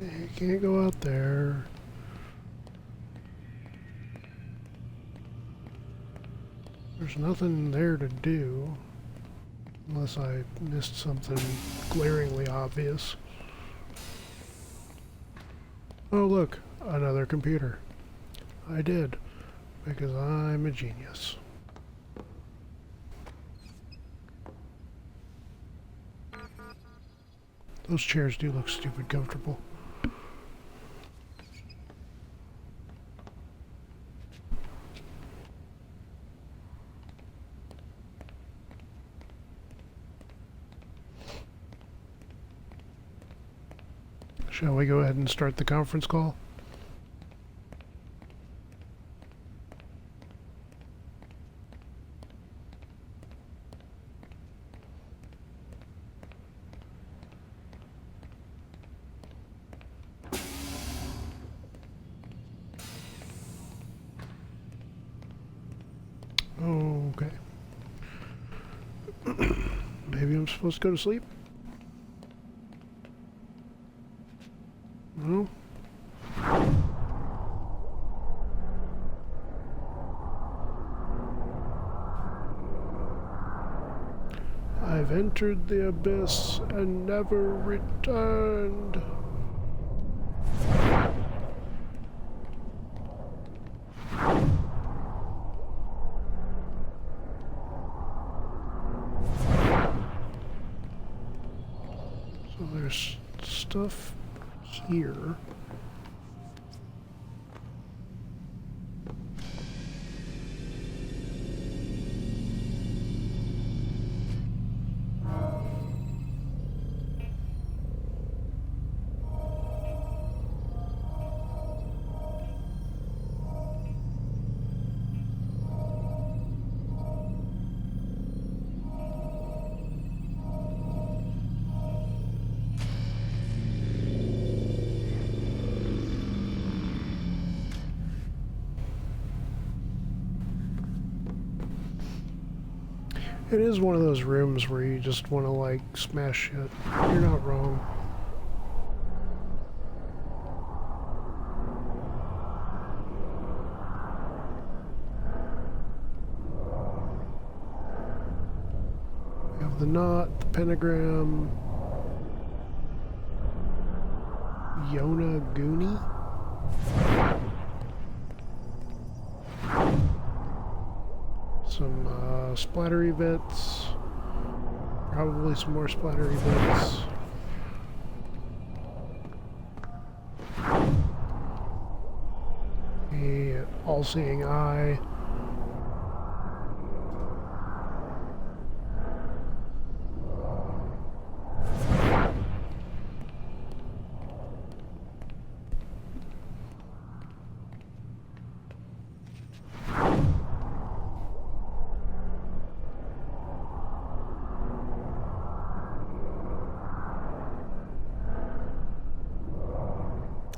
You can't go out there. There's nothing there to do. Unless I missed something glaringly obvious. Oh look, another computer. I did, because I'm a genius. Those chairs do look stupid comfortable. Shall we go ahead and start the conference call? Okay. Maybe I'm supposed to go to sleep? No? I've entered the abyss and never returned. So there's stuff here. It is one of those rooms where you just want to, like, smash shit. You're not wrong. We have the knot, the pentagram, Yonaguni. Some splattery bits, probably some more splattery bits. The all-seeing eye.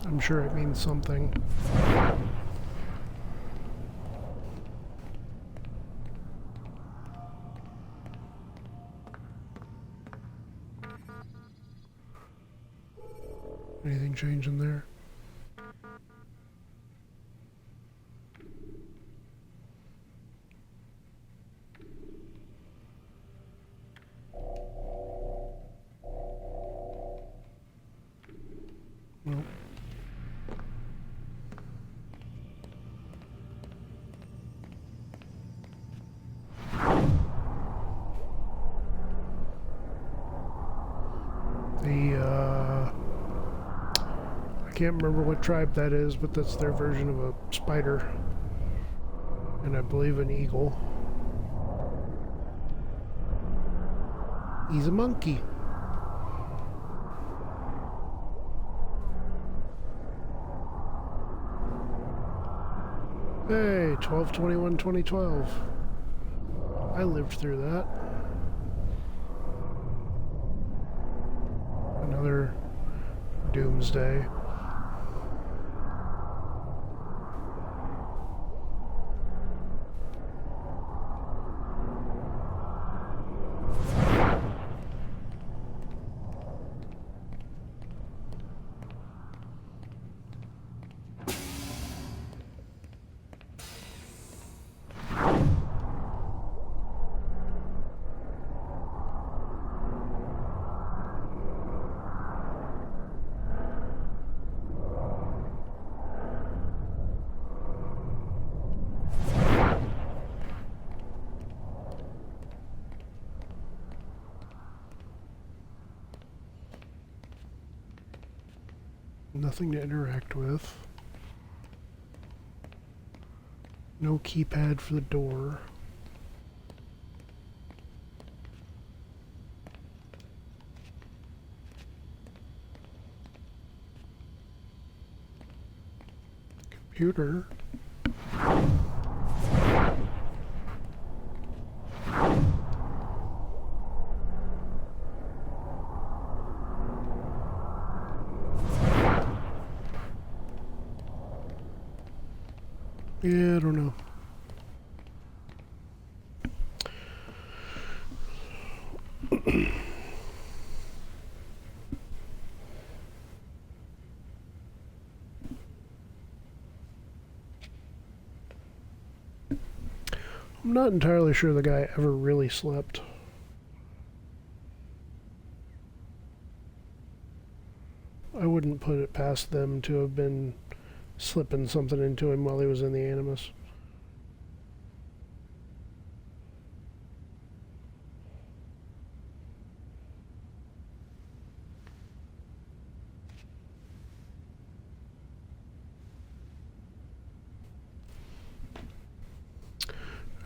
I'm sure it means something. Anything changing there? Nope. I can't remember what tribe that is, but that's their version of a spider. And I believe an eagle. He's a monkey. Hey, 12/21/2012. I lived through that. Another doomsday. Nothing to interact with. No keypad for the door. Computer. Yeah, I don't know. I'm not entirely sure the guy ever really slept. I wouldn't put it past them to have been slipping something into him while he was in the Animus.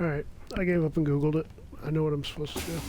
Alright, I gave up and Googled it. I know what I'm supposed to do.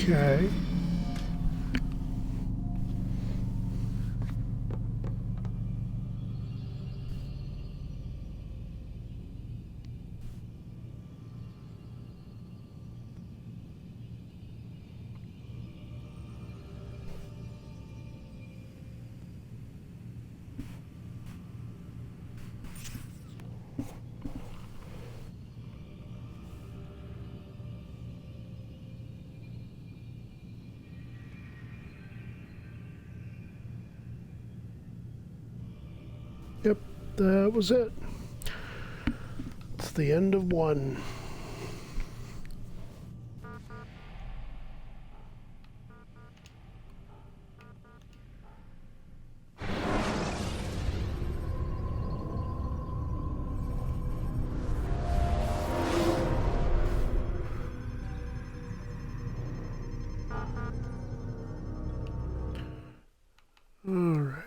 Okay. Yep, that was it. It's the end of one. All right.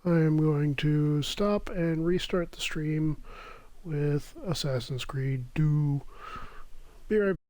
I am going to stop and restart the stream with Assassin's Creed 2. Be right back.